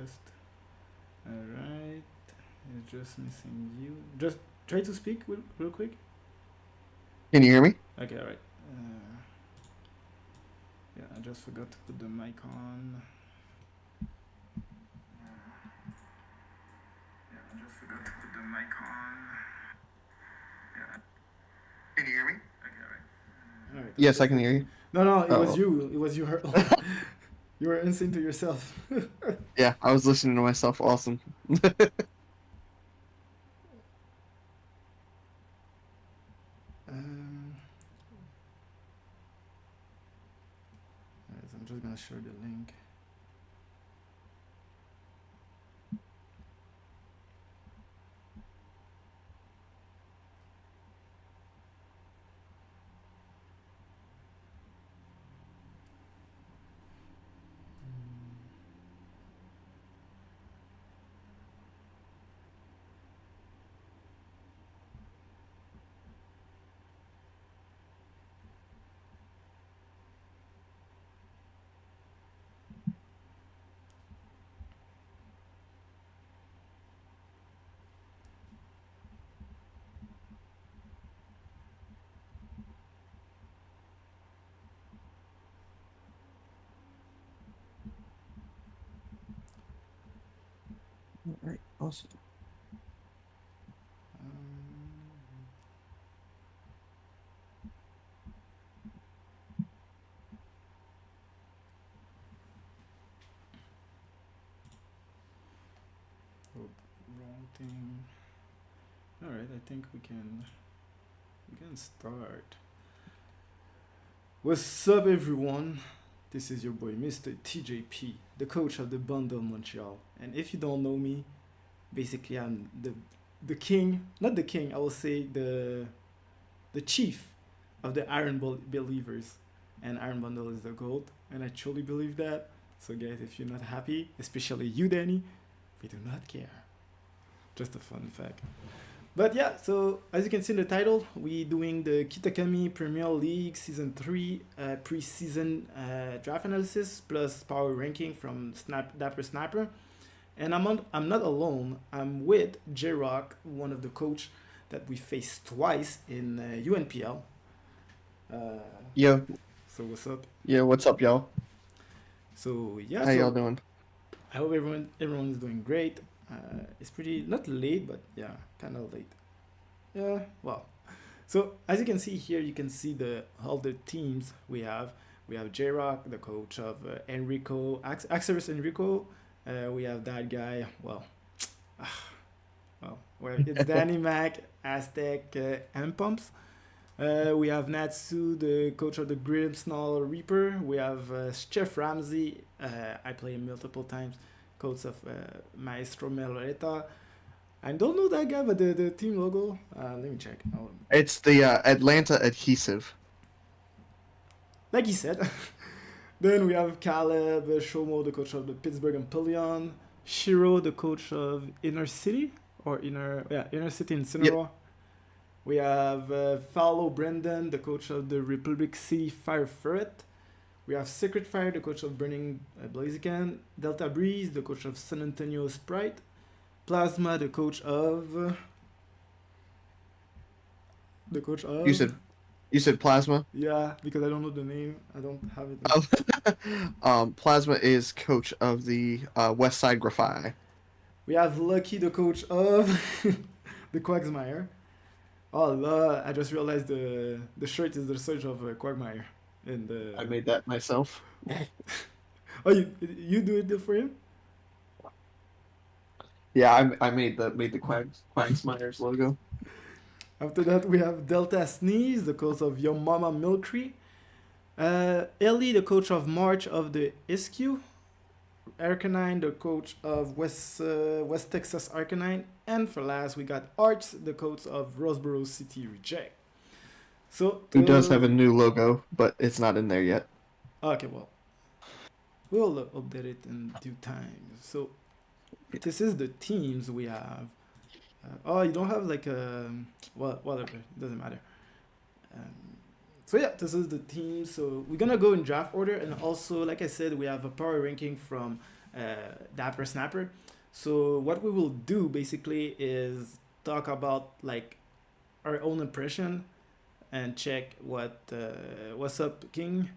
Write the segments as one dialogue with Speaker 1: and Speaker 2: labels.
Speaker 1: test. Alright. It's just missing you. Just try to speak real quick.
Speaker 2: Can you hear me?
Speaker 1: Okay, alright. Yeah, I just forgot to put the mic on.
Speaker 2: Can you hear me?
Speaker 1: Okay, alright. Alright.
Speaker 2: Yes, I can hear you.
Speaker 1: No, it was
Speaker 2: Oh,
Speaker 1: you. It was you. You were insane to yourself.
Speaker 2: yeah, I was listening to myself. Awesome.
Speaker 1: Um, alright, so I'm just gonna share the link.
Speaker 2: All right, awesome.
Speaker 1: Oh, wrong thing. Alright, I think we can start. What's up, everyone? This is your boy, Mr. TJP, the coach of the Bundle Montreal. And if you don't know me, basically I'm the king, not the king, I will say the chief of the Believers. And Iron Bundle is the gold, and I truly believe that. So guys, if you're not happy, especially you, Danny, we do not care. Just a fun fact. But yeah, so as you can see in the title, we doing the Kitakami Premier League Season 3 preseason draft analysis plus power ranking from Dapper Sniper. And I'm not alone. I'm with Jarock, one of the coach that we faced twice in UNPL.
Speaker 2: Yo,
Speaker 1: So what's up?
Speaker 2: yeah, what's up, y'all?
Speaker 1: So yeah,
Speaker 2: How y'all
Speaker 1: so
Speaker 2: doing?
Speaker 1: I hope everyone is doing great. It's pretty not late, but yeah, kind of late. Yeah, well. So as you can see here, you can see all the teams we have. We have J Rock, the coach of Enrico, Axeris Enrico. We have that guy. Well, it's Danny Mac, Aztec, M Pumps. We have Natsu, the coach of the Grim Snarl Reaper. We have Chef Ramsey. I play him multiple times. Coach of Maestro Meloreta. I don't know that guy, but the team logo. Let me check. Oh,
Speaker 2: It's the Atlanta adhesive.
Speaker 1: like he said. Then we have Caleb Shomo, the coach of the Pittsburgh Empyrean. Shiro, the coach of Inner City Inner City in
Speaker 2: Yep.
Speaker 1: Sinaloa. We have Fallow Brendan, the coach of the Republic City Fire Ferret. We have Secret Fire, the coach of Burning Blaziken. Delta Breeze, the coach of San Antonio Sprite. Plasma, the coach of.
Speaker 2: You said plasma.
Speaker 1: Yeah, because I don't know the name. I don't have it.
Speaker 2: Plasma is coach of the West Side Graffiti.
Speaker 1: We have Lucky, the coach of the Quagsmire. Oh, I just realized the shirt is the search of Quagmire. And
Speaker 2: I made that myself.
Speaker 1: Oh, you do it for him?
Speaker 2: Yeah, I made the Quagsmire's logo.
Speaker 1: After that, we have Delta Sneeze, the coach of Your Mama Milkry. Ellie, the coach of March of the SQ. Arcanine, the coach of West Texas Arcanine. And for last, we got Arts, the coach of Roseboro City Reject. So
Speaker 2: Who does have a new logo, but it's not in there yet.
Speaker 1: Okay, well, we'll update it in due time. So this is the teams we have. Oh, you don't have like a whatever. It doesn't matter. So yeah, this is the team. So we're gonna go in draft order, and also, like I said, we have a power ranking from Dapper Snapper. So what we will do basically is talk about like our own impression and check what's up, King.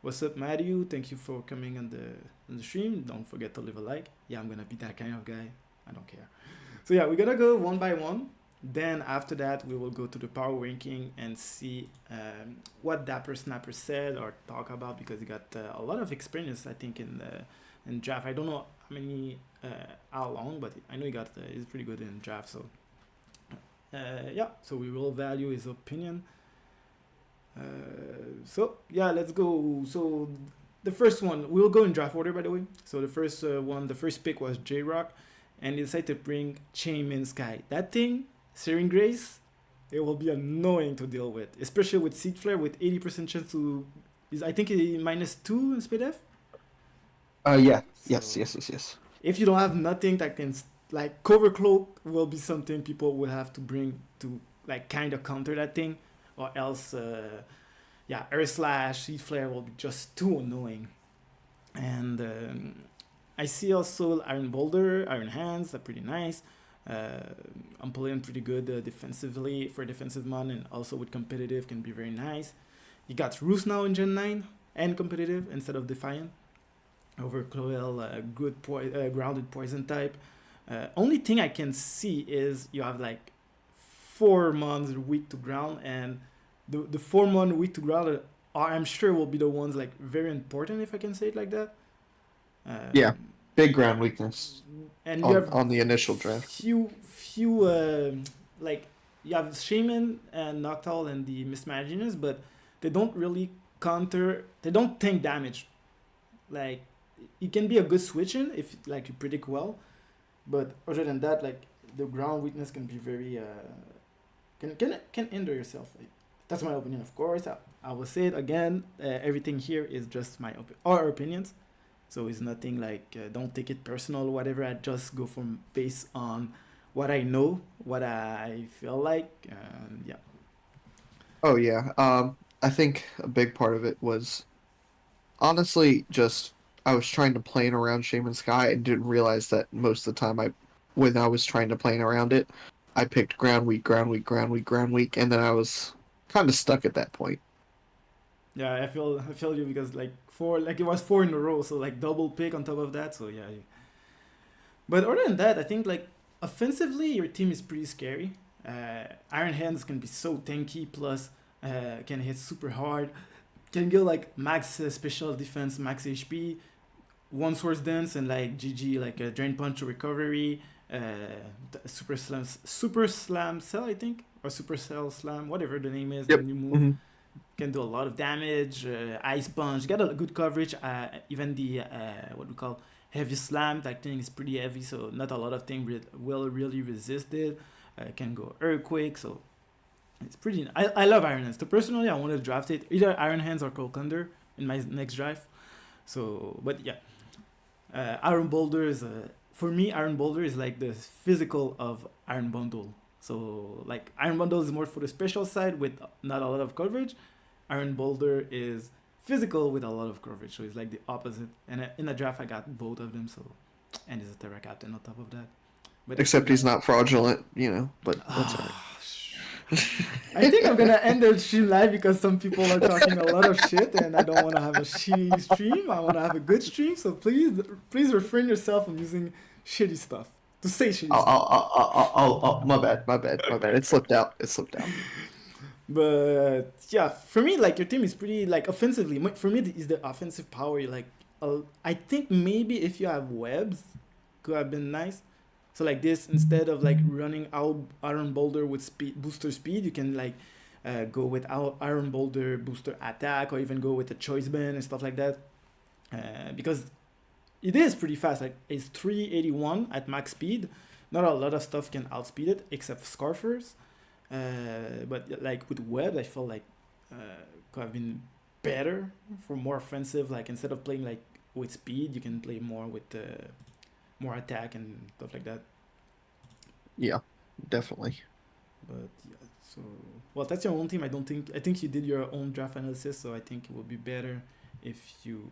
Speaker 1: What's up, Matthew? Thank you for coming on the stream. Don't forget to leave a like. Yeah, I'm gonna be that kind of guy. I don't care. So yeah, we're gonna go one by one. Then after that, we will go to the power ranking and see what Dapper Snapper said or talk about because he got a lot of experience, I think, in draft. I don't know how long, but I know he got he's pretty good in draft. So yeah, so we will value his opinion. So yeah, let's go. So the first one, we'll go in draft order, by the way. So the first pick was Jarock, and he decided to bring Chainman Sky. That thing, Searing Grace, it will be annoying to deal with, especially with Seed Flare with 80% chance to. I think -2 in speed F.
Speaker 2: Yeah.
Speaker 1: So
Speaker 2: Yes.
Speaker 1: if you don't have nothing that can like cover cloak, will be something people will have to bring to like kind of counter that thing, or else yeah, Air Slash, Seed Flare will be just too annoying. And I see also Iron Boulder, Iron Hands are pretty nice. I'm playing pretty good defensively for defensive mon, and also with competitive can be very nice. You got Roost now in Gen 9 and competitive instead of Defiant. Over Cloel, good grounded poison type. Only thing I can see is you have like 4 mons weak to ground, and the 4 mon weak to ground I'm sure will be the ones like very important, if I can say it like that.
Speaker 2: Yeah. Big ground weakness
Speaker 1: And you have
Speaker 2: on the initial draft.
Speaker 1: few like you have Shaman and Noctowl and the Mismaginers, but they don't really counter. They don't tank damage. Like it can be a good switch in if like you predict well, but other than that, like the ground weakness can be very can hinder yourself. Like, that's my opinion, of course. I will say it again. Everything here is just our opinions. So it's nothing like don't take it personal or whatever. I just go from based on what I know, what I feel like. Yeah.
Speaker 2: Oh yeah. I think a big part of it was honestly just I was trying to plane around Shaman Sky and didn't realize that most of the time when I was trying to plane around it, I picked ground weak, and then I was kind of stuck at that point.
Speaker 1: Yeah, I feel you because like it was 4 in a row, so like double pick on top of that. So yeah. But other than that, I think like offensively your team is pretty scary. Iron Hands can be so tanky, plus can hit super hard, can get like max special defense, max HP, one source dance, and like GG like a drain punch recovery, super slam cell, I think, or super cell slam, whatever the name is,
Speaker 2: Yep.
Speaker 1: the new move.
Speaker 2: Mm-hmm.
Speaker 1: Can do a lot of damage. Ice punch, got a good coverage. Even the what we call heavy slam, that thing is pretty heavy, so not a lot of things will really resist it. Can go earthquake, so it's pretty. I love Iron Hands. So personally, I want to draft it either Iron Hands or Cold Thunder in my next draft. So, but yeah, Iron Boulder is for me. Iron Boulder is like the physical of Iron Bundle. So like Iron Bundle is more for the special side with not a lot of coverage. Iron Boulder is physical with a lot of coverage, so it's like the opposite. And in the draft, I got both of them. So, and he's a Terra Captain on top of that. But
Speaker 2: Except he's not fraudulent, but that's alright.
Speaker 1: I think I'm gonna end the stream live because some people are talking a lot of shit, and I don't want to have a shitty stream. I want to have a good stream. So please refrain yourself from using shitty stuff to say shitty stuff.
Speaker 2: Oh, my bad. It slipped out.
Speaker 1: But yeah, for me, like your team is pretty like offensively. For me, is the offensive power. Like, I think maybe if you have webs, could have been nice. So like this, instead of like running out Iron Boulder with booster speed, you can like go with Iron Boulder booster attack, or even go with the choice band and stuff like that. Because it is pretty fast. Like it's 381 at max speed. Not a lot of stuff can outspeed it except Scarfers. But like with web, I felt like could have been better for more offensive. Like instead of playing like with speed, you can play more with more attack and stuff like that.
Speaker 2: Yeah, definitely.
Speaker 1: But yeah, so well, that's your own team. I think you did your own draft analysis, so I think it would be better if you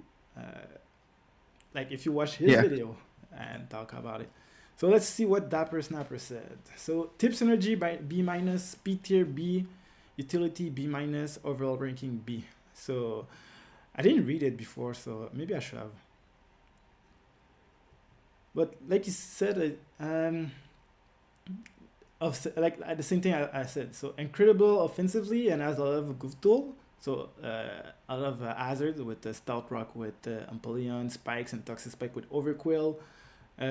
Speaker 1: like if you watch his
Speaker 2: Yeah.
Speaker 1: video and talk about it. So let's see what Dapper Snapper said. So tip synergy by B minus, speed tier B, utility B minus, overall ranking B. So I didn't read it before, so maybe I should have. But like you said, like the same thing I said. So incredible offensively and has a lot of good tool. So a lot of hazards with the Stout Rock with Ampelion, Spikes, and Toxic Spike with Overquill.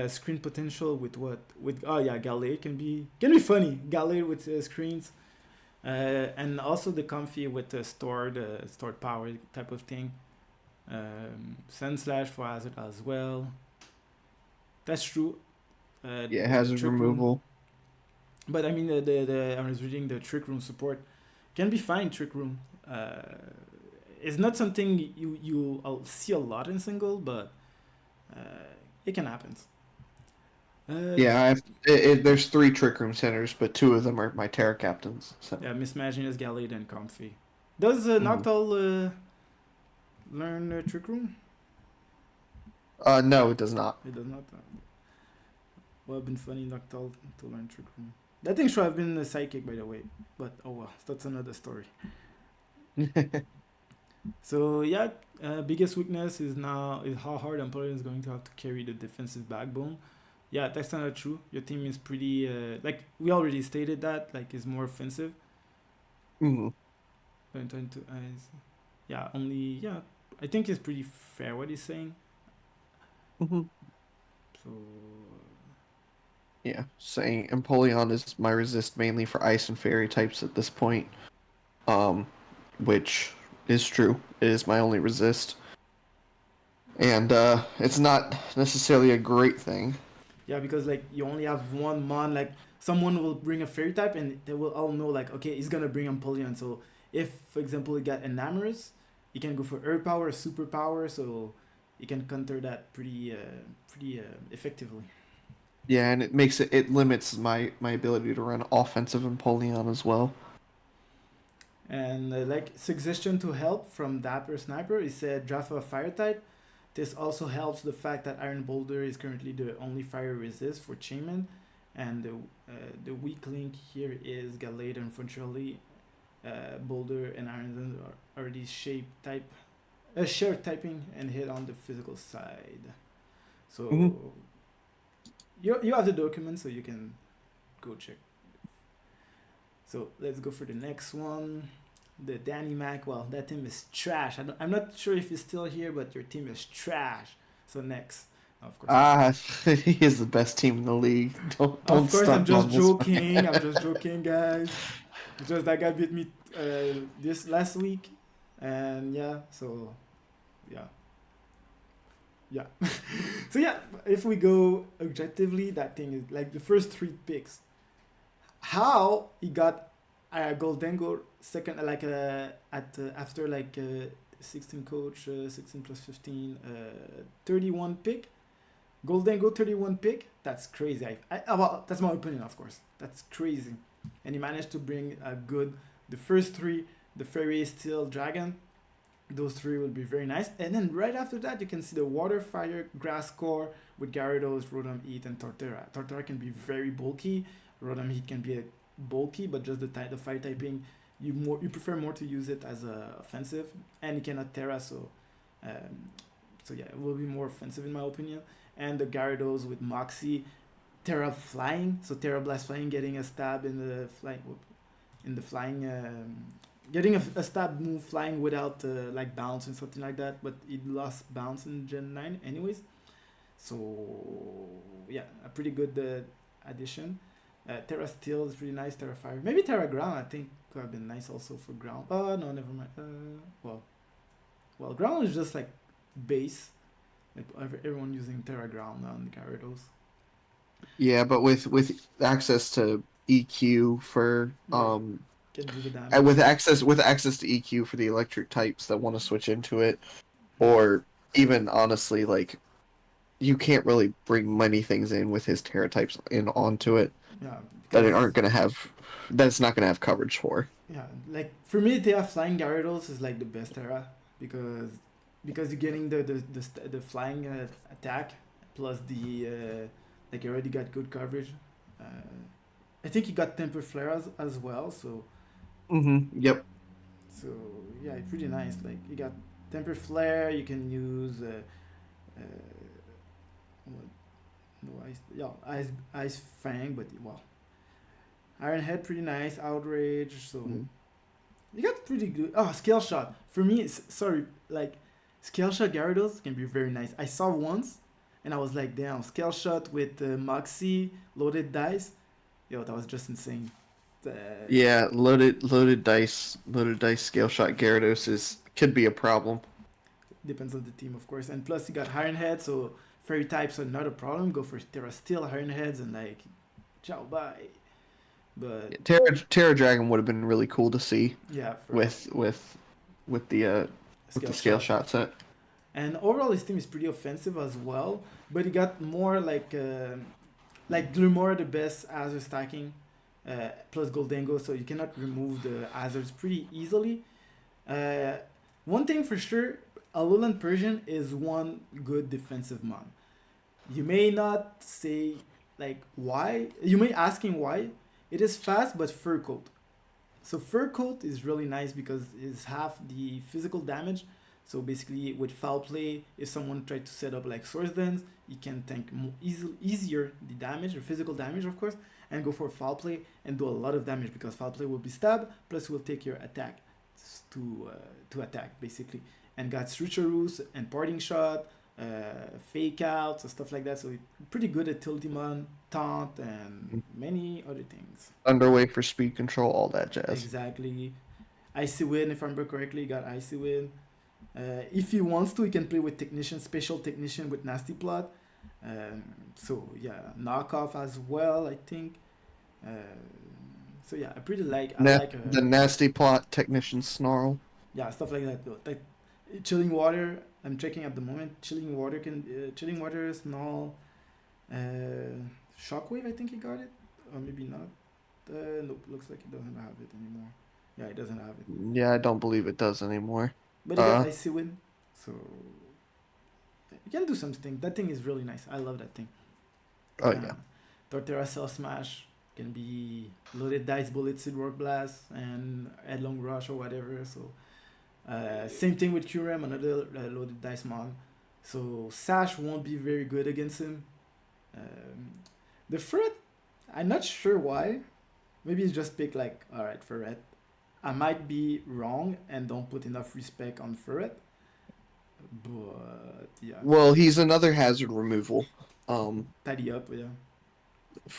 Speaker 1: Screen potential with what? With oh yeah, Gallade can be funny. Gallade with screens. And also the comfy with the stored power type of thing. Sand Slash for hazard as well. That's true.
Speaker 2: Yeah,
Speaker 1: The
Speaker 2: hazard
Speaker 1: trick room,
Speaker 2: removal.
Speaker 1: but I mean I was reading the trick room support can be fine. Trick room, it's not something I'll see a lot in single, but it can happen.
Speaker 2: Yeah, there's 3 Trick Room centers, but 2 of them are my Terra captains. So.
Speaker 1: Yeah, Mismaginous, Gallade, and Comfy. Does
Speaker 2: Mhm.
Speaker 1: Noctowl learn Trick Room?
Speaker 2: No, it does not.
Speaker 1: It does not. Well, been funny Noctowl to learn Trick Room. That thing should have been a psychic, by the way. But oh well, that's another story. So yeah, biggest weakness is how hard Empoleon is going to have to carry the defensive backbone. Yeah, that's not true. Your team is pretty like we already stated that like is more offensive.
Speaker 2: Mhm.
Speaker 1: Yeah, only yeah. I think it's pretty fair what he's saying.
Speaker 2: Mhm.
Speaker 1: So
Speaker 2: Yeah, saying Empoleon is my resist mainly for ice and fairy types at this point. Um, which is true. It is my only resist. And it's not necessarily a great thing.
Speaker 1: yeah, because like you only have one mon. Like someone will bring a fairy type, and they will all know like okay, he's gonna bring Empoleon. So if for example he got Enamorous, he can go for Earth Power, Super Power. So he can counter that pretty effectively.
Speaker 2: Yeah, and it limits my ability to run offensive Empoleon as well.
Speaker 1: And like suggestion to help from Dapper Sniper, he said draft a fire type. This also helps the fact that Iron Boulder is currently the only fire resist for Chainman, and the weak link here is Gallade. Unfortunately, Boulder and Iron are already shared typing and hit on the physical side.
Speaker 2: Hmm.
Speaker 1: So you have the document, so you can go check. So let's go for the next one. The Danny Mac. Well, that team is trash. I'm not sure if he's still here, but your team is trash. So next, of course,
Speaker 2: Ah, he is the best team in the league. Don't
Speaker 1: I'm
Speaker 2: stunt
Speaker 1: just
Speaker 2: on this one.
Speaker 1: joking. I'm just joking, guys. It's just that guy beat me this last week, and yeah. So yeah, yeah. So yeah, if we go objectively, that thing is like the first 3 picks. How he got Goldengo second, like at after like 16 coach, 16 plus 15, 31 pick. Goldengo 31 pick. That's crazy. Well, that's my opinion, of course. That's crazy. And he managed to bring a good. The first 3, the Fairy, Steel, Dragon. Those 3 will be very nice. And then right after that, you can see the Water, Fire, Grass Core with Gyarados, Rotom Heat, and Torterra. Torterra can be very bulky. Rotom Heat can be bulky, but just the fire typing, you prefer more to use it as a offensive, and you cannot Terra, um, so yeah, it will be more offensive in my opinion. And the Gyarados with Moxie, Terra Flying, so Terra Blast Flying, getting a stab in the flying, getting a stab move flying without like bounce and something like that, but it lost bounce in Gen 9 anyways. So yeah, a pretty good addition. Terra Steel is pretty nice. Terra Fire, maybe Terra Ground. I think could have been nice also for ground. Oh no, never mind. Well, ground is just like base. Like everyone using Terra Ground on the Gyarados.
Speaker 2: Yeah, but with access to EQ for
Speaker 1: Yeah, can do the
Speaker 2: and
Speaker 1: damage.
Speaker 2: with access to EQ for the electric types that want to switch into it,
Speaker 1: Yeah,
Speaker 2: or even honestly like you can't really bring many things in with his Terra types in onto it
Speaker 1: yeah,
Speaker 2: that
Speaker 1: because
Speaker 2: it aren't gonna have that's not gonna have coverage for.
Speaker 1: yeah, like for me, Terra Flying Gyarados is like the best Terra because because you're getting the flying attack plus the like you already got good coverage. Uh, I think you got temper flare as well, so
Speaker 2: Yep.
Speaker 1: so yeah, it's pretty nice. Like you got temper flare, you can use uh, what, no ice, yeah, ice fang, but well, iron head pretty nice, outrage. So
Speaker 2: Mhm.
Speaker 1: you got pretty good. Oh, scale shot for me. Sorry, like scale shot Gyarados can be very nice. I saw once, and I was like, damn, scale shot with Moxie loaded dice. Yo, that was just insane. Uh,
Speaker 2: Yeah, loaded dice scale shot Gyarados is could be a problem.
Speaker 1: Depends on the team, of course. And plus, you got Iron Head, so fairy types are not a problem. Go for Terra Steel, Iron Heads, and like, ciao, bye. But
Speaker 2: Yeah, Terra Dragon would have been really cool to see
Speaker 1: yeah, for real.
Speaker 2: with with the uh with the
Speaker 1: Scale
Speaker 2: scale
Speaker 1: shot.
Speaker 2: shot set.
Speaker 1: And overall, his team is pretty offensive as well. But he got more like Glumora the best Azure stacking, plus Goldengo, so you cannot remove the Azures pretty easily. Uh, One thing for sure, Alolan Persian is one good defensive mon. You may not say like why. You may asking why. It is fast but fur coat. So fur coat is really nice because it's half the physical damage. So basically, with foul play, if someone tried to set up like Swords Dance, you can tank easier the damage, or physical damage, of course, and go for foul play and do a lot of damage because foul play will be stab plus will take your attack to attack basically. And got Switcheroos and Parting Shot, Fake Outs, and stuff like that. So pretty good at Tiltimon, Taunt, and many other things.
Speaker 2: Underway for speed control, all that jazz.
Speaker 1: Exactly. Icy Wind, if I remember correctly, got Icy Wind. If he wants to, he can play with Technician, Special Technician with Nasty Plot. So yeah, knockoff as well, I think. Uh, so yeah, I like
Speaker 2: The nasty plot technician snarl.
Speaker 1: yeah, stuff like that though. Like chilling water. I'm checking at the moment. Chilling water is null. Shockwave, I think he got it, or maybe not. Nope, looks like he doesn't have it anymore. Yeah, he doesn't have it,
Speaker 2: Yeah, I don't believe it does anymore.
Speaker 1: but he got
Speaker 2: Uh
Speaker 1: Icy Wind, so you can do something. That thing is really nice. I love that thing.
Speaker 2: oh
Speaker 1: Uh,
Speaker 2: yeah.
Speaker 1: Torterra Cell Smash can be loaded dice, bullet, seed, work blast, and headlong rush or whatever. So same thing with Curem, another loaded dice mon. So Sash won't be very good against him. Um, the Fret, I'm not sure why. Maybe it's just pick like, alright, Ferret. I might be wrong and don't put enough respect on Ferret. But yeah,
Speaker 2: Well, he's another hazard removal.
Speaker 1: tidy up, yeah.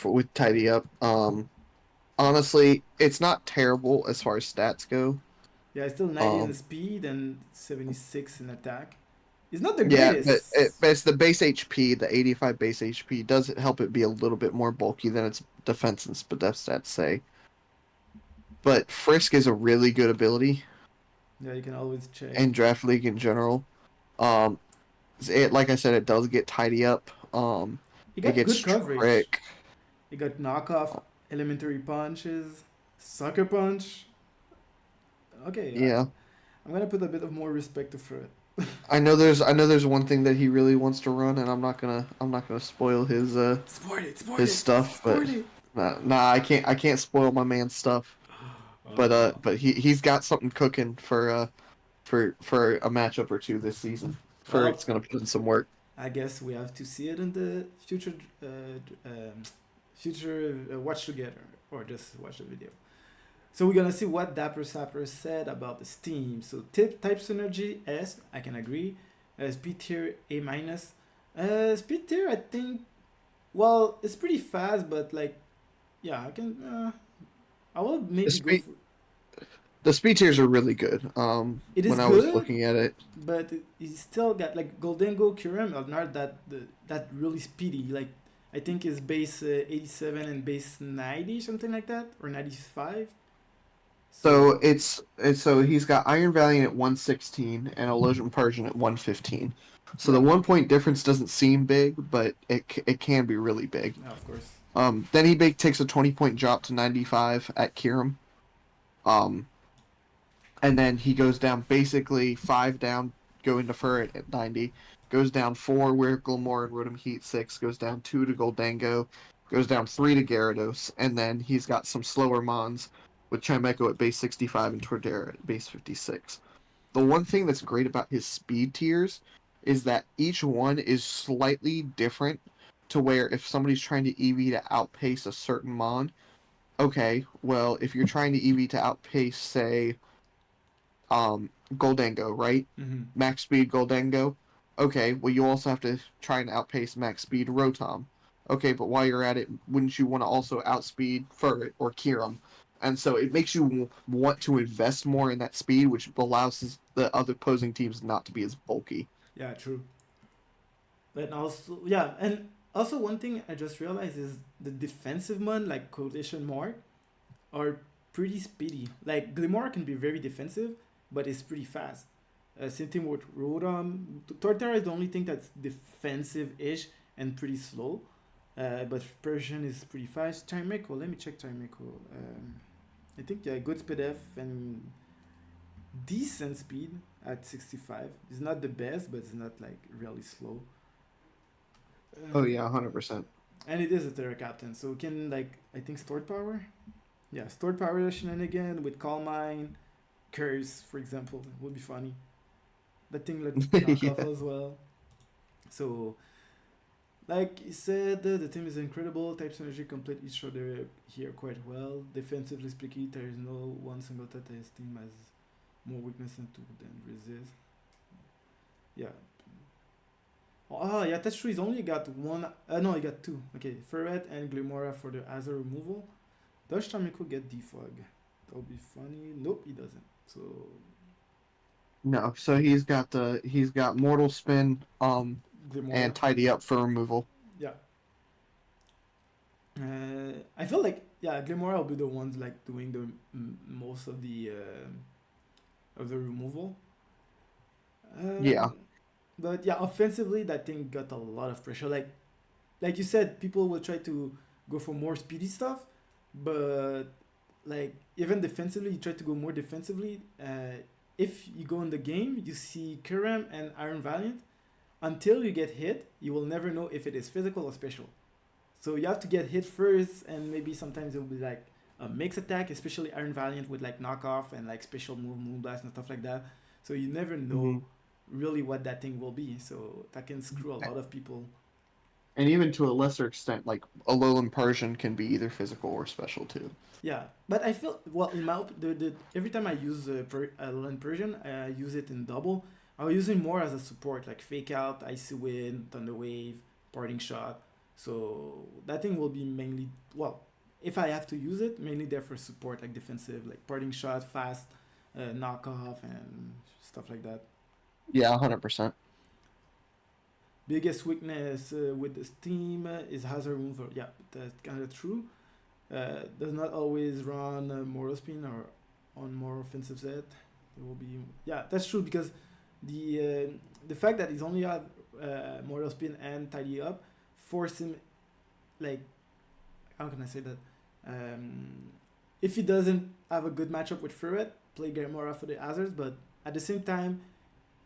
Speaker 2: With tidy up. Honestly, it's not terrible as far as stats go.
Speaker 1: Yeah, it's still 90 in
Speaker 2: Um,
Speaker 1: speed and 76 in attack. It's not the
Speaker 2: yeah,
Speaker 1: greatest.
Speaker 2: but it's the base HP, the 85 base HP does help it be a little bit more bulky than its defense and stats say. But Frisk is a really good ability
Speaker 1: Yeah, you can always check.
Speaker 2: in Draft League in general. Um, it like I said, it does get tidy up.
Speaker 1: You
Speaker 2: It
Speaker 1: got
Speaker 2: gets
Speaker 1: good coverage.
Speaker 2: trick.
Speaker 1: You got knockoff, elementary punches, sucker punch. Okay,
Speaker 2: Yeah,
Speaker 1: I'm gonna put a bit of more respect to Fred.
Speaker 2: I know there's one thing that he really wants to run, and I'm not gonna spoil
Speaker 1: Sport
Speaker 2: his
Speaker 1: it,
Speaker 2: stuff, but
Speaker 1: sport it.
Speaker 2: nah, I can't spoil my man's stuff. But he's got something cooking for a matchup or two this season. For
Speaker 1: Well,
Speaker 2: it's gonna put in some work.
Speaker 1: I guess we have to see it in the future, watch together or just watch the video. So we're gonna see what Dapper Sapper said about the Steam. So type synergy S, I can agree. Speed tier A minus. Speed tier, I think. Well, it's pretty fast, but like, yeah, I can. I will
Speaker 2: The
Speaker 1: maybe go
Speaker 2: speed
Speaker 1: for.
Speaker 2: the speed tiers are really good.
Speaker 1: It is
Speaker 2: When I was
Speaker 1: good,
Speaker 2: looking at it,
Speaker 1: but it still got like Goldengo Kyurem are not that really speedy. Like I think it's base 87 and base 90 something like that or 95.
Speaker 2: so
Speaker 1: So
Speaker 2: so he's got Iron Valiant at 116 and Illusion Persian at 115. So the
Speaker 1: yeah,
Speaker 2: 1 point difference doesn't seem big, but it can be really big.
Speaker 1: yeah, of course.
Speaker 2: Then he takes a 20 point drop to 95 at Kiram. Um, and then he goes down basically 5 down go into Furret at 90. Goes down 4 where Gilmore and Rotom Heat 6. Goes down 2 to Goldango. Goes down 3 to Gyarados. And then he's got some slower Mons with Chimecho at base 65 and Tordera at base 56. The one thing that's great about his speed tiers is that each one is slightly different to where if somebody's trying to EV to outpace a certain Mon, okay, well, if you're trying to EV to outpace, say, Goldango, right?
Speaker 1: Mm-hmm.
Speaker 2: Max speed Goldango. Okay, well, you also have to try and outpace max speed Rotom. Okay, but while you're at it, wouldn't you want to also outspeed Furret or Kyurem? And so it makes you want to invest more in that speed, which allows the other opposing teams not to be as bulky.
Speaker 1: Yeah, true. But also, yeah, and also one thing I just realized is the defensive mon, like quotation mark, are pretty speedy. Like Glimmer can be very defensive, but it's pretty fast. Same thing with Rotom. Torterra is the only thing that's defensive-ish and pretty slow. But Persian is pretty fast. Chimecho, let me check Chimecho. I think yeah, good speed F and decent speed at 65. It's not the best, but it's not like really slow.
Speaker 2: Oh yeah, 100%.
Speaker 1: And it is a Terra Captain, so it can like I think stored power. Yeah, stored power shenanigan with Calm Mind, Curse, for example, would be funny. That thing like knock off
Speaker 2: Yeah.
Speaker 1: as well. So, like you said, the team is incredible. Type synergy complete each other here quite well. Defensively speaking, there is no one single Tata's team has more weakness than resist. Yeah. Oh, yeah, that's true. He's only got one. No, he got two. Okay, Ferret and Glimora for the Azure removal. Does Chamiko get defog? That would be funny. Nope, he doesn't. So
Speaker 2: No, so he's got Mortal Spin,
Speaker 1: Glimora.
Speaker 2: and Tidy Up for removal.
Speaker 1: Yeah. I feel like yeah, Glimora will be the ones like doing the most of the removal.
Speaker 2: Yeah,
Speaker 1: But yeah, offensively, that thing got a lot of pressure. Like you said, people will try to go for more speedy stuff, but like even defensively, you try to go more defensively. If you go in the game, you see Kiram and Iron Valiant. Until you get hit, you will never know if it is physical or special. So you have to get hit first, and maybe sometimes it will be like a mix attack, especially Iron Valiant with like knockoff and like special move, Moonblast and stuff like that. So you never know
Speaker 2: hmm
Speaker 1: really what that thing will be. So that can screw a lot of people.
Speaker 2: and even to a lesser extent, like Alolan Persian can be either physical or special too.
Speaker 1: Yeah, but I feel well in my the every time I use Land Persian, I use it in double. I will use it more as a support, like Fake Out, Icy Wind, Thunder Wave, Parting Shot. So that thing will be mainly well, if I have to use it, mainly there for support, like defensive, like Parting Shot, fast, knockoff, and stuff like that.
Speaker 2: Yeah, 100%.
Speaker 1: Biggest weakness with this team is hazard removal. Yeah, that's kind of true. Does not always run Mortal Spin or on more offensive set. It will be yeah, that's true because the fact that he's only have Mortal Spin and Tidy Up force him like how can I say that? If he doesn't have a good matchup with Ferret, play Gamora for the hazards, but at the same time,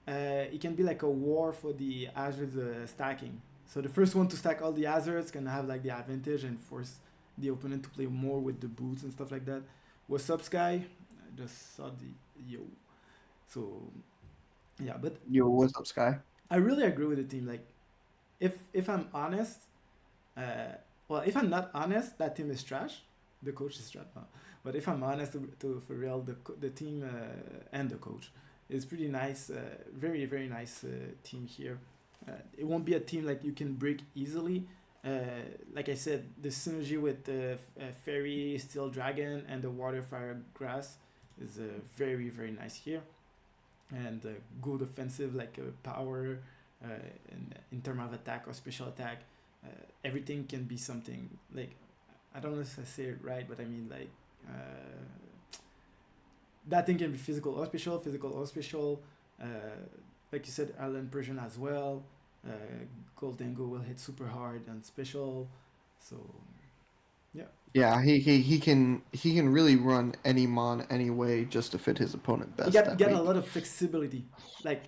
Speaker 1: it can be like a war for the hazards stacking. So the first one to stack all the hazards can have like the advantage and force the opponent to play more with the boots and stuff like that. What's up, Sky? I just saw the yo. So yeah, but
Speaker 2: Yo, what's up, Sky?
Speaker 1: I really agree with the team. Like if I'm honest, well, if I'm not honest, that team is trash. The coach is trash. But if I'm honest, for real, the team and the coach is pretty nice. Very very nice team here. It won't be a team like you can break easily. Like I said, the synergy with the Fairy, Steel Dragon, and the Water, Fire, Grass is very very nice here, and good offensive like power, in terms of attack or special attack. Everything can be something like I don't know if I say it right, but I mean like that thing can be physical or special. Uh, like you said, Alan Persian as well. Uh, Goldango will hit super hard and special. So yeah,
Speaker 2: Yeah, he can really run any mon any way just to fit his opponent
Speaker 1: you
Speaker 2: best
Speaker 1: got
Speaker 2: that
Speaker 1: get a
Speaker 2: week.
Speaker 1: lot of flexibility. Like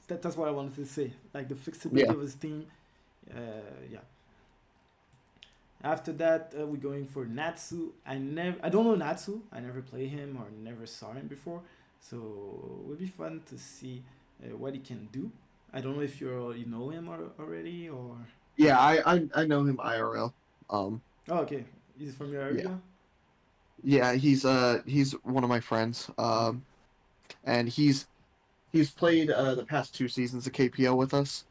Speaker 1: that's what I wanted to say. Like the flexibility
Speaker 2: Yeah.
Speaker 1: of his team. Uh, yeah. After that, we're going for Natsu. I don't know Natsu. I never played him or never saw him before, so it would be fun to see what he can do. I don't know if you know him already or.
Speaker 2: Yeah, I know him IRL. Um,
Speaker 1: Oh, okay. He's from your
Speaker 2: yeah.
Speaker 1: area.
Speaker 2: Yeah, he's one of my friends. And he's played the past 2 seasons of KPL with us.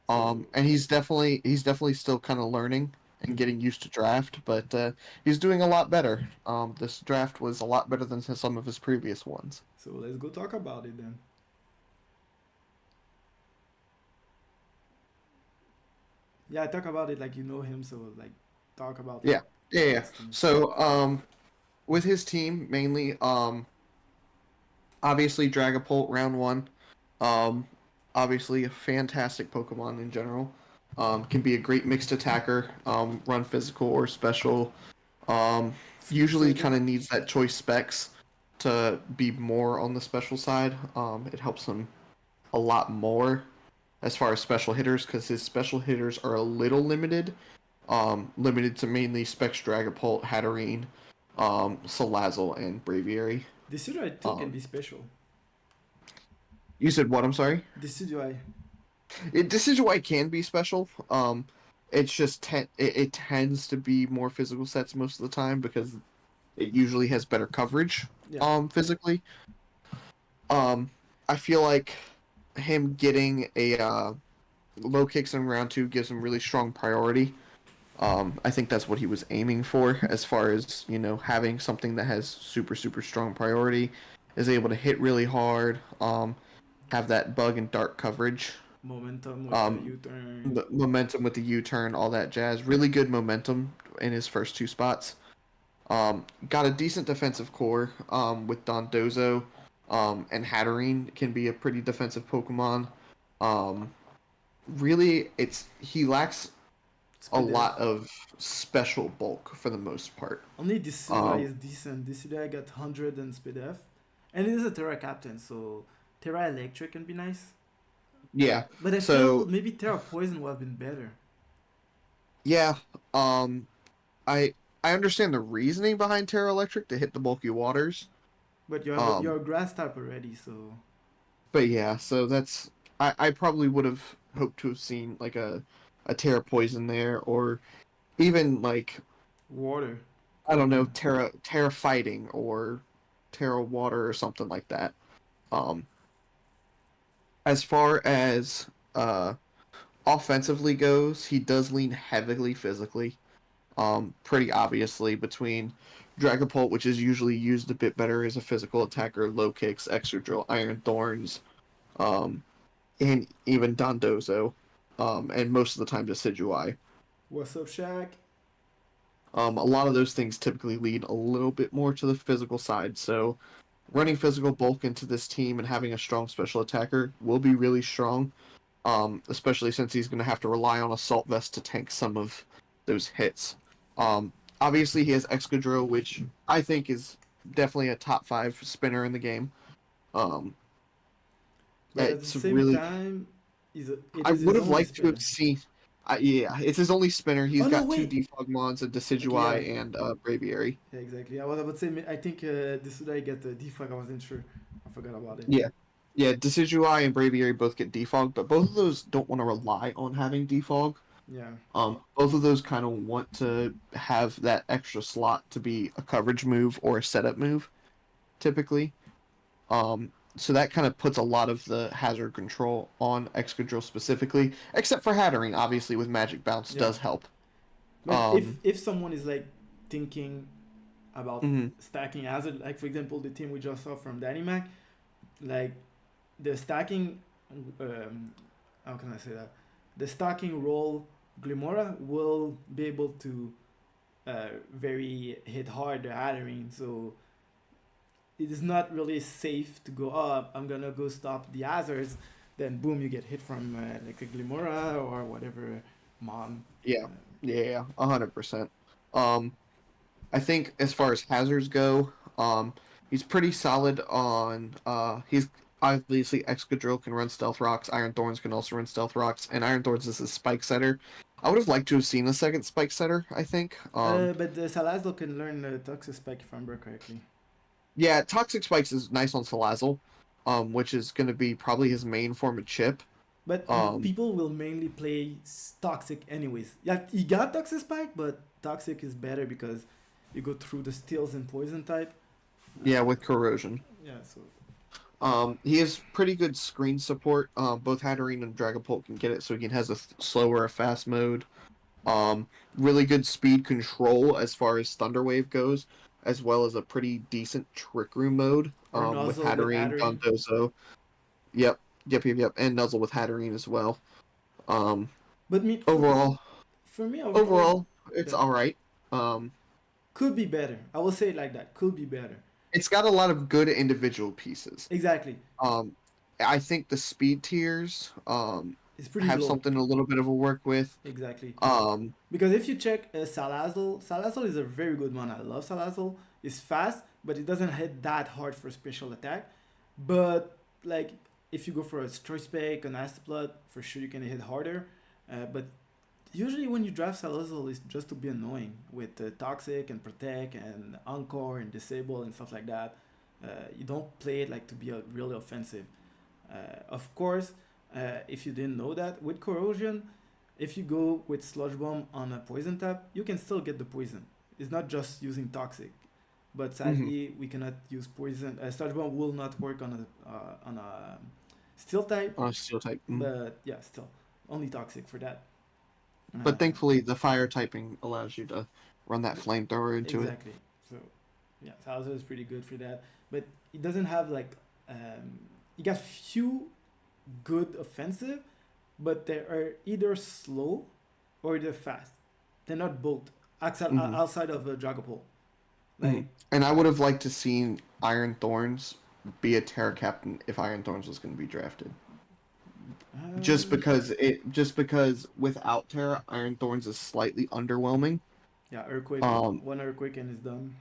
Speaker 1: So.
Speaker 2: And he's definitely still kind of learning and
Speaker 1: Mhm.
Speaker 2: getting used to draft, but he's doing a lot better. This draft was a lot better than some of his previous ones.
Speaker 1: So let's go talk about it then. Yeah, talk about it like you know him. So like, talk about like
Speaker 2: Yeah, yeah, yeah.
Speaker 1: his team.
Speaker 2: So with his team mainly, obviously Dragapult round one, um, obviously a fantastic Pokemon in general. Can be a great mixed attacker, run physical or special. Um,
Speaker 1: So
Speaker 2: Usually
Speaker 1: the
Speaker 2: kind of needs that choice specs to be more on the special side. It helps him a lot more as far as special hitters because his special hitters are a little limited. Limited to mainly Specs Dragapult, Hatterene, Salazzle, and Braviary.
Speaker 1: Decidueye too can
Speaker 2: Um,
Speaker 1: be special.
Speaker 2: you said what? I'm sorry.
Speaker 1: Decidueye.
Speaker 2: Decidueye can be special. It's just it tends to be more physical sets most of the time because it usually has better coverage.
Speaker 1: Yeah.
Speaker 2: Physically. Um, I feel like him getting a low kicks in round two gives him really strong priority. I think that's what he was aiming for as far as, having something that has super, super strong priority, is able to hit really hard, have that bug and dart coverage,
Speaker 1: Momentum with the
Speaker 2: um,
Speaker 1: U-turn.
Speaker 2: the momentum with the U-turn, all that jazz. Really good momentum in his first two spots. Got a decent defensive core with Dondozo, and Hatterene can be a pretty defensive Pokemon. Um, Really, he lacks a
Speaker 1: Speed F.
Speaker 2: lot of special bulk for the most part.
Speaker 1: Only Decidueye
Speaker 2: Um,
Speaker 1: is decent. Decidueye got 100 and Speed F. And it is a Terra Captain, so Terra Electric can be nice.
Speaker 2: yeah.
Speaker 1: But I feel
Speaker 2: So
Speaker 1: maybe Terra Poison would have been better.
Speaker 2: yeah, um, I I understand the reasoning behind Terra Electric to hit the bulky waters.
Speaker 1: But you're
Speaker 2: Um,
Speaker 1: a grass type already, so
Speaker 2: but yeah, so I probably would have hoped to have seen like a Terra Poison there, or even like
Speaker 1: water
Speaker 2: I
Speaker 1: could
Speaker 2: don't
Speaker 1: be
Speaker 2: know,
Speaker 1: nice.
Speaker 2: Terra Fighting or Terra Water or something like that. Um, as far as uh offensively goes, he does lean heavily physically. Pretty obviously between Dragapult, which is usually used a bit better as a physical attacker, low kicks, extra drill, iron thorns, um, and even Dondozo, and most of the time Decidueye.
Speaker 1: What's up, Shaq?
Speaker 2: A lot of those things typically lead a little bit more to the physical side, so running physical bulk into this team and having a strong special attacker will be really strong, especially since he's going to have to rely on Assault Vest to tank some of those hits. Obviously, he has Excadrill, which I think is definitely a top five spinner in the game. Um,
Speaker 1: But at the
Speaker 2: it's
Speaker 1: same
Speaker 2: really.
Speaker 1: time, it
Speaker 2: I
Speaker 1: is
Speaker 2: would
Speaker 1: his
Speaker 2: have
Speaker 1: only
Speaker 2: liked to have
Speaker 1: spinner.
Speaker 2: seen. Yeah, it's his only spinner. He's
Speaker 1: Oh no,
Speaker 2: got two
Speaker 1: wait.
Speaker 2: Defogmons, a
Speaker 1: Okay, yeah,
Speaker 2: Decidueye, and Braviary.
Speaker 1: yeah, exactly. I was about to say, I think this would I get the defog. I wasn't sure. I forgot about it.
Speaker 2: Yeah. Yeah, Decidueye and Braviary both get Defog, but both of those don't want to rely on having Defog.
Speaker 1: Yeah.
Speaker 2: Both of those kind of want to have that extra slot to be a coverage move or a setup move, typically. So that kind of puts a lot of the hazard control on Excadrill specifically, except for Hatterene, obviously, with Magic Bounce
Speaker 1: Yeah.
Speaker 2: does help.
Speaker 1: But
Speaker 2: Um,
Speaker 1: if someone is like thinking about
Speaker 2: mhm,
Speaker 1: stacking hazard, like for example the team we just saw from Danimac, like the stacking, how can I say that? The stacking role Glimora will be able to very hit hard the Hatterene, so it is not really safe to go up. I'm gonna go stop the hazards. Then boom, you get hit from like a Glimora or whatever mon.
Speaker 2: yeah,
Speaker 1: Uh,
Speaker 2: yeah, 100%. Um, I think as far as hazards go, he's pretty solid on. He's obviously Excadrill can run Stealth Rocks. Iron Thorns can also run Stealth Rocks, and Iron Thorns is a Spike Setter. I would have liked to have seen a second Spike Setter. I think.
Speaker 1: But the Salazzle can learn Toxic Spike if I remember correctly.
Speaker 2: Yeah, Toxic Spikes is nice on Salazzle, which is going to be probably his main form of chip.
Speaker 1: But people will mainly play Toxic anyways. Yeah, you got Toxic Spike, but Toxic is better because you go through the Steels and Poison type.
Speaker 2: Yeah, with Corrosion.
Speaker 1: Yeah, so
Speaker 2: He has pretty good screen support. Both Hatterene and Dragapult can get it, so he has a slower, a fast mode. Really good speed control as far as Thunder Wave goes, as well as a pretty decent Trick Room mode. With Hatterene, Dondozo. Yep, and Nuzzle with Hatterene as well.
Speaker 1: but me
Speaker 2: overall,
Speaker 1: for me
Speaker 2: overall, it's all right.
Speaker 1: Could be better. I will say it like that. Could be better.
Speaker 2: It's got a lot of good individual pieces.
Speaker 1: Exactly.
Speaker 2: I think the speed tiers
Speaker 1: it's pretty
Speaker 2: have
Speaker 1: low.
Speaker 2: something a little bit of a work with.
Speaker 1: Exactly. Because if you check Salazzle is a very good one. I love Salazzle. It's fast, but it doesn't hit that hard for special attack. But like if you go for a Choice Spike, an Astaplat, for sure you can hit harder. But usually when you draft Salazzle, it's just to be annoying with Toxic and Protect and Encore and Disable and stuff like that. You don't play it like to be really offensive. Of course, if you didn't know that, with Corrosion, if you go with Sludge Bomb on a Poison tap, you can still get the Poison. It's not just using Toxic. But sadly, we cannot use Poison. Sludge Bomb will not work on a Steel type.
Speaker 2: On a Steel type.
Speaker 1: But yeah, still. Only Toxic for that.
Speaker 2: But thankfully, the Fire typing allows you to run that Flamethrower into
Speaker 1: exactly. So, yeah, Salazar is pretty good for that. But it doesn't have like... you got few good offensive, but they are either slow or they're fast. They're not both. Outside of Dragapult. Like,
Speaker 2: and I would have liked to seen Iron Thorns be a Terra Captain if Iron Thorns was going to be drafted. Just because without Terra, Iron Thorns is slightly underwhelming.
Speaker 1: Yeah, Earthquake. One Earthquake and it's done.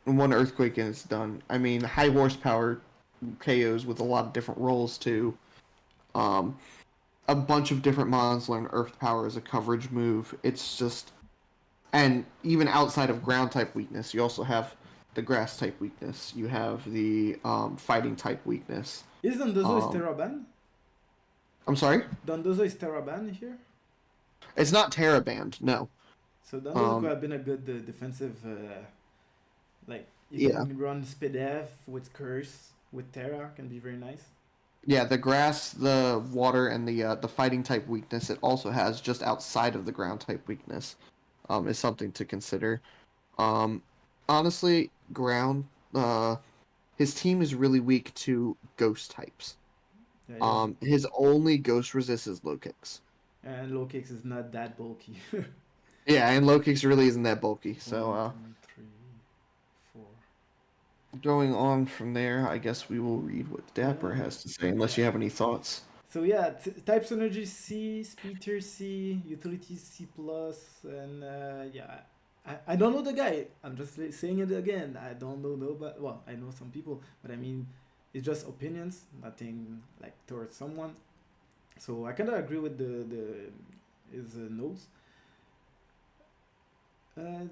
Speaker 2: One Earthquake and it's done. I mean, high horsepower KOs with a lot of different roles too. A bunch of different mons learn Earth Power as a coverage move. It's just, and even outside of ground type weakness, you also have the grass type weakness. You have the fighting type weakness.
Speaker 1: Isn't Dondozo is Terraban?
Speaker 2: I'm sorry?
Speaker 1: Dondozo is Terraban here?
Speaker 2: It's not Terra banned, no.
Speaker 1: So Dondozo could have been a good defensive, you can run Spedev with Curse, with Terra, can be very nice.
Speaker 2: Yeah, the grass, the water, and the fighting type weakness it also has just outside of the ground type weakness is something to consider. Honestly, ground, his team is really weak to ghost types. Yeah. His only ghost resist is low kicks.
Speaker 1: And low kicks is not that bulky.
Speaker 2: Yeah, and low kicks really isn't that bulky. So,
Speaker 1: 1, 2, 3, 4.
Speaker 2: Going on from there, I guess we will read what Dapper has to say, unless you have any thoughts.
Speaker 1: So yeah, type synergy C, speed tier C, utility C+, and yeah. I don't know the guy. I'm just saying it again. I don't know nobody. Well, I know some people, but I mean, it's just opinions, nothing like towards someone. So I kind of agree with his notes.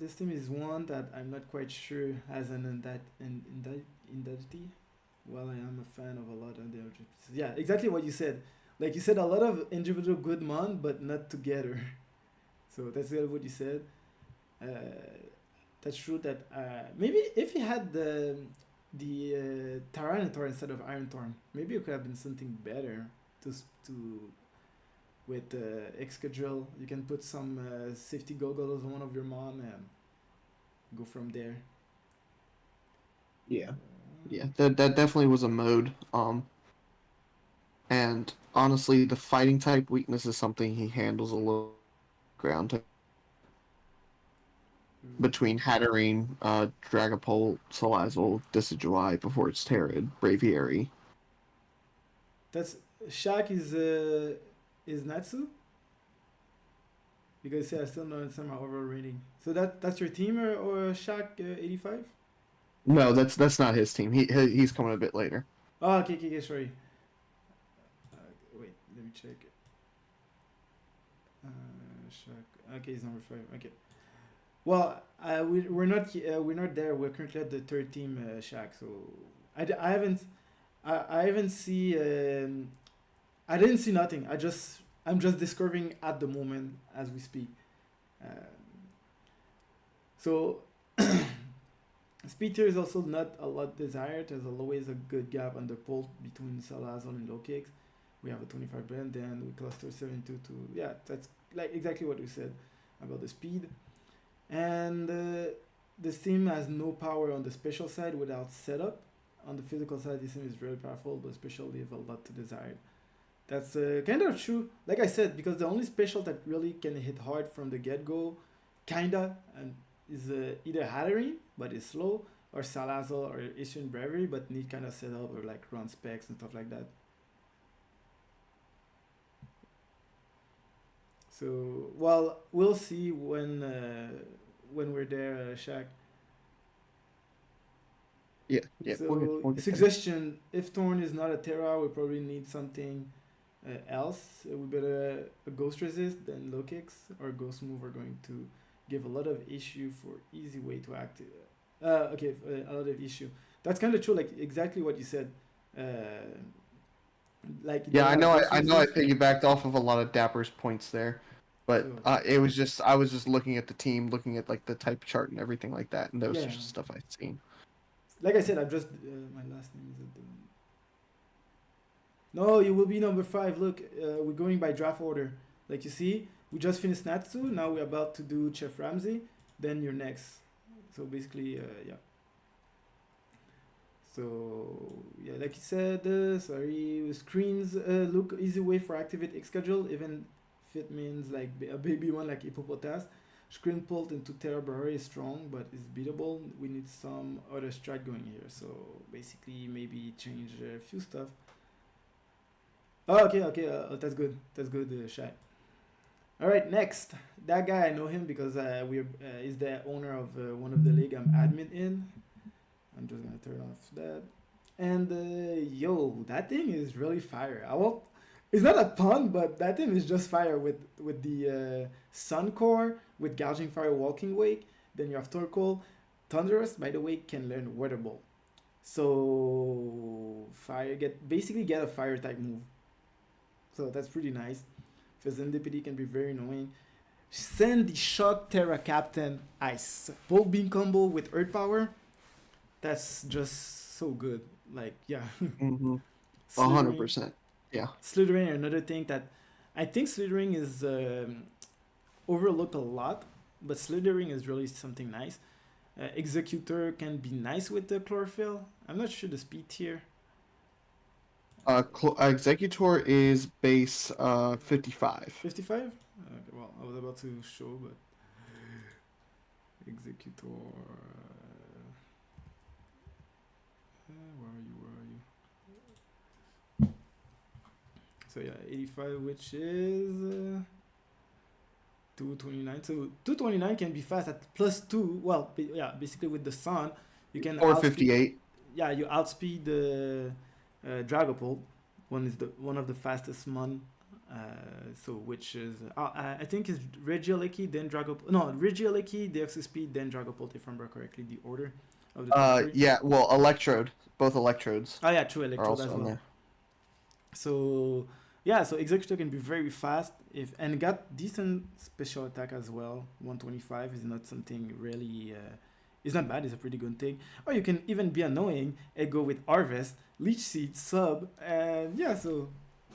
Speaker 1: This team is one that I'm not quite sure has an identity. Well, I am a fan of a lot of the RGPs. Yeah, exactly what you said. Like you said, a lot of individual good mon, but not together. So that's what you said. That's true that maybe if he had the Tyranitar instead of Iron Thorn, maybe it could have been something better to with Excadrill. You can put some safety goggles on one of your mon and go from there.
Speaker 2: Yeah. Yeah, that definitely was a mode. And honestly, the fighting type weakness is something he handles a little ground type. Between Hatterene, Dragapult, Salazzle, Decidueye before it's Terrid, Braviary.
Speaker 1: That's Shaq is Natsu? Because I still don't understand my overall rating. So that's your team or Shaq 85?
Speaker 2: No, that's not his team. He's coming a bit later.
Speaker 1: Oh, okay, sorry. me check. Shock. Okay, he's number 5. Okay. Well, we're not there. We're currently at the third team, Shaq. So I haven't I haven't see I didn't see nothing. I'm just discovering at the moment as we speak. So speed here is also not a lot desired. There's always a good gap on the pole between Salazar and low kicks. We have a 25 band, then we cluster 72 to yeah. That's like exactly what we said about the speed. And this team has no power on the special side without setup. On the physical side, this team is very powerful, but special leave a lot to desire. That's kind of true. Like I said, because the only special that really can hit hard from the get go, kinda, and is either Hattery, but it's slow, or Salazar or Asian Bravery, but need kind of setup or like run specs and stuff like that. So, well, we'll see when we're there, Shaq.
Speaker 2: Yeah, yeah.
Speaker 1: So,
Speaker 2: We'll get there.
Speaker 1: suggestion: if Thorn is not a Terra, we probably need something else. We better a Ghost Resist than low kicks, or Ghost Move are going to give a lot of issue for easy way to active. A lot of issue. That's kind of true. Like exactly what you said. Like
Speaker 2: Yeah,
Speaker 1: they have Ghost
Speaker 2: I know. I
Speaker 1: Resist.
Speaker 2: piggybacked off of a lot of Dapper's points there, but
Speaker 1: So
Speaker 2: it was just I was just looking at the team, looking at like the type chart and everything like that, and those
Speaker 1: yeah,
Speaker 2: are just stuff I'd seen.
Speaker 1: like I said, I'm just my last name is at the. No, you will be number 5. Look, we're going by draft order. Like you see, we just finished Natsu. Now we're about to do Chef Ramsey. Then you're next. So basically, yeah. So yeah, like you said, sorry, screens look easy way for activate X schedule. Even if it means like a baby one like Hippopotas. Screen pulled into Terra Barrier is strong, but it's beatable. We need some other strat going here. So basically, maybe change a few stuff. Oh, okay. That's good. That's good, Shai. All right, next. That guy, I know him because he's the owner of one of the league I'm admin in. I'm just gonna turn off that. And yo, that thing is really fire. I won't. It's not a pun, but that thing is just fire with the Sun Core with gouging fire, walking wake. Then you have Torkoal. Thunderous, by the way, can learn Weather Ball. So fire get a fire type move. So that's pretty nice. Serendipity can be very annoying. Send the Shock Terra Captain Ice. Bolt Beam combo with Earth Power. That's just so good. Like, yeah.
Speaker 2: Mm-hmm.
Speaker 1: Slithering.
Speaker 2: 100%. Yeah.
Speaker 1: Slithering, another thing that I think slithering is overlooked a lot, but slithering is really something nice. Executor can be nice with the chlorophyll. I'm not sure the speed here.
Speaker 2: Executor is base 55.
Speaker 1: 55? Okay, well, I was about to show, but Executor. Where are you? So yeah, 85, which is 229. So 229 can be fast at +2. Well, yeah, basically with the sun, you can
Speaker 2: Or
Speaker 1: outspeed.
Speaker 2: 58.
Speaker 1: Yeah, you outspeed the Dragapult. One of the fastest mon. So which is I think is Regieleki then Dragapult. No, Regieleki, Deoxys Speed, then Dragapult if I remember correctly the order of the top 3.
Speaker 2: Yeah. Well, Electrode. Both Electrodes
Speaker 1: Oh yeah, true,
Speaker 2: are
Speaker 1: Electrode as
Speaker 2: also in
Speaker 1: well.
Speaker 2: there.
Speaker 1: So yeah, so Executor can be very fast if and got decent special attack as well. 125 is not something really. It's not bad. It's a pretty good thing. Or you can even be annoying and go with Harvest, Leech Seed, Sub, and yeah. So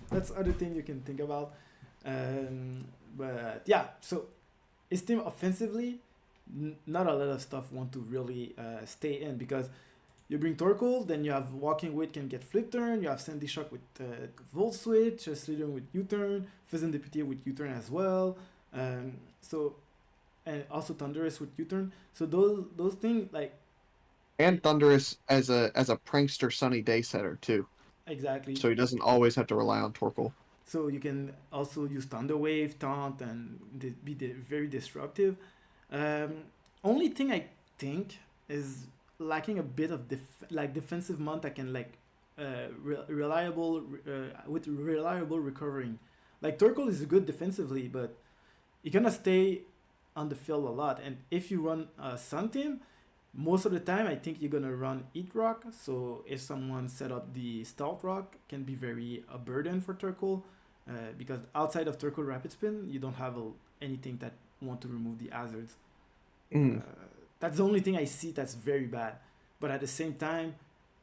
Speaker 1: that's other thing you can think about. But yeah, so his team offensively, not a lot of stuff want to really stay in because you bring Torkoal, then you have Walking Wit can get Flip Turn, you have Sandy Shock with Volt Switch, Slithering with U-Turn, Pheasant Deputy with U-Turn as well. So and also Thunderous with U-Turn. So those things like
Speaker 2: And Thunderous as a prankster sunny day setter too.
Speaker 1: exactly.
Speaker 2: So he doesn't always have to rely on Torkoal.
Speaker 1: So you can also use Thunder Wave, Taunt, and be very disruptive. Only thing I think is lacking a bit of defensive mount that can like with reliable recovering. Like Turkle is good defensively, but you're gonna stay on the field a lot. And if you run a Sun team, most of the time I think you're gonna run Eat Rock. So if someone set up the Stealth Rock, can be very a burden for Turkle, because outside of Turkle Rapid Spin, you don't have anything that want to remove the hazards. Uh,
Speaker 2: Mm.
Speaker 1: that's the only thing I see that's very bad. But at the same time,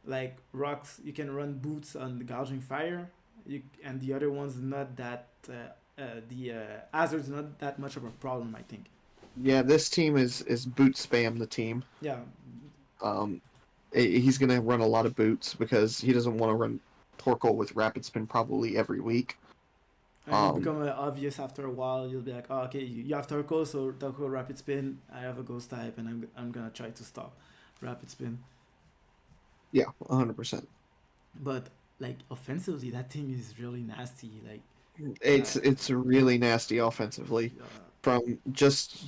Speaker 1: like rocks, you can run boots on the gouging fire, and the other one's not that. The hazard's not that much of a problem, I think.
Speaker 2: Yeah, this team is boot spam the team.
Speaker 1: Yeah,
Speaker 2: Um, he's gonna run a lot of boots because he doesn't want to run Torkoal with rapid spin probably every week.
Speaker 1: and it
Speaker 2: Um,
Speaker 1: become obvious after a while. You'll be like, oh, okay, you have Turco, so Turco Rapid Spin. I have a Ghost type, and I'm gonna try to stop Rapid Spin.
Speaker 2: yeah, 100%.
Speaker 1: But like offensively, that thing is really nasty. Like,
Speaker 2: It's really nasty offensively
Speaker 1: uh,
Speaker 2: from just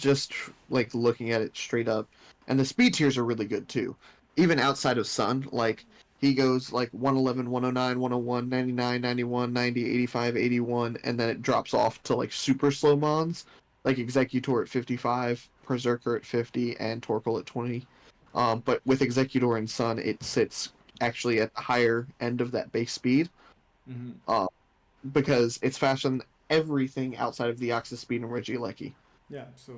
Speaker 2: like looking at it straight up. And the speed tiers are really good too. Even outside of Sun, like he goes like 111, 109, 101, 99, 91, 90, 85, 81, and then it drops off to like super slow mons, like Executor at 55, Berserker at 50, and Torkoal at 20. But with Executor and Sun, it sits actually at the higher end of that base speed.
Speaker 1: mm-hmm.
Speaker 2: Um, because it's faster than everything outside of the Oxus Speed and Regieleki.
Speaker 1: Yeah. So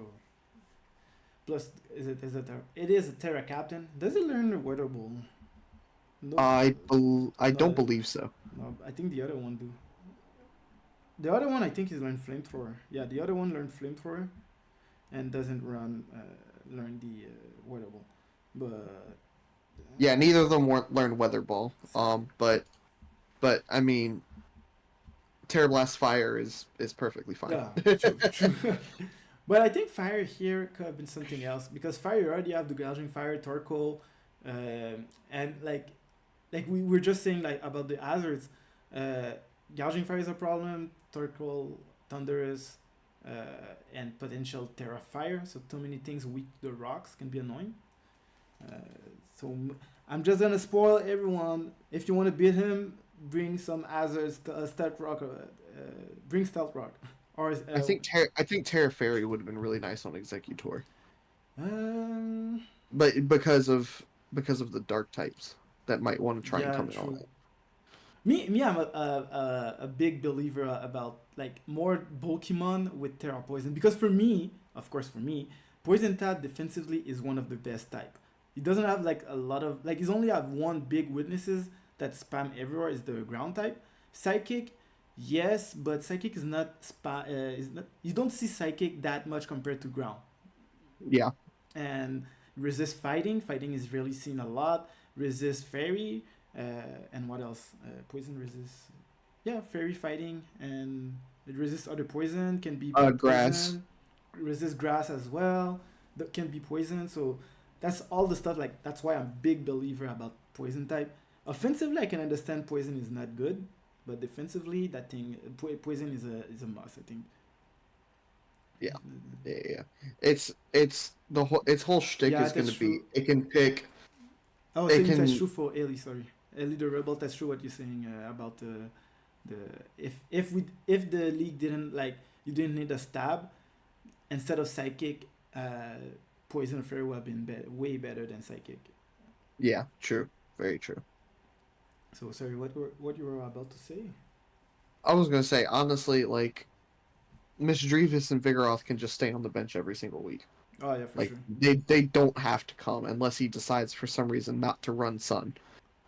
Speaker 1: plus, it is a Terra Captain. Does it learn the Weather Ball? Nope.
Speaker 2: I don't
Speaker 1: No,
Speaker 2: believe so.
Speaker 1: no. I think the other one do. The other one I think is learn Flamethrower. Yeah, the other one learned Flamethrower, and doesn't learn the Weather Ball. But
Speaker 2: Yeah, neither of them weren't learned Weather Ball. But I mean, Terra Blast Fire is perfectly fine.
Speaker 1: yeah, true, true. But I think fire here could have been something else because fire you already have the gouging fire, Torkoal, and like we were just saying like about the hazards. Uh, Gouging fire is a problem. Torkoal, thunderous, and potential Terra fire. So too many things weak to the rocks can be annoying. Uh, I'm just gonna spoil everyone. If you want to beat him, bring some hazards, stealth rock, bring stealth rock, or
Speaker 2: I think Terra Fairy would have been really nice on Executor,
Speaker 1: um,
Speaker 2: but because of the dark types that might want to try and
Speaker 1: yeah,
Speaker 2: come in on
Speaker 1: true.
Speaker 2: it.
Speaker 1: I'm a big believer about like more Pokemon with Terra Poison because for me, of course, for me, Poison type defensively is one of the best type. He doesn't have like a lot of like he's only have one big weaknesses that spam everywhere is the ground type. Psychic, yes, but Psychic is not is not you don't see Psychic that much compared to ground.
Speaker 2: Yeah,
Speaker 1: And resist fighting. Fighting is really seen a lot. Resist fairy, and what else? Poison resist. Yeah, fairy fighting and it resists other poison. Can be
Speaker 2: grass.
Speaker 1: poison. Resist grass as well. That can be poison. So that's all the stuff. Like that's why I'm a big believer about poison type. Offensively, I can understand poison is not good, but defensively, that thing poison is a must. I think.
Speaker 2: Yeah, yeah. It's the whole its whole shtick
Speaker 1: Yeah,
Speaker 2: is going
Speaker 1: that's
Speaker 2: to be
Speaker 1: true.
Speaker 2: it can pick
Speaker 1: I was
Speaker 2: it
Speaker 1: saying that's
Speaker 2: can
Speaker 1: true for Ellie. Sorry, Ellie the rebel. That's true what you're saying about the if the league didn't like you didn't need a stab instead of psychic, poison fairy would have been way better than psychic.
Speaker 2: yeah, true, very true.
Speaker 1: So sorry, what you were about to say?
Speaker 2: I was gonna say honestly, like Miss Drevis and Vigoroth can just stay on the bench every single week.
Speaker 1: Oh yeah, for
Speaker 2: Like
Speaker 1: sure.
Speaker 2: they don't have to come unless he decides for some reason not to run Sun,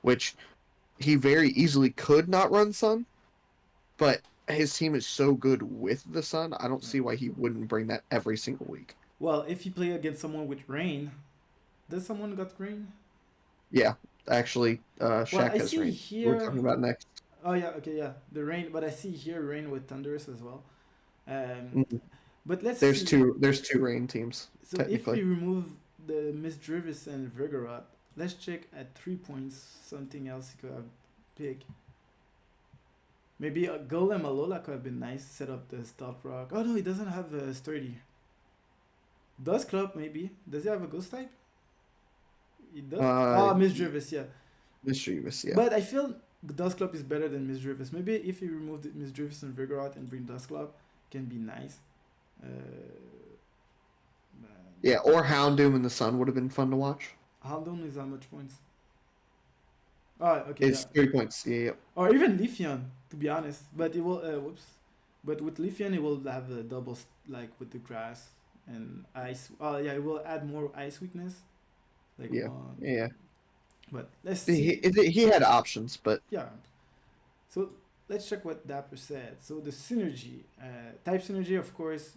Speaker 2: which he very easily could not run Sun, but his team is so good with the Sun, I don't
Speaker 1: Yeah.
Speaker 2: see why he wouldn't bring that every single week.
Speaker 1: Well, if you play against someone with rain, does someone got rain?
Speaker 2: Yeah, actually,
Speaker 1: Well,
Speaker 2: Shaq
Speaker 1: I
Speaker 2: has
Speaker 1: see
Speaker 2: rain. We're
Speaker 1: here.
Speaker 2: talking about next.
Speaker 1: Oh yeah, okay, yeah, the rain. But I see here rain with thunderous as well. Um,
Speaker 2: Mhm.
Speaker 1: but let's see.
Speaker 2: There's two rain teams
Speaker 1: So if
Speaker 2: technically.
Speaker 1: we remove the Miss Drivis and Vigoroth, let's check at 3 points something else you could have picked. Maybe a Golem Alola could have been nice. Set up the Stealth Rock. Oh no, he doesn't have a Sturdy. Does Club maybe? Does he have a Ghost type? He does.
Speaker 2: Uh,
Speaker 1: Oh, Miss Drivis, yeah.
Speaker 2: Mischievous, yeah.
Speaker 1: But I feel the Dust Club is better than Misdreavus. Maybe if you remove the Misdreavus and Vigoroth and bring Dust Club, can be nice. Uh,
Speaker 2: Yeah, or Houndoom in the Sun would have been fun to watch.
Speaker 1: Houndoom is how much points? Oh, okay, yeah.
Speaker 2: It's 3 points. Yeah, yeah.
Speaker 1: Or even Leafeon, to be honest. But it will, whoops. But with Leafeon, it will have a double, like with the grass and ice. Oh, yeah, it will add more ice weakness. Like
Speaker 2: Yeah,
Speaker 1: one.
Speaker 2: yeah.
Speaker 1: But let's
Speaker 2: He,
Speaker 1: see.
Speaker 2: he had options, but
Speaker 1: Yeah. So let's check what Dapper said. So the synergy, type synergy, of course,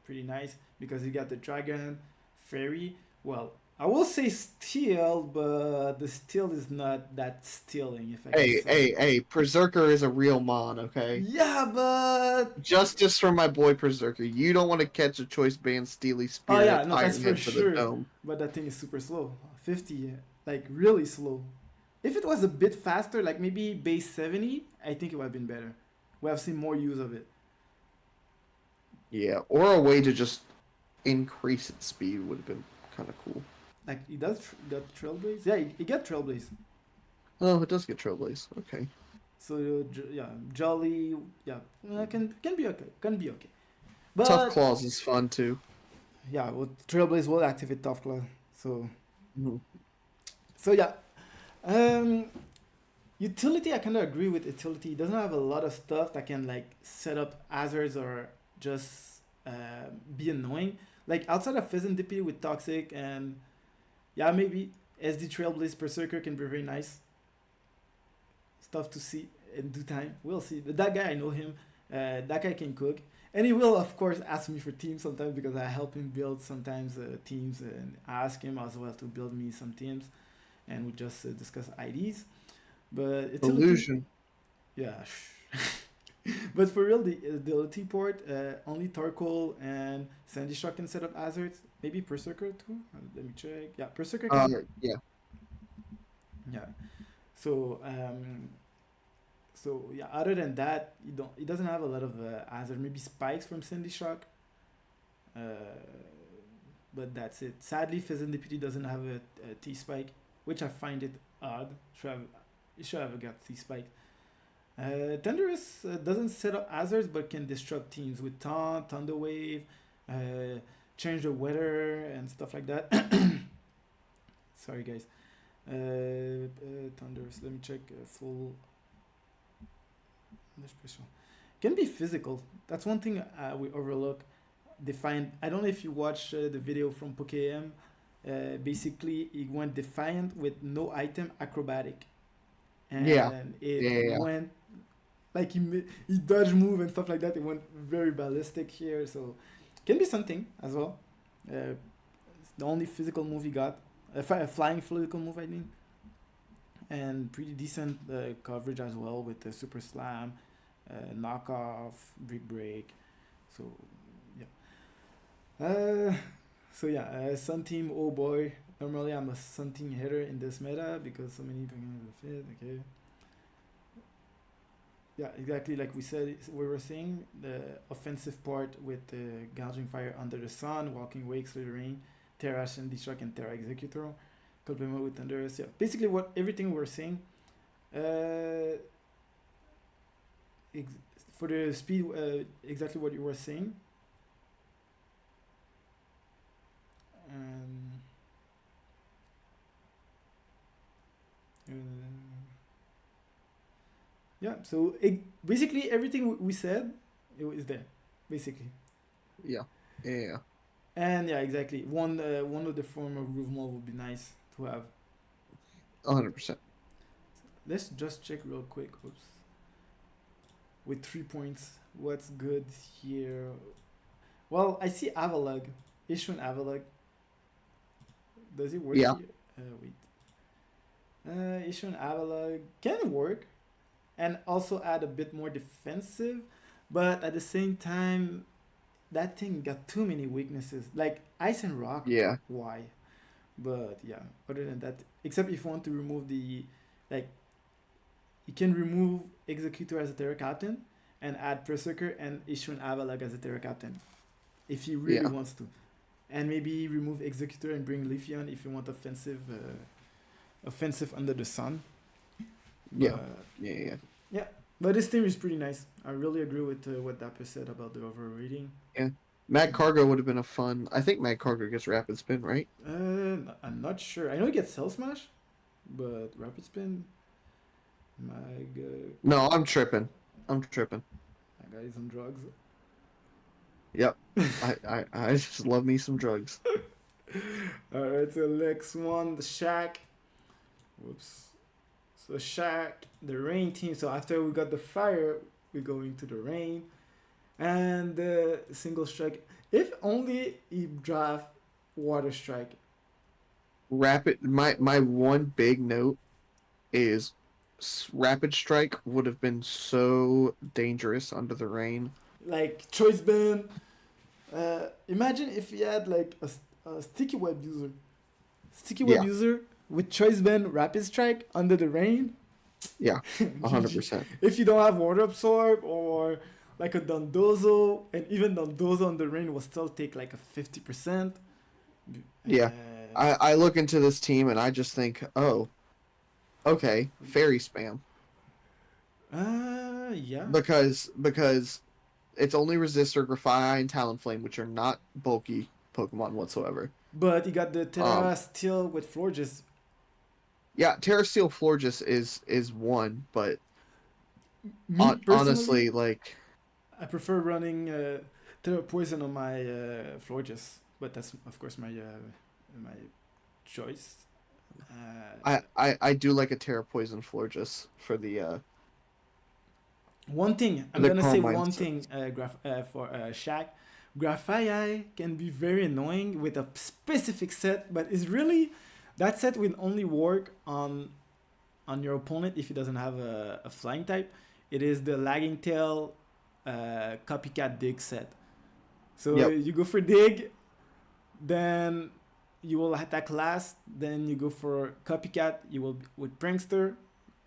Speaker 1: pretty nice because you got the dragon, fairy. Well, I will say steel, but the steel is not that stealing, if I can say.
Speaker 2: hey, Berserker is a real mon, okay?
Speaker 1: Yeah, but
Speaker 2: Justice for my boy Berserker. You don't want to catch a choice band Steely
Speaker 1: oh yeah,
Speaker 2: Spirit
Speaker 1: no, that's
Speaker 2: Iron
Speaker 1: for
Speaker 2: Head for the
Speaker 1: sure.
Speaker 2: dome.
Speaker 1: But that thing is super slow. 50, like really slow. If it was a bit faster, like maybe base 70, I think it would have been better. We have seen more use of it.
Speaker 2: Yeah, or a way to just increase its speed would have been kind of cool.
Speaker 1: Like he does that Trailblaze. Yeah, he got Trailblaze.
Speaker 2: Oh, it does get Trailblaze. Okay.
Speaker 1: So yeah, Jolly. Yeah, can be okay. Can be okay.
Speaker 2: Tough
Speaker 1: But
Speaker 2: Claws is fun too.
Speaker 1: yeah, well, Trailblaze will activate Tough Claw. So
Speaker 2: Mhm.
Speaker 1: so yeah. Um, Utility, I kind of agree with utility. It doesn't have a lot of stuff that can like set up hazards or just be annoying. Like outside of Pheasant DP with Toxic and yeah, maybe SD Trailblaze Berserker can be very nice. Stuff to see in due time. We'll see. But that guy, I know him. That guy can cook. And he will, of course, ask me for teams sometimes because I help him build sometimes teams and I ask him as well to build me some teams. And we just discuss IDs. But utility,
Speaker 2: Illusion.
Speaker 1: yeah. But for real, the LT port, only Torkoal and Sandy Shock can set up hazards. Maybe Berserker too. Let me check. Yeah, Berserker
Speaker 2: Uh,
Speaker 1: can.
Speaker 2: yeah.
Speaker 1: Yeah. So yeah. Other than that, you don't. It doesn't have a lot of hazard. Maybe spikes from Sandy Shock. Uh, but that's it. Sadly, Pheasant Deputy doesn't have a T spike, which I find it odd. It should have got T spike. Thunderous doesn't set up hazards but can disrupt teams with Taunt, Thunder Wave, change the weather and stuff like that. Sorry guys. Thunderous, let me check full. Can be physical. That's one thing we overlook. Defiant. I don't know if you watched the video from PokeM. Basically, he went Defiant with no item, acrobatic, and
Speaker 2: Yeah.
Speaker 1: it
Speaker 2: Yeah.
Speaker 1: went like he dodge move and stuff like that. It went very ballistic here, so can be something as well. It's the only physical move he got, a flying physical move, I mean, and pretty decent coverage as well with the super slam, knockoff, brick break. So yeah. Sun team. Oh boy. Normally I'm a Sun team hitter in this meta because so many people fit. Okay. Yeah, exactly like we were saying, the offensive part with the gouging fire under the sun, walking wake, slithering, Terra and Destruct and Terra Executor, complement with Thunderous. Yeah, basically what everything we were saying. For the speed, exactly what you were saying. Uh, yeah, so basically everything we said is there, basically.
Speaker 2: Yeah. Yeah.
Speaker 1: And yeah, exactly. One of the form of groove mode would be nice to have.
Speaker 2: 100%.
Speaker 1: Let's just check real quick. Oops. With 3 points, what's good here? Well, I see Avalug. Issue an Avalug. Does it work
Speaker 2: Yeah.
Speaker 1: here? Wait. Issue an Avalug can work, and also add a bit more defensive, but at the same time, that thing got too many weaknesses. Like Ice and Rock.
Speaker 2: Yeah.
Speaker 1: Why? But yeah, other than that, except if you want to remove like, you can remove Executor as a Terra Captain and add Berserker and issue an Avalag as a Terra Captain, if he really
Speaker 2: Yeah.
Speaker 1: wants to, and maybe remove Executor and bring Leafeon if you want offensive under the sun.
Speaker 2: Yeah,
Speaker 1: But
Speaker 2: yeah.
Speaker 1: yeah, but this team is pretty nice. I really agree with what Dapper said about the overrating.
Speaker 2: Yeah. Mad Cargo would have been a fun. I think Mad Cargo gets Rapid Spin, right?
Speaker 1: I'm not sure. I know he gets Cell Smash, but Rapid Spin, Mag,
Speaker 2: No, I'm tripping. I'm tripping.
Speaker 1: that guy is on drugs.
Speaker 2: Yep. I just love me some drugs.
Speaker 1: Alright, so next one, the Shack. Whoops. So Shack, the rain team. So after we got the fire, we go into the rain. And the single strike. If only he draft water strike.
Speaker 2: Rapid. My one big note is Rapid Strike would have been so dangerous under the rain.
Speaker 1: Like choice band. Imagine if he had like a sticky web user. Sticky web
Speaker 2: Yeah,
Speaker 1: user with choice band rapid strike under the rain.
Speaker 2: yeah,
Speaker 1: GG.
Speaker 2: 100%.
Speaker 1: If you don't have water absorb or like a Dondozo, and even Dondozo on the rain will still take like a 50%.
Speaker 2: Yeah, I look into this team and I just think, oh, okay, fairy spam
Speaker 1: Yeah.
Speaker 2: because it's only Resistor, Grafai, and Talonflame, which are not bulky Pokemon whatsoever.
Speaker 1: But you got the
Speaker 2: Um,
Speaker 1: Terra Steel with Florges.
Speaker 2: yeah, Terra Steel Florges is one, but
Speaker 1: Me personally,
Speaker 2: honestly, like,
Speaker 1: I prefer running Terra Poison on my Florges. But that's, of course, my choice.
Speaker 2: I do like a Terra Poison Florges
Speaker 1: One thing,
Speaker 2: for
Speaker 1: I'm
Speaker 2: the
Speaker 1: gonna say
Speaker 2: Calm
Speaker 1: one
Speaker 2: Mindset.
Speaker 1: thing for Shaq. Grafai can be very annoying with a specific set, but it's really that set will only work on your opponent if he doesn't have a flying type. It is the lagging tail copycat dig set. So
Speaker 2: Yep.
Speaker 1: you go for dig, then you will attack last. Then you go for copycat. You will with prankster.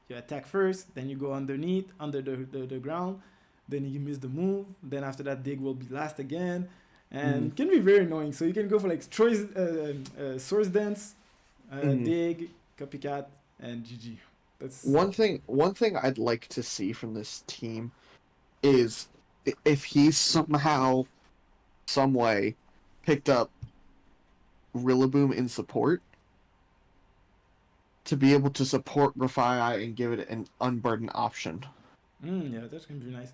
Speaker 1: You attack first. Then you go underneath, under the ground. Then you miss the move. Then after that, dig will be last again, and
Speaker 2: Mhm.
Speaker 1: it can be very annoying. So you can go for like choice, source dance,
Speaker 2: Mhm.
Speaker 1: dig, copycat, and GG. That's
Speaker 2: One thing I'd like to see from this team is if he's somehow, some way, picked up Rillaboom in support to be able to support Grafai and give it an unburdened option.
Speaker 1: yeah, that's gonna be nice.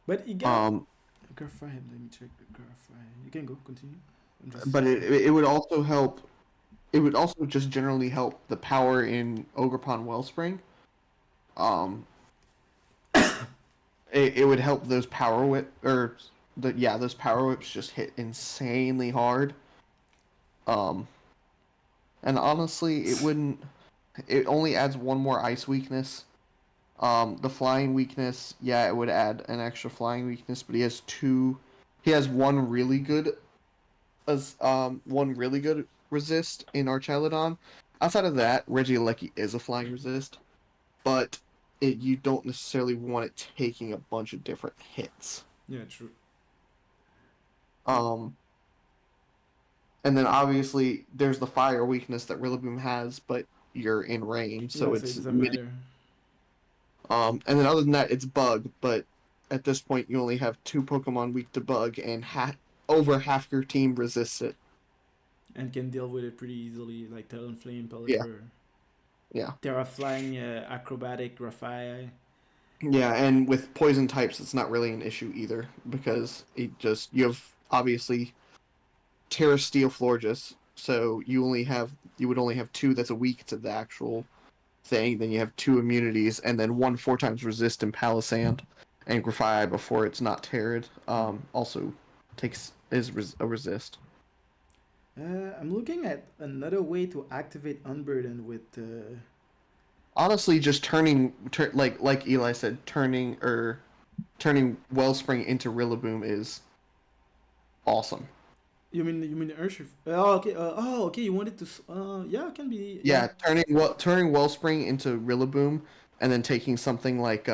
Speaker 1: But you got
Speaker 2: Um,
Speaker 1: graphite. Let me check the graphite. You can go continue. I'm just
Speaker 2: but it would also help. It would also just generally help the power in Ogerpon Wellspring. Um, it would help those power whip or those power whips just hit insanely hard. Um, and honestly, it wouldn't. It only adds one more ice weakness. The flying weakness, yeah, it would add an extra flying weakness, but he has two. He has one really good, as one really good resist in Archelodon. Outside of that, Regieleki is a flying resist, but you don't necessarily want it taking a bunch of different hits.
Speaker 1: yeah, true.
Speaker 2: Um, and then obviously there's the fire weakness that Rillaboom has, but you're in rain, so
Speaker 1: Yeah, so it
Speaker 2: it's
Speaker 1: doesn't matter.
Speaker 2: And then other than that, it's bug. But at this point, you only have two Pokemon weak to bug, and over half your team resists it.
Speaker 1: And can deal with it pretty easily, like Talonflame,
Speaker 2: Yeah,
Speaker 1: Pelipper,
Speaker 2: yeah,
Speaker 1: Terra Flying, Acrobatic, Grafai.
Speaker 2: yeah. And with poison types, it's not really an issue either because you have obviously Terra Steel Florges, so you would only have two that's a weak to the actual thing. Then you have two immunities, and then one four times resist in Palisand and Grafai before it's not Terrid. Also takes a resist.
Speaker 1: I'm looking at another way to activate Unburden with.
Speaker 2: Honestly, just like Eli said, turning Wellspring into Rillaboom is awesome.
Speaker 1: You mean Urshifu? Oh, okay. Okay. You wanted to. Yeah, it can be. Yeah,
Speaker 2: Yeah, turning Wellspring into Rillaboom, and then taking something like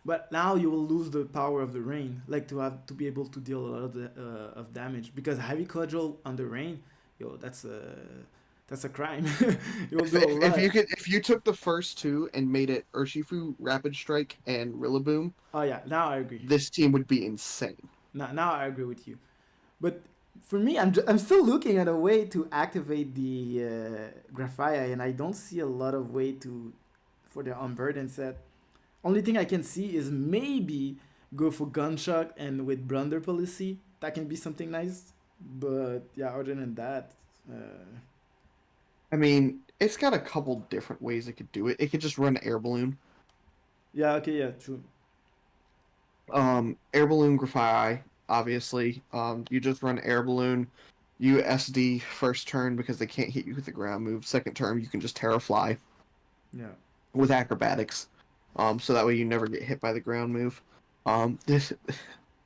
Speaker 1: but now you will lose the power of the rain, like to be able to deal a lot of damage because heavy cudgel on the rain, yo, that's That's a crime. It will
Speaker 2: If,
Speaker 1: do a
Speaker 2: if
Speaker 1: lot.
Speaker 2: you could if you took the first two and made it Urshifu, Rapid Strike, and Rillaboom,
Speaker 1: Oh yeah, now I agree.
Speaker 2: this team would be insane.
Speaker 1: Now I agree with you. But for me, I'm still looking at a way to activate the Graphia, and I don't see a lot of way to for the unburden set. Only thing I can see is maybe go for Gunshot and with Blunder Policy. That can be something nice. But yeah, other than that,
Speaker 2: I mean, it's got a couple different ways it could do it. It could just run Air Balloon.
Speaker 1: yeah, okay, yeah, true.
Speaker 2: Air Balloon Grafai, obviously. You just run Air Balloon. You SD first turn because they can't hit you with the ground move. Second turn, you can just Terra Fly
Speaker 1: Yeah.
Speaker 2: with acrobatics. So that way you never get hit by the ground move. This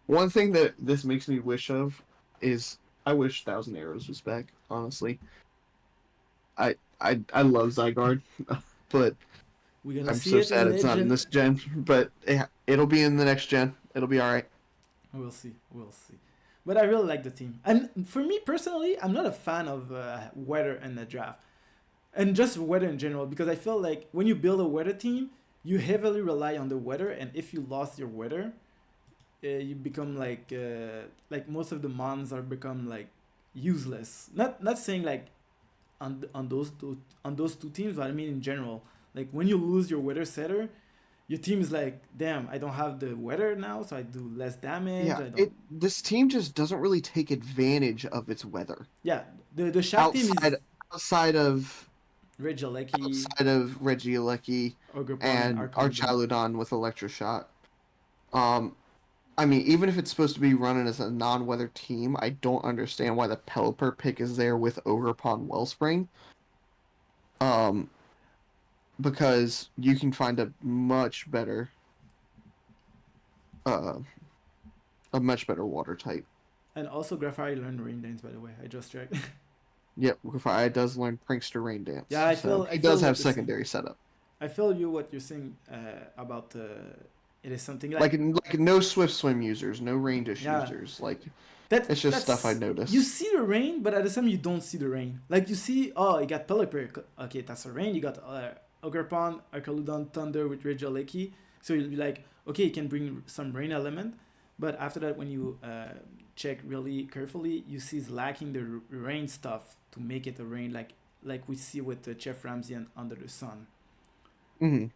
Speaker 2: one thing that this makes me wish of is I wish Thousand Arrows was back. Honestly, I love Zygarde, but
Speaker 1: We're gonna
Speaker 2: I'm
Speaker 1: see
Speaker 2: so
Speaker 1: it
Speaker 2: sad
Speaker 1: in
Speaker 2: it's not in
Speaker 1: Legend.
Speaker 2: this gen. But it'll be in the next gen. It'll be all right.
Speaker 1: We'll see. We'll see. But I really like the team. And for me personally, I'm not a fan of weather in the draft. And just weather in general, because I feel like when you build a weather team, you heavily rely on the weather, and if you lost your weather, you become like most of the mons are become like useless. Not saying like on those two teams, but I mean in general. Like when you lose your weather setter, your team is like, damn, I don't have the weather now, so I do less damage.
Speaker 2: Yeah,
Speaker 1: I don't.
Speaker 2: it this team just doesn't really take advantage of its weather.
Speaker 1: Yeah, the Shaq team
Speaker 2: Outside
Speaker 1: is
Speaker 2: outside of
Speaker 1: Regieleki,
Speaker 2: outside of Regieleki
Speaker 1: Ogerpon,
Speaker 2: and
Speaker 1: Archaludon.
Speaker 2: Archaludon with Electroshock. Um, I mean, even if it's supposed to be running as a non-weather team, I don't understand why the Pelipper pick is there with Ogerpon Wellspring. Um, because you can find uh, a much better water type.
Speaker 1: And also Graphite learned Rain Dance, by the way. I just checked.
Speaker 2: Yep, Grafai does learn Prankster Rain
Speaker 1: Yeah,
Speaker 2: Dance, so
Speaker 1: I
Speaker 2: he
Speaker 1: feel
Speaker 2: does
Speaker 1: what
Speaker 2: have
Speaker 1: you're saying.
Speaker 2: secondary setup.
Speaker 1: I feel you what you're saying about it is something
Speaker 2: Like
Speaker 1: like
Speaker 2: no Swift Swim users, no Rain Dish
Speaker 1: yeah,
Speaker 2: users. Like
Speaker 1: that
Speaker 2: it's just stuff I
Speaker 1: that's you
Speaker 2: notice.
Speaker 1: see the rain, but at the same you don't see the rain. Like you see, oh, you got Pelipper. Okay, that's a rain. You got Ogerpon, Archaludon, Thunder with Regieleki. So you'll be like, okay, you can bring some rain element, but after that, when you check really carefully, you see it's lacking the rain stuff to make it a rain like we see with Chef Ramsey and Under the Sun.
Speaker 2: Hmm.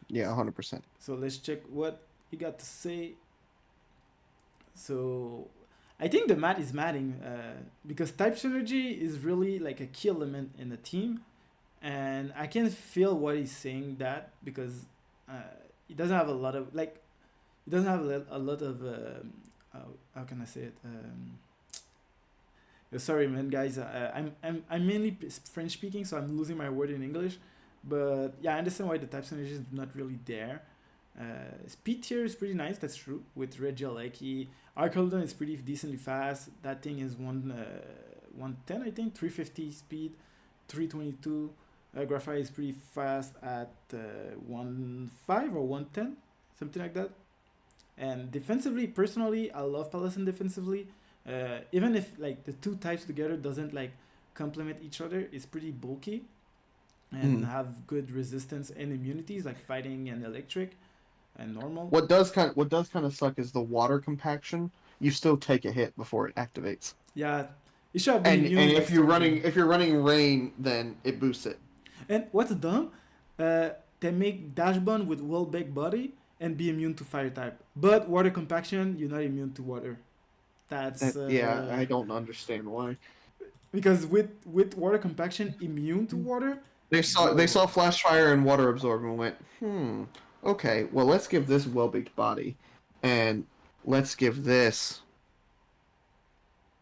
Speaker 2: Yeah, 100%.
Speaker 1: So let's check what he got to say. So I think the mat is matting because type synergy is really like a key element in the team, and I can feel what he's saying that because uh, he doesn't have a lot of like he doesn't have a lot of how can I say it. Sorry, man, guys. I'm mainly French speaking, so I'm losing my word in English. But yeah, I understand why the type synergy is not really there. Speed tier is pretty nice. That's true. With Regieleki, Archaludon is pretty decently fast. That thing is 110, I think, 350 speed, 322. Graphite is pretty fast at 1.5 or 110, something like that. And defensively, personally, I love Palace defensively. Even if like the two types together doesn't like complement each other, it's pretty bulky and
Speaker 2: Mm.
Speaker 1: have good resistance and immunities like fighting and electric and normal.
Speaker 2: What does kind of suck is the water compaction. You still take a hit before it activates.
Speaker 1: Yeah, it should have been
Speaker 2: And
Speaker 1: immune like Sturgeon.
Speaker 2: if you're running rain, then it boosts it.
Speaker 1: And what's dumb? Uh, they make Dashbun with Wellbeck body and be immune to fire type. But water compaction, you're not immune to water. That's
Speaker 2: That yeah, I don't understand why.
Speaker 1: because with water compaction immune to water,
Speaker 2: They
Speaker 1: bro.
Speaker 2: saw flash fire and water absorb and went, okay, well let's give this well baked body, and let's give this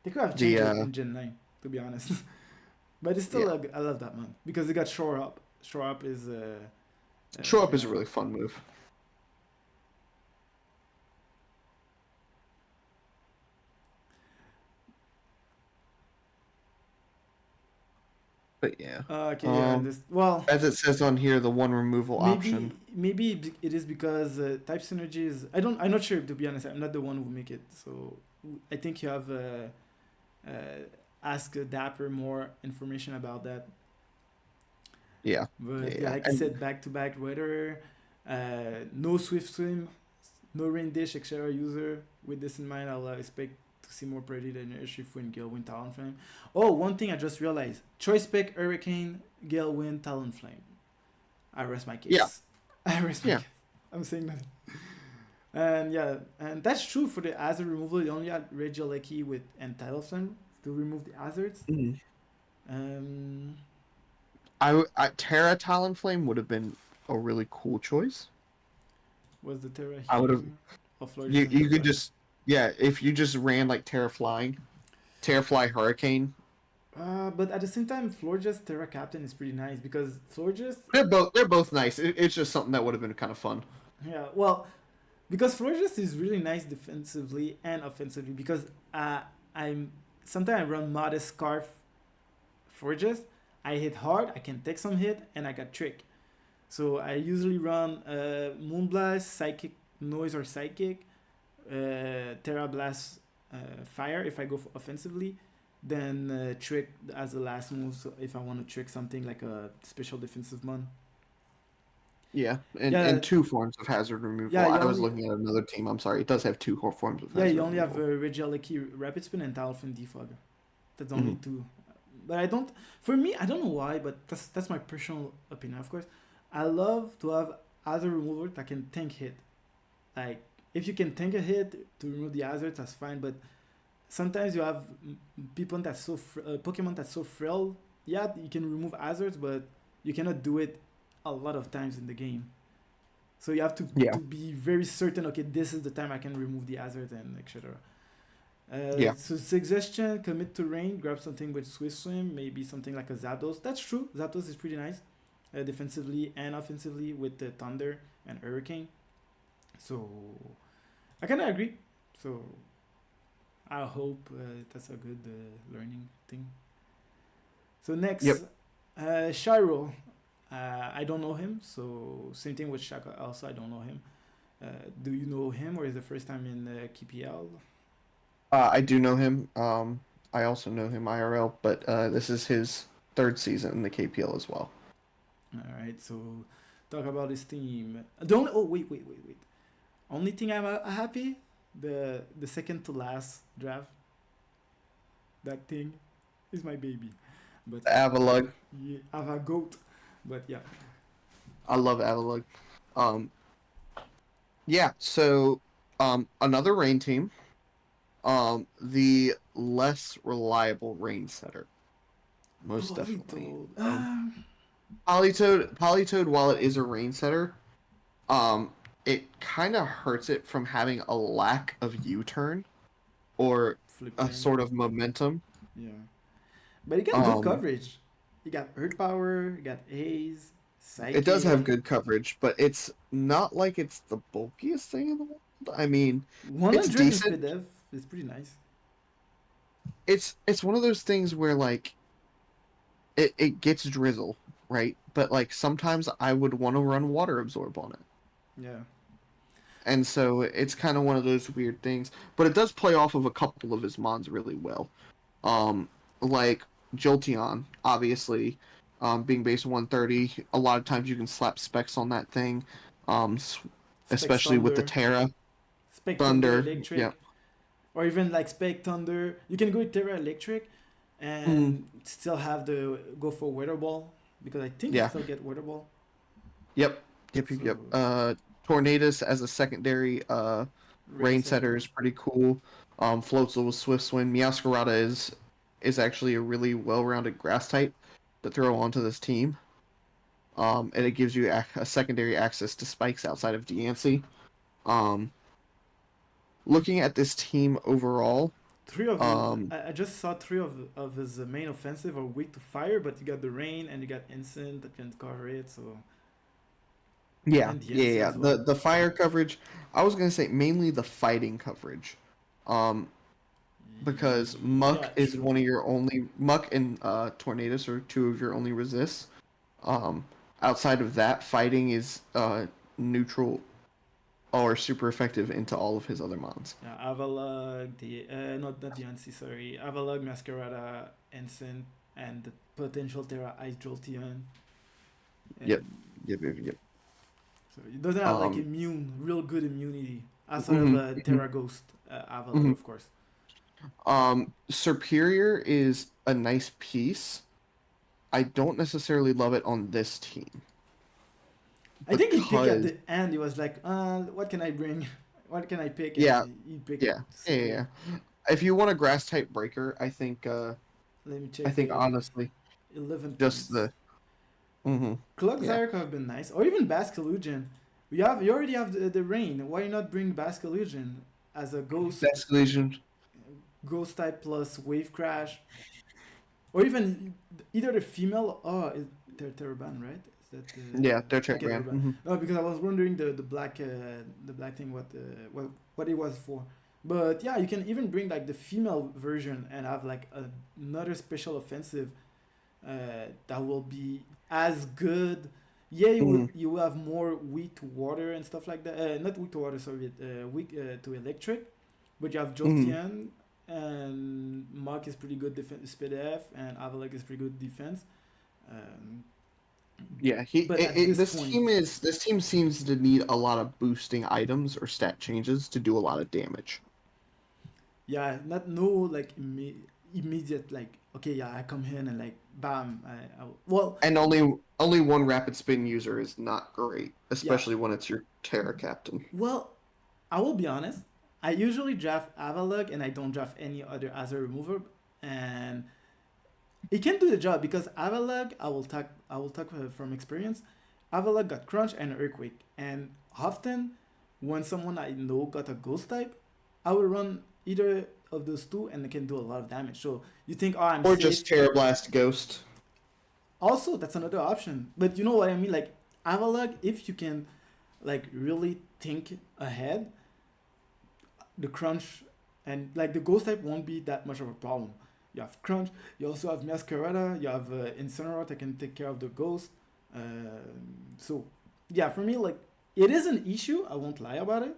Speaker 1: They could have
Speaker 2: the
Speaker 1: changed it in Gen 9, to be honest. But it's still
Speaker 2: yeah.
Speaker 1: I love that man because they got Shore Up. Shore Up is
Speaker 2: Show up is a
Speaker 1: yeah.
Speaker 2: really fun move. But yeah.
Speaker 1: Okay, yeah. This well,
Speaker 2: As it says on here, the one removal option.
Speaker 1: maybe it is because type synergy is. I'm not sure to be honest. I'm not the one who make it. So I think you have uh, ask Dapper more information about that.
Speaker 2: Yeah. Yeah.
Speaker 1: But yeah,
Speaker 2: Yeah.
Speaker 1: like you
Speaker 2: And
Speaker 1: said, back to back weather, no swift swim, no rain dish, etc. User. With this in mind, I'll expect to see more Predator than Airship Wind, Gale Wind, Talonflame. Oh, one thing I just realized: Choice Pick, Hurricane, Gale Wind, Talonflame. I rest my
Speaker 2: yeah.
Speaker 1: case. I rest my
Speaker 2: Yeah.
Speaker 1: case. I'm saying that. And yeah, and that's true for the hazard removal. You only had Regieleki with and Talonflame to remove the hazards.
Speaker 2: Mhm.
Speaker 1: Um,
Speaker 2: Terra Talonflame would have been a really cool choice.
Speaker 1: was the Terra
Speaker 2: I would
Speaker 1: here?
Speaker 2: have
Speaker 1: Or Florida's and
Speaker 2: you could
Speaker 1: Terrafly?
Speaker 2: just yeah, if you just ran like Terra Flying, Terra Fly Hurricane.
Speaker 1: But at the same time, Florida's Terra Captain is pretty nice because Florida's,
Speaker 2: They're both nice. It's just something that would have been kind of fun.
Speaker 1: yeah, well, because Florida's is really nice defensively and offensively because I'm sometimes I run Modest Scarf Florida's. I hit hard, I can take some hit, and I got trick. So I usually run Moonblast, Psychic Noise or Psychic, Terra Blast, Fire if I go for offensively, then Trick as the last move. So if I want to trick something like a special defensive mon.
Speaker 2: Yeah, and
Speaker 1: Yeah,
Speaker 2: two forms of hazard removal.
Speaker 1: yeah. You
Speaker 2: I was
Speaker 1: only
Speaker 2: looking at another team. I'm sorry, it does have two forms of
Speaker 1: yeah you
Speaker 2: hazard
Speaker 1: only have
Speaker 2: removal.
Speaker 1: Regieleki Rapid Spin and Talonflame Defog. That's only
Speaker 2: Hmm.
Speaker 1: two. But I don't. For me, I don't know why, but that's my personal opinion. Of course, I love to have other removal that can tank hit. Like if you can tank a hit to remove the hazards, that's fine. But sometimes you have people that's so Pokemon that's so frail. Yeah, you can remove hazards, but you cannot do it a lot of times in the game. So you have
Speaker 2: Yeah,
Speaker 1: to be very certain. Okay, this is the time I can remove the hazard and etc.
Speaker 2: yeah,
Speaker 1: So suggestion: commit to rain, grab something with Swift Swim, maybe something like a Zapdos. That's true. Zapdos is pretty nice, defensively and offensively with the Thunder and Hurricane. So I kind of agree. So I hope that's a good learning thing. So
Speaker 2: yep.
Speaker 1: next, Shiro. I don't know him, so same thing with Shaka. Also, I don't know him. Do you know him, or is the first time in KPL?
Speaker 2: I do know him. I also know him IRL, but this is his third season in the KPL as well.
Speaker 1: All right, so talk about his team. Don't. Oh wait. Only thing I'm happy, the second to last draft. That thing is my baby, but
Speaker 2: Avalug.
Speaker 1: yeah, I have a goat. But yeah,
Speaker 2: I love Avalug. Um, yeah. So, another rain team. The less reliable rain setter, most definitely.
Speaker 1: Polito.
Speaker 2: Polytoad, while it is a rain setter, um, it kind of hurts it from having a lack of U-turn or a
Speaker 1: Flipping.
Speaker 2: sort of momentum.
Speaker 1: Yeah, but he got good
Speaker 2: Um,
Speaker 1: coverage. He got Earth Power. He got Haze,
Speaker 2: it does have
Speaker 1: Psychic.
Speaker 2: good coverage, but it's not like it's the bulkiest thing in the world. I mean, it's
Speaker 1: 100 in
Speaker 2: decent.
Speaker 1: speed dev is pretty nice.
Speaker 2: It's one of those things where like it gets drizzle, right? But like sometimes I would want to run water absorb on it.
Speaker 1: Yeah.
Speaker 2: And so it's kind of one of those weird things, but it does play off of a couple of his mons really well. Um, like Jolteon, obviously, being base 130, a lot of times you can slap specs on that thing, um,
Speaker 1: Spec
Speaker 2: especially with the
Speaker 1: Thunder.
Speaker 2: Terra
Speaker 1: Spec Thunder
Speaker 2: Thunder. Yeah.
Speaker 1: Electric. Or even like Spec Thunder. You can go with Terra Electric
Speaker 2: Mm,
Speaker 1: and still have the go for Weather Ball. Because I think you
Speaker 2: yeah.
Speaker 1: still get Weather Ball.
Speaker 2: Yep. Yep. Yep.
Speaker 1: So
Speaker 2: Yep. Tornadus as a secondary
Speaker 1: rain
Speaker 2: rain setter
Speaker 1: setter.
Speaker 2: is pretty cool. Floatzel with Swift Swim. Meowscarada is actually a really well-rounded grass type to throw onto this team. And it gives you a secondary access to spikes outside of Deancey. Um, looking at this team overall,
Speaker 1: Three of his,
Speaker 2: um,
Speaker 1: I just saw three of his main offensive are weak to fire, but you got the rain and you got instant that can cover it. So
Speaker 2: yeah,
Speaker 1: and the
Speaker 2: yeah,
Speaker 1: NC
Speaker 2: yeah.
Speaker 1: as
Speaker 2: The
Speaker 1: well.
Speaker 2: the fire coverage, I was gonna say mainly the fighting coverage, um, because
Speaker 1: Yeah,
Speaker 2: Muck is
Speaker 1: true.
Speaker 2: one of your only Muck and Tornadus are two of your only resists. Um, outside of that, fighting is neutral or super effective into all of his other mons.
Speaker 1: Yeah, Avalug, the not the NC, sorry, Avalug, Masquerada, Ensign, and the potential Terra Ice Jolteon.
Speaker 2: Yep.
Speaker 1: and
Speaker 2: Yep. Yep. Yep.
Speaker 1: so it doesn't have like
Speaker 2: Um.
Speaker 1: real good immunity outside of
Speaker 2: mhm,
Speaker 1: a
Speaker 2: mhm,
Speaker 1: Terra Ghost Avalugg,
Speaker 2: mhm.
Speaker 1: of course.
Speaker 2: Superior is a nice piece. I don't necessarily love it on this team
Speaker 1: I think he picked at
Speaker 2: because
Speaker 1: the end. He was like, what can I bring? What can I pick?
Speaker 2: yeah,
Speaker 1: And he picked
Speaker 2: yeah, yeah, yeah,
Speaker 1: Superior.
Speaker 2: yeah. If you want a grass type breaker,
Speaker 1: Let me
Speaker 2: I
Speaker 1: check
Speaker 2: think
Speaker 1: the
Speaker 2: honestly,
Speaker 1: 11
Speaker 2: just
Speaker 1: piece.
Speaker 2: the hmm
Speaker 1: Clock
Speaker 2: yeah.
Speaker 1: Zyre could have been nice, or even Bascalusion. You already have the rain. Why not bring Bascalusion as a
Speaker 2: Best Legion.
Speaker 1: ghost type plus wave crash, or even either the female. Oh, they're Terraban, right? Is that
Speaker 2: Yeah, they're
Speaker 1: okay?
Speaker 2: Terran.
Speaker 1: Terraban. No, because I was wondering the black thing what it was for. But yeah, you can even bring like the female version and have like another special offensive that will be as good. Yeah,
Speaker 2: Hmm.
Speaker 1: you will have more weak to water and stuff like that. Not weak to water, sorry, weak to electric. But you have
Speaker 2: Hmm.
Speaker 1: Jolteon and Mark is pretty good defense, speed F, and Avalok is pretty good defense. Um,
Speaker 2: Yeah,
Speaker 1: but at this point,
Speaker 2: this team seems to need a lot of boosting items or stat changes to do a lot of damage.
Speaker 1: yeah, not no like immediate like okay, yeah, I come in and like bam, well,
Speaker 2: And only one rapid spin user is not great,
Speaker 1: yeah,
Speaker 2: especially when it's your Terra captain.
Speaker 1: well, I will be honest. I usually draft Avalok and I don't draft any other as a remover, and it can do the job because Avalok. I will talk from experience. Avalok got Crunch and Earthquake, and often when someone I know got a Ghost type, I will run either of those two and it can do a lot of damage. So you think, oh, I'm
Speaker 2: Or just
Speaker 1: safe.
Speaker 2: Terra Blast Ghost.
Speaker 1: Also, that's another option. But you know what I mean? Like Avalok, if you can like really think ahead, the crunch and like the ghost type won't be that much of a problem. You have crunch, you also have masquerada, you have incineroar that can take care of the ghost. So yeah, for me like it is an issue. I won't lie about it,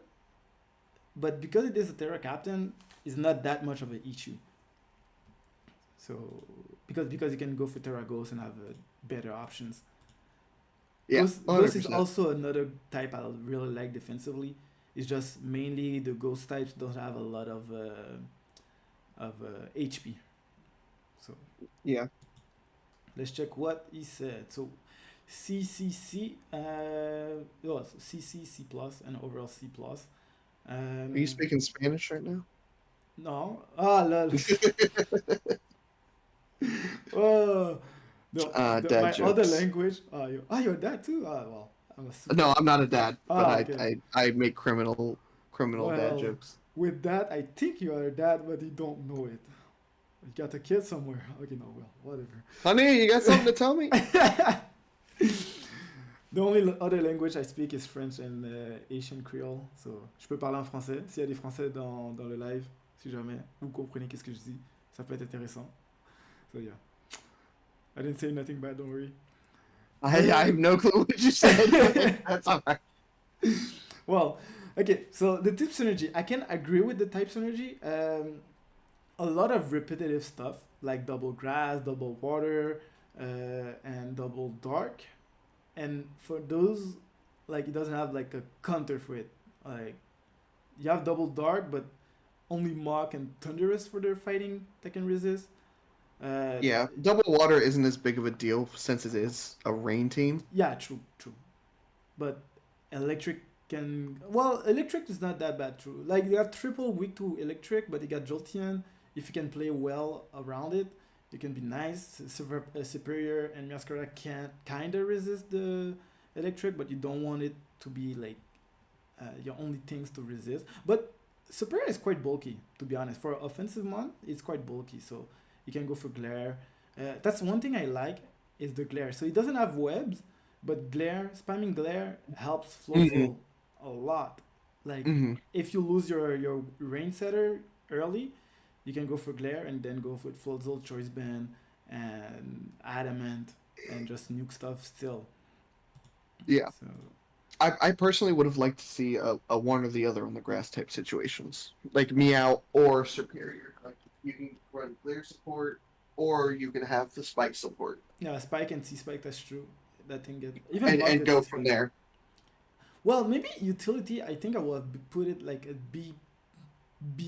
Speaker 1: but because it is a Terra captain, it's not that much of an issue. So because you can go for Terra Ghost and have better options.
Speaker 2: Yeah,
Speaker 1: Ghost is
Speaker 2: 100%.
Speaker 1: also another type I really like defensively. It's just mainly the ghost types don't have a lot of HP. So
Speaker 2: Yeah.
Speaker 1: let's check what he said. So CCC, oh, so CC, C plus, and overall C plus.
Speaker 2: Are you
Speaker 1: Um,
Speaker 2: speaking Spanish right now?
Speaker 1: no, ah, lol. Oh,
Speaker 2: Dad
Speaker 1: my other
Speaker 2: jokes.
Speaker 1: language. You're that too. Ah, well, I'm a super.
Speaker 2: No, I'm not a dad, but
Speaker 1: Ah, okay.
Speaker 2: I make criminal dad
Speaker 1: Well,
Speaker 2: jokes.
Speaker 1: with that, I think you are a dad, but you don't know it. You got a kid somewhere. Okay, no, well, whatever.
Speaker 2: Honey, you got something to tell me?
Speaker 1: The only other language I speak is French and Asian Creole. So, je peux parler en français. S'il y a des Français dans le live, si jamais vous comprenez qu'est-ce que je dis, ça peut être intéressant. So, yeah. I didn't say nothing bad, don't worry.
Speaker 2: I have no clue what you said, but that's all right.
Speaker 1: Well, okay, so the type synergy, I can agree with the type synergy. A lot of repetitive stuff like double grass, double water, and double dark. And for those, like it doesn't have like a counter for it. Like you have double dark, but only Mach and Thunderous for their fighting that can resist. Uh,
Speaker 2: Yeah, double water isn't as big of a deal since it is a rain team.
Speaker 1: yeah, true, true. But electric can electric is not that bad. True, like you have triple weak to electric, but you got Jolteon. If you can play well around it, it can be nice. Superior and Masquerade can kind of resist the electric, but you don't want it to be like your only things to resist. But Superior is quite bulky, to be honest. For offensive mon, it's quite bulky, so you can go for glare. That's one thing I like is the glare. So it doesn't have webs, but glare, spamming glare helps
Speaker 2: Hmm.
Speaker 1: Floatzel a lot. Like
Speaker 2: Hmm.
Speaker 1: if you lose your rain setter early, you can go for glare and then go for Floatzel, choice band, and adamant, and just nuke stuff still.
Speaker 2: Yeah,
Speaker 1: So
Speaker 2: I personally would have liked to see a one or the other on the grass type situations, like Meow or Superior. Like you can run clear support, or you can have the spike support.
Speaker 1: yeah, spike and C spike. That's true. that thing get even Mog
Speaker 2: and
Speaker 1: gets
Speaker 2: go
Speaker 1: six
Speaker 2: from
Speaker 1: points.
Speaker 2: there.
Speaker 1: Well, maybe utility. I think I will put it like a B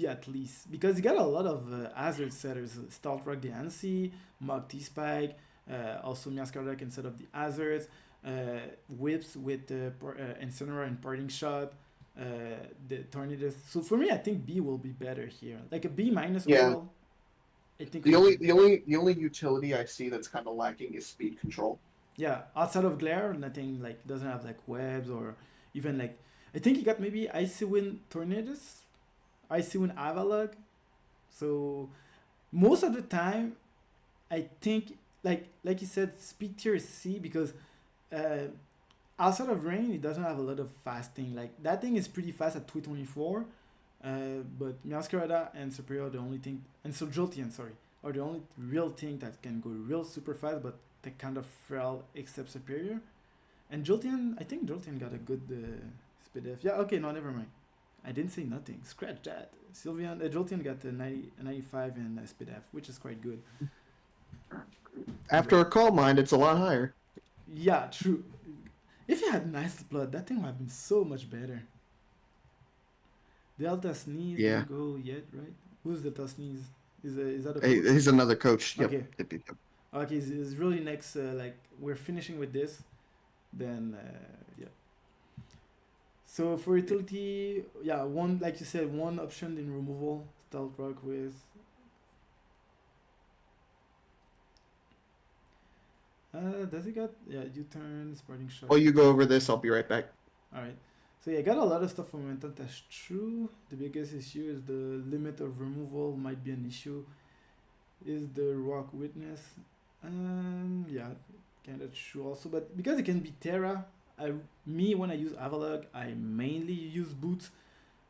Speaker 1: at least because you got a lot of hazard setters. Stealth Rock the Ansi, Mog T Spike, also Miaskardak instead of the hazards, whips with Incineroar and Parting Shot, the Tornadus. So for me, I think B will be better here. Like a B minus
Speaker 2: Yeah.
Speaker 1: overall. I think
Speaker 2: The
Speaker 1: will
Speaker 2: only
Speaker 1: be
Speaker 2: the only the only utility I see that's kind of lacking is speed control.
Speaker 1: yeah. Outside of Glare, nothing like doesn't have like webs or even like I think he got maybe Icy Wind Tornadus, Icy Wind Avalog. So most of the time I think like you said, speed tier is C because uh, outside of rain, it doesn't have a lot of fasting. Like that thing is pretty fast at 224, but Masquerada and Superior are the only thing, and so Jolteon, sorry, are the only real thing that can go real super fast, but they kind of frail except Superior. And Jolteon, I think Jolteon got a good speed F. Yeah, okay, no, never mind. I didn't say nothing. Scratch that. Sylveon, Jolteon got a 95 and speed F, which is quite good.
Speaker 2: After a Calm Mind, it's a lot higher.
Speaker 1: Yeah, true. If you had nice blood, that thing would have been so much better. Delta Sneeze
Speaker 2: Yeah.
Speaker 1: didn't go yet, right? Who's Delta Sneeze? Is that a
Speaker 2: Hey,
Speaker 1: coach?
Speaker 2: he's another coach. Yep.
Speaker 1: Okay.
Speaker 2: Yep, yep, yep.
Speaker 1: Okay, it's really next. Like we're finishing with this, then yeah. So for utility, yeah, one like you said, one option in removal. Stealth Rock with. Does it got U-turn, Sparting Shot?
Speaker 2: While you go over this, I'll be right back.
Speaker 1: Alright. So yeah, I got a lot of stuff from momentum. That's true. The biggest issue is the limit of removal might be an issue. Is the rock witness? Yeah, kind of true also. But because it can be Terra, when I use Avalog, I mainly use boots.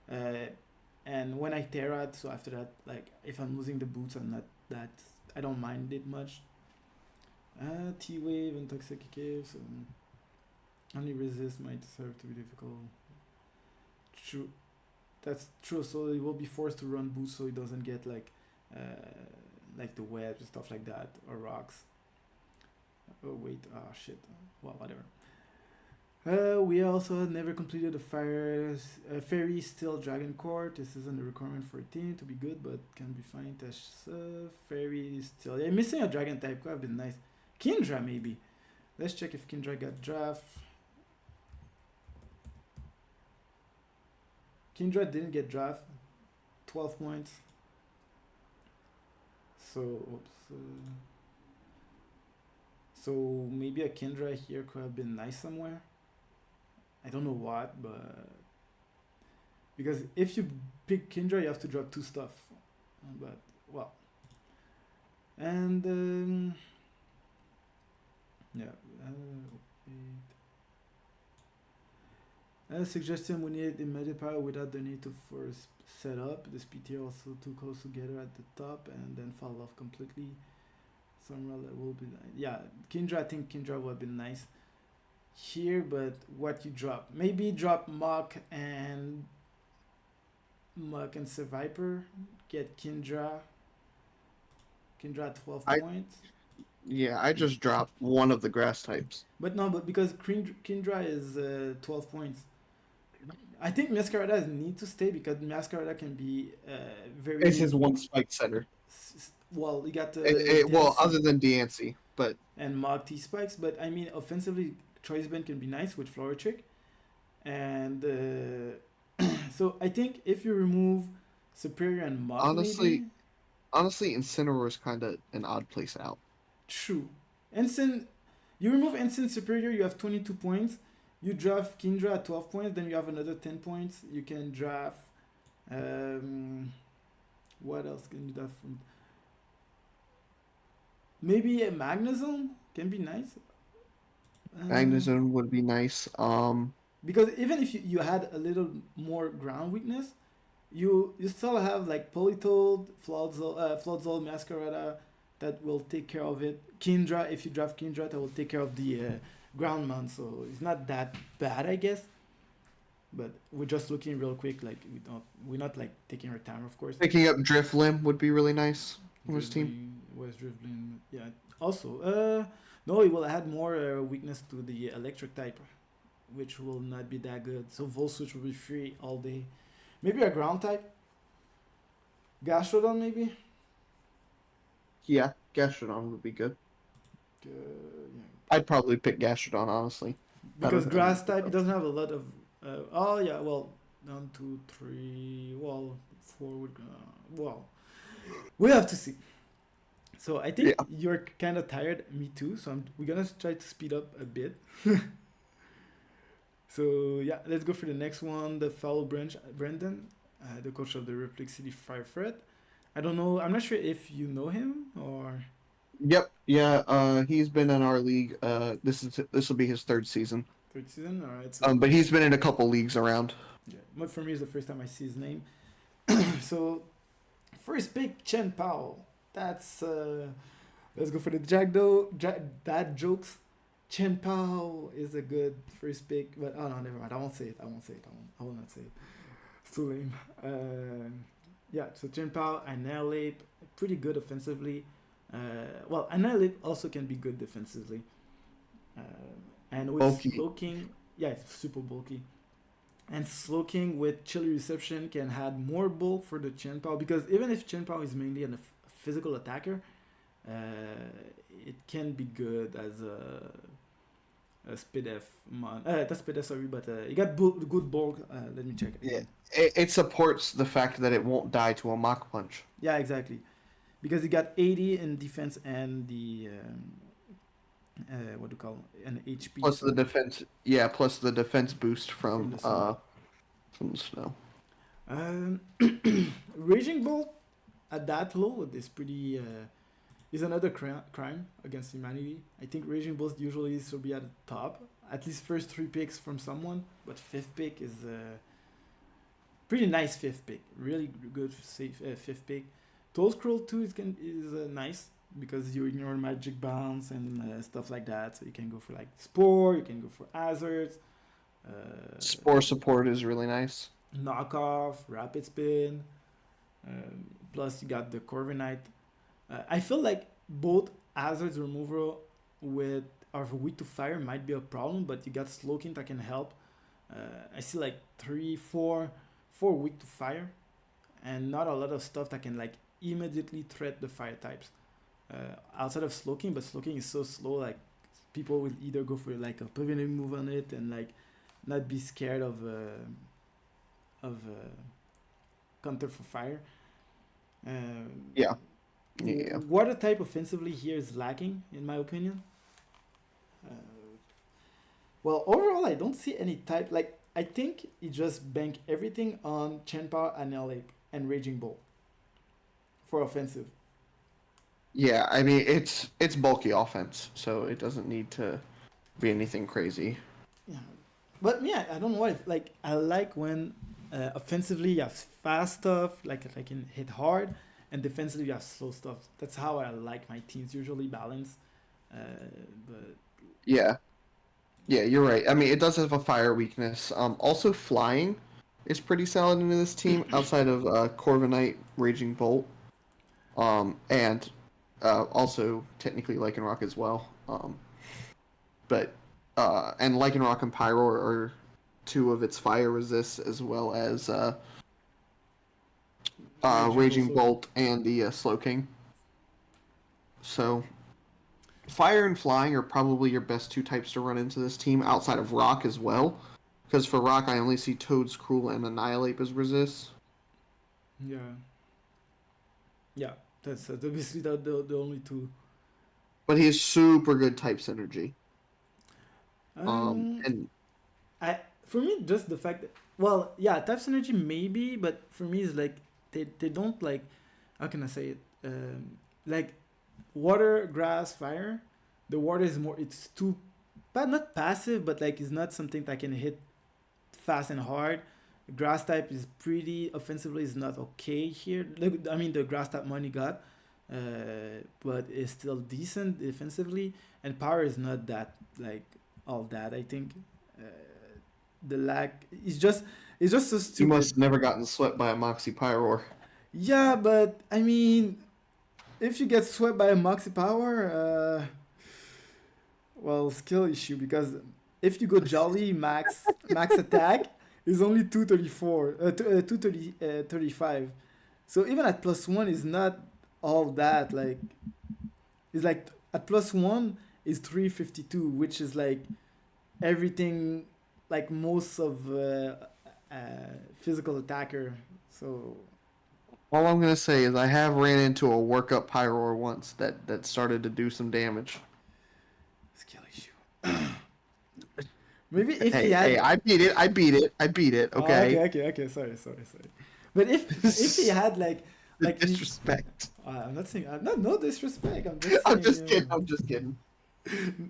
Speaker 1: And when I Terra, so after that, like if I'm losing the boots, I'm not that. I don't mind it much. T wave and toxic caves. Only resist might serve to be difficult. True, that's true. So it will be forced to run boost so it doesn't get like the webs and stuff like that or rocks. Oh wait, shit. Well, whatever. We also never completed a fairy steel dragon court. This isn't a requirement for a team to be good, but can be fine. Fairy steel. Yeah, missing a dragon type could have been nice. Kindra maybe. Let's check if Kindra got draft. Kindra didn't get draft. 12 points. So, oops. So maybe a Kindra here could have been nice somewhere. I don't know what, but because if you pick Kindra, you have to drop 2 stuff. But well, and yeah. Suggestion we need immediate power without the need to force set up. This PT also too close together at the top and then fall off completely. Somewhere that will be yeah. Kindra, I think Kindra would have been nice here, but what you drop? Maybe drop Mach and Survivor. Get Kindra. Kindra 12 points.
Speaker 2: Yeah, I just dropped one of the grass types.
Speaker 1: But no, but because Kindra is 12 points. I think Masquerada need to stay because Masquerada can be very.
Speaker 2: It's his one spike setter.
Speaker 1: Well, you got
Speaker 2: Well, other than Diancie, but
Speaker 1: and Mog T spikes, but I mean offensively, Choice Band can be nice with Flower Trick, and so I think if you remove Superior and Mog,
Speaker 2: honestly, Incineroar is kind of an odd place out.
Speaker 1: True, Ensign, you remove Ensign Superior, you have 22 points. You draft Kindra at 12 points, then you have another 10 points. You can draft. What else can you draft from? Maybe a Magnezone can be nice.
Speaker 2: Magnezone would be nice.
Speaker 1: Because even if you had a little more ground weakness, you still have like Politoed, Floodzoll, Masquerada that will take care of it. Kindra, if you draft Kindra, that will take care of the ground mount, so it's not that bad, I guess. But we're just looking real quick, like we're not like taking our time, of course.
Speaker 2: Picking up Drifloon would be really nice for his team.
Speaker 1: Was Drifloon, yeah. Also, No, it will add more weakness to the electric type, which will not be that good. So Volt Switch will be free all day. Maybe a ground type? Gastrodon, maybe?
Speaker 2: Yeah, Gastrodon would be good.
Speaker 1: Yeah.
Speaker 2: I'd probably pick Gastrodon, honestly. Out
Speaker 1: Because
Speaker 2: of any of
Speaker 1: grass
Speaker 2: the
Speaker 1: type, it
Speaker 2: coaches.
Speaker 1: doesn't have a lot of. Oh, yeah, well, 1, 2, 3. Well, 4 would. Well, we have to see. So I think
Speaker 2: Yeah.
Speaker 1: you're kind of tired. Me too. So we're gonna try to speed up a bit. So yeah, let's go for the next one. The foul branch, Brendan, the coach of the Republic City Fire Threat. I don't know. I'm not sure if you know him or
Speaker 2: Yep. Yeah. He's been in our league. This will be his third season.
Speaker 1: third season. All right. So
Speaker 2: But he's been in a couple leagues around.
Speaker 1: yeah, but for me, it's the first time I see his name. So first pick, Chen Pao. That's let's go for the dad jokes. Chen Pao is a good first pick, but oh no, never mind. I won't say it. I won't say it. I will not say it. It's too lame. Yeah, so Chen Pao, Annihilate, pretty good offensively. Well, Annihilate also can be good defensively. Uh, and with
Speaker 2: Bulky.
Speaker 1: Slowking, yeah, it's super bulky. And Slowking with Chilly Reception can add more bulk for the Chen Pao because even if Chen Pao is mainly a physical attacker, uh, it can be good as a speed F that's speed F, sorry, but it got good bulk. Let me check
Speaker 2: Yeah.
Speaker 1: again.
Speaker 2: It supports the fact that it won't die to a Mach Punch.
Speaker 1: Yeah, exactly. Because it got 80 in defense and the what do you call it? An HP
Speaker 2: Plus
Speaker 1: so
Speaker 2: the defense. Yeah. Plus the defense boost
Speaker 1: from the snow.
Speaker 2: from the snow.
Speaker 1: Um, Raging Bolt at that low is pretty is another crime against humanity. I think Raging Bolt usually should be at the top. At least first 3 picks from someone, but fifth pick is pretty nice fifth pick. Really good safe fifth pick. Toll Scroll 2 is nice because you ignore magic bounce and stuff like that. So you can go for like Spore, you can go for Hazards,
Speaker 2: Spore support is really nice.
Speaker 1: Knockoff, Rapid Spin. Plus you got the Corviknight. I feel like both Hazards removal with or weak to fire might be a problem, but you got Slowking that can help. I see like 3, 4 weak to fire, and not a lot of stuff that can like immediately threat the fire types. Outside of Slowking, but Slowking is so slow, like people will either go for like a preventive move on it and like not be scared of counter for fire.
Speaker 2: Yeah. Yeah.
Speaker 1: Water type offensively here is lacking, in my opinion. Uh, well, overall, I don't see any type. Like, I think you just bank everything on Chenpa, Annihilate, and Raging Bull for offensive.
Speaker 2: Yeah. I mean, it's bulky offense, so it doesn't need to be anything crazy.
Speaker 1: Yeah. But yeah, I don't know why. Like, I like when offensively you have fast stuff, like I can hit hard, and defensively you have slow stuff. That's how I like my teams usually balanced. But
Speaker 2: Yeah. Yeah, you're right. I mean, it does have a fire weakness. Also flying is pretty solid into this team outside of Corviknight, Raging Bolt, and also technically Lycanroc as well. But and Lycanroc and Pyro are two of its fire resists as well as Raging
Speaker 1: also,
Speaker 2: Bolt and the Slowking. So fire and flying are probably your best two types to run into this team outside of rock as well. Because for rock, I only see Toad's Cruel and Annihilate as resists.
Speaker 1: yeah, yeah. That's basically the only two.
Speaker 2: But he has super good type synergy.
Speaker 1: Um,
Speaker 2: And
Speaker 1: I for me just the fact that well yeah type synergy maybe but for me it's like they don't like how can I say it like water grass fire the water is more it's too but not passive but like it's not something that can hit fast and hard grass type is pretty offensively is not okay here look I mean the grass type money got but it's still decent defensively and power is not that like all that I think uh, the lag it's just so
Speaker 2: you must
Speaker 1: stupid.
Speaker 2: have never gotten swept by a Moxie Pyroar.
Speaker 1: Yeah, but I mean, if you get swept by a Moxie Power, Well, skill issue because if you go jolly max attack is only 234 230 35. So even at plus 1 is not all that like it's like at plus 1 is 352 which is like everything like most of uh, physical attacker. So
Speaker 2: All I'm gonna say is I have ran into a workup Pyroar once that started to do some damage.
Speaker 1: skill issue. Maybe if he
Speaker 2: Hey,
Speaker 1: had
Speaker 2: I beat it. I beat it. I beat it.
Speaker 1: oh,
Speaker 2: Okay.
Speaker 1: okay. Sorry. But if he had
Speaker 2: The
Speaker 1: like he,
Speaker 2: disrespect.
Speaker 1: I'm not saying I'm not no disrespect. I'm just
Speaker 2: I'm
Speaker 1: saying
Speaker 2: just kidding. I'm just kidding.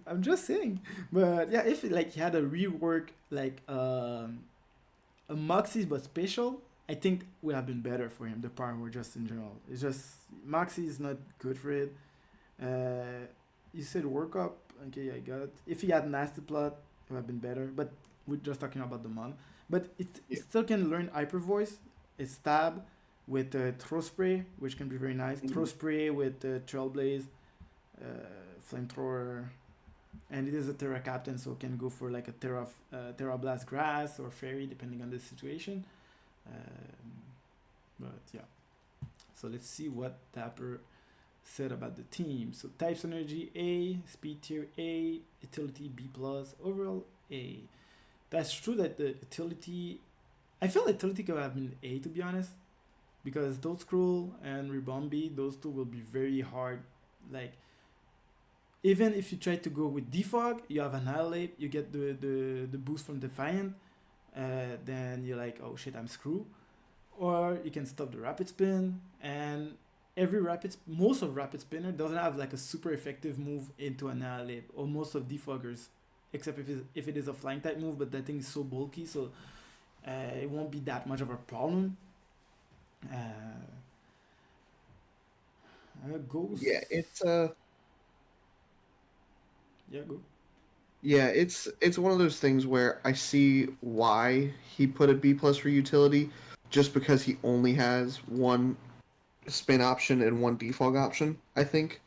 Speaker 1: I'm just saying. But yeah, if like he had a rework like a Moxie's but special, I think would have been better for him. The power just in general. It's just Moxie is not good for it. You said work up. Okay, I got it. If he had nasty plot, it would have been better. But we're just talking about the mon. But it
Speaker 2: Yeah.
Speaker 1: still can learn hyper voice. It's stab with throw spray, which can be very nice. Throw
Speaker 2: Mhm.
Speaker 1: spray with trailblaze, uh, flamethrower, and it is a Terra captain, so it can go for like a Terra blast grass or fairy depending on the situation. Um, but yeah, so let's see what Dapper said about the team. So type synergy A, speed tier A, utility B plus, overall A. That's true that the utility, I feel utility could have been A to be honest, because Toad Scroll and Ribombi, those two will be very hard. Like even if you try to go with Defog, you have Annihilate, you get the boost from Defiant, then you're like, oh shit, I'm screwed. Or you can stop the rapid spin, and most of rapid spinner doesn't have like a super effective move into Annihilate, or most of defoggers, except if it is a flying type move, but that thing is so bulky, so it won't be that much of a problem. Uh, Ghost,
Speaker 2: Yeah, it's
Speaker 1: yeah, go.
Speaker 2: yeah, it's one of those things where I see why he put a B plus for utility, just because he only has one spin option and one defog option. I think.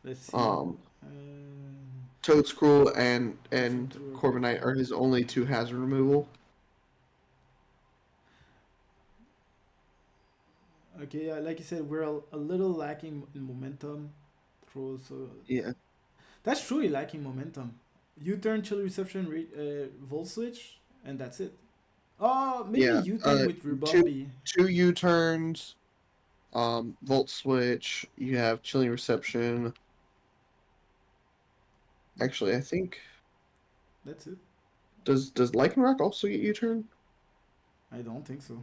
Speaker 1: Let's see.
Speaker 2: Um,
Speaker 1: Uh,
Speaker 2: Toad Scroll
Speaker 1: different
Speaker 2: and
Speaker 1: throw.
Speaker 2: Corviknight are his only two hazard removal.
Speaker 1: Okay, yeah, like you said, we're a little lacking in momentum. Throw, so
Speaker 2: Yeah,
Speaker 1: that's truly lacking momentum. U turn, chill reception, volt switch, and that's it. Oh, maybe
Speaker 2: yeah.
Speaker 1: U turn with
Speaker 2: Two
Speaker 1: Ribombi.
Speaker 2: two U turns. Volt switch. You have chilling reception. Actually, I think
Speaker 1: That's it.
Speaker 2: does Lycanroc also get U turn?
Speaker 1: I don't think so.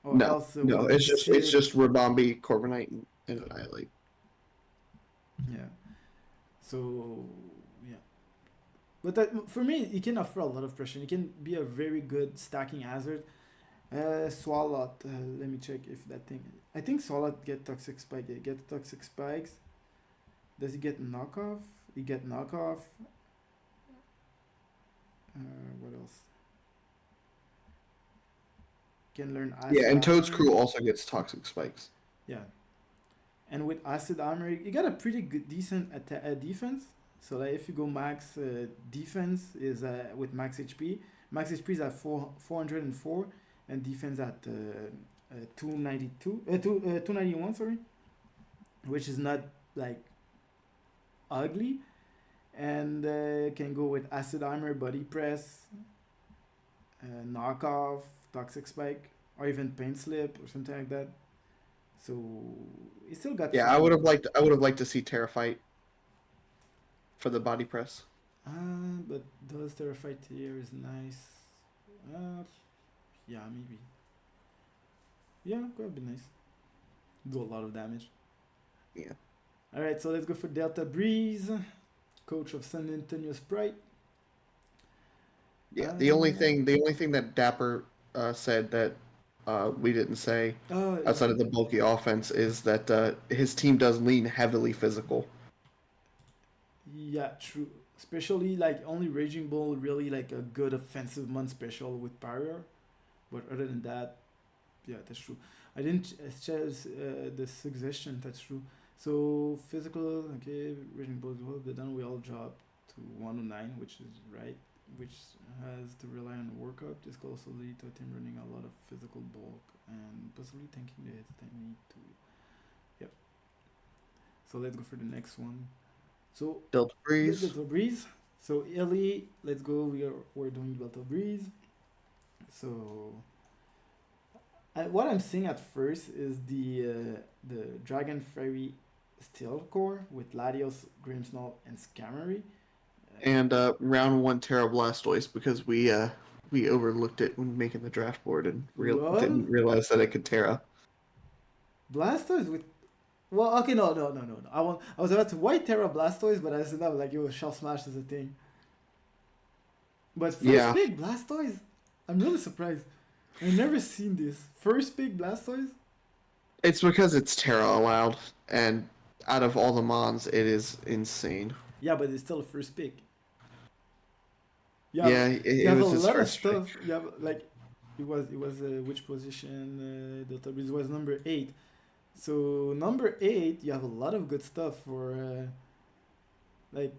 Speaker 1: Or
Speaker 2: No,
Speaker 1: else
Speaker 2: no.
Speaker 1: will
Speaker 2: It's
Speaker 1: sit.
Speaker 2: just Rabombi, Corviknight, and Annihilate.
Speaker 1: Yeah. So yeah, but that, for me, it can offer a lot of pressure. It can be a very good stacking hazard. Swalot. Let me check if that thing. I think Swalot get toxic spike. It get toxic spikes. Does he get knockoff? He get knockoff. What else? Can learn
Speaker 2: Yeah,
Speaker 1: acid
Speaker 2: and Toad's
Speaker 1: armor.
Speaker 2: crew also gets toxic spikes.
Speaker 1: Yeah, and with acid armor, you got a pretty good decent defense. So like if you go max defense is with max HP. Max HP is at 404 and defense at 292 291 sorry, which is not like ugly. And can go with acid armor, body press, knockoff, toxic spike, or even paint slip or something like that. So he still got
Speaker 2: Yeah,
Speaker 1: some.
Speaker 2: I would have liked to see Terra fight for the body press.
Speaker 1: But those terrified here is nice. Uh, yeah, maybe. Yeah, could be nice. Do a lot of damage.
Speaker 2: Yeah.
Speaker 1: All right, so let's go for Delta Breeze, coach of San Antonio Sprite.
Speaker 2: Yeah.
Speaker 1: Uh,
Speaker 2: The only thing that Dapper said that we didn't say
Speaker 1: oh,
Speaker 2: outside of the bulky offense is that his team does lean heavily physical.
Speaker 1: yeah, true. Especially like only Raging Bull really like a good offensive month special with Barrier. But other than that, yeah, that's true. I didn't choose the suggestion. That's true. So physical, okay, reaching both well, but then we all drop to 109, which is right, which has to rely on workup. This could also lead to a team running a lot of physical bulk and possibly tanking the hits they need to. Yep. So let's go for the next one. So
Speaker 2: Delta
Speaker 1: the
Speaker 2: Breeze.
Speaker 1: Delta Breeze. So Ellie, let's go. We're doing Delta Breeze. So what I'm seeing at first is the Dragon Fairy Steel Core with Latios, Grimmsnarl, and Scamery.
Speaker 2: And round one Terra Blastoise because we overlooked it when making the draft board and
Speaker 1: Lol,
Speaker 2: didn't realize that it could Terra.
Speaker 1: Blastoise with. Well, okay, no. I was about to white Terra Blastoise, but I said that like, yo, Shell Smash is a thing. But first
Speaker 2: Yeah,
Speaker 1: pick Blastoise, I'm really surprised. I've never seen this. First pick Blastoise.
Speaker 2: it's because it's Terra allowed, and out of all the mons, it is insane.
Speaker 1: Yeah, but it's still a first pick. You have
Speaker 2: Yeah,
Speaker 1: you
Speaker 2: it
Speaker 1: have a
Speaker 2: was his
Speaker 1: lot of
Speaker 2: first pick.
Speaker 1: stuff. You have like it was which position? Delta Breeze was number 8. So number 8, you have a lot of good stuff for like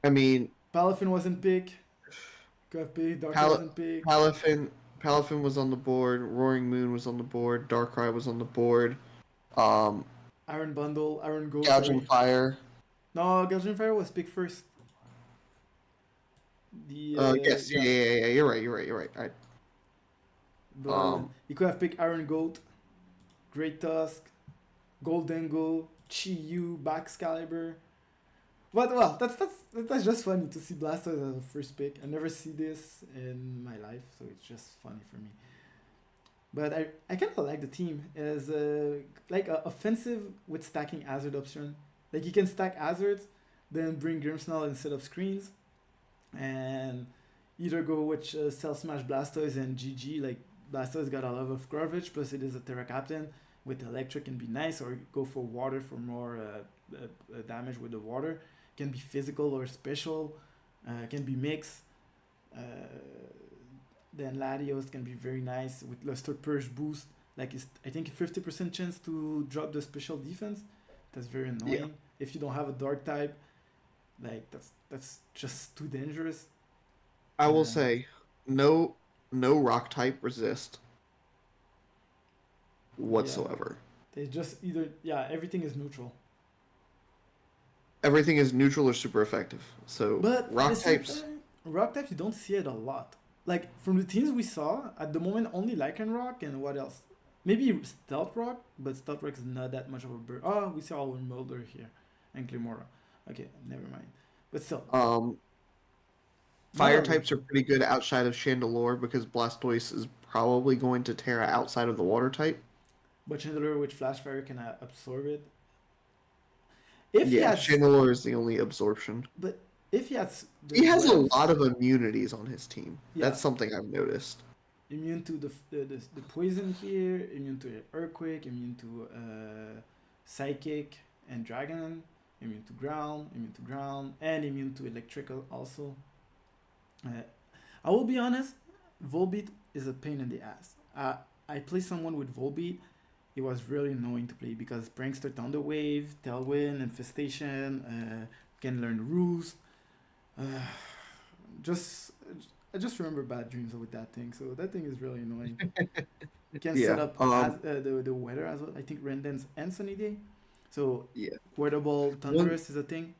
Speaker 2: I mean,
Speaker 1: Palafin wasn't pick. Got pick. Darkrai
Speaker 2: Pal-
Speaker 1: wasn't pick.
Speaker 2: Palafin Palafin was on the board. Roaring Moon was on the board. Darkrai was on the board. Um,
Speaker 1: Iron Bundle. Iron Gold.
Speaker 2: Gouging
Speaker 1: Sorry.
Speaker 2: Fire.
Speaker 1: No, Gaijin Fire was picked first.
Speaker 2: Yes,
Speaker 1: Yeah.
Speaker 2: yeah. You're right.
Speaker 1: But
Speaker 2: Um,
Speaker 1: you could have picked Iron Gold, Great Tusk, Goldengo, Chi-Yu, Baxcalibur. But well, that's just funny to see Blastoise as a first pick. I never see this in my life, so it's just funny for me. But I kind of like the team as like a offensive with stacking hazard option. Like you can stack hazards, then bring Grimmsnarl instead of screens, and either go with Cell Smash Blastoise and GG. Like Blastoise got a lot of coverage, plus it is a Terra Captain with electric can be nice, or go for water for more damage with the water. Can be physical or special, can be mixed. Uh, then Latios can be very nice with Luster Purge boost. Like it's I think 50% chance to drop the special defense. That's very
Speaker 2: yeah.
Speaker 1: annoying. If you don't have a dark type, like that's just too dangerous.
Speaker 2: I will
Speaker 1: Uh,
Speaker 2: say, no, no rock type resist
Speaker 1: yeah,
Speaker 2: whatsoever.
Speaker 1: they just either everything is neutral.
Speaker 2: Everything is neutral or super effective. So
Speaker 1: But at the
Speaker 2: rock
Speaker 1: same
Speaker 2: types,
Speaker 1: time, rock types you don't see it a lot. Like from the teams we saw at the moment, only Lycan Rock and what else? Maybe Stealth Rock, but Stealth Rock is not that much of a bird. Oh, we saw our Mulder here and Clemora. Okay, never mind. But still,
Speaker 2: um,
Speaker 1: not
Speaker 2: fire
Speaker 1: a
Speaker 2: types are pretty good outside of Chandelure because Blastoise is probably going to Terra outside of the water type.
Speaker 1: but Chandler with Flash Fire can absorb it. If he
Speaker 2: Yeah,
Speaker 1: had,
Speaker 2: Chandelure is the only absorption.
Speaker 1: but if he had
Speaker 2: He
Speaker 1: the
Speaker 2: has a
Speaker 1: webs,
Speaker 2: lot of immunities on his team.
Speaker 1: yeah,
Speaker 2: That's something I've noticed.
Speaker 1: immune to the poison here, immune to earthquake, immune to psychic and dragon, immune to ground, and immune to electrical also. Uh, I will be honest, Volbeat is a pain in the ass. I play someone with Volbeat. It was really annoying to play because Prankster Thunder Wave, Tailwind, Infestation, can learn Roost. Uh, just I just remember bad dreams with that thing. So that thing is really annoying. You can set
Speaker 2: Yeah.
Speaker 1: up the weather as well. I think Rendance and Sunny Day. So
Speaker 2: Yeah.
Speaker 1: weatherable
Speaker 2: One
Speaker 1: Thunderous is a thing.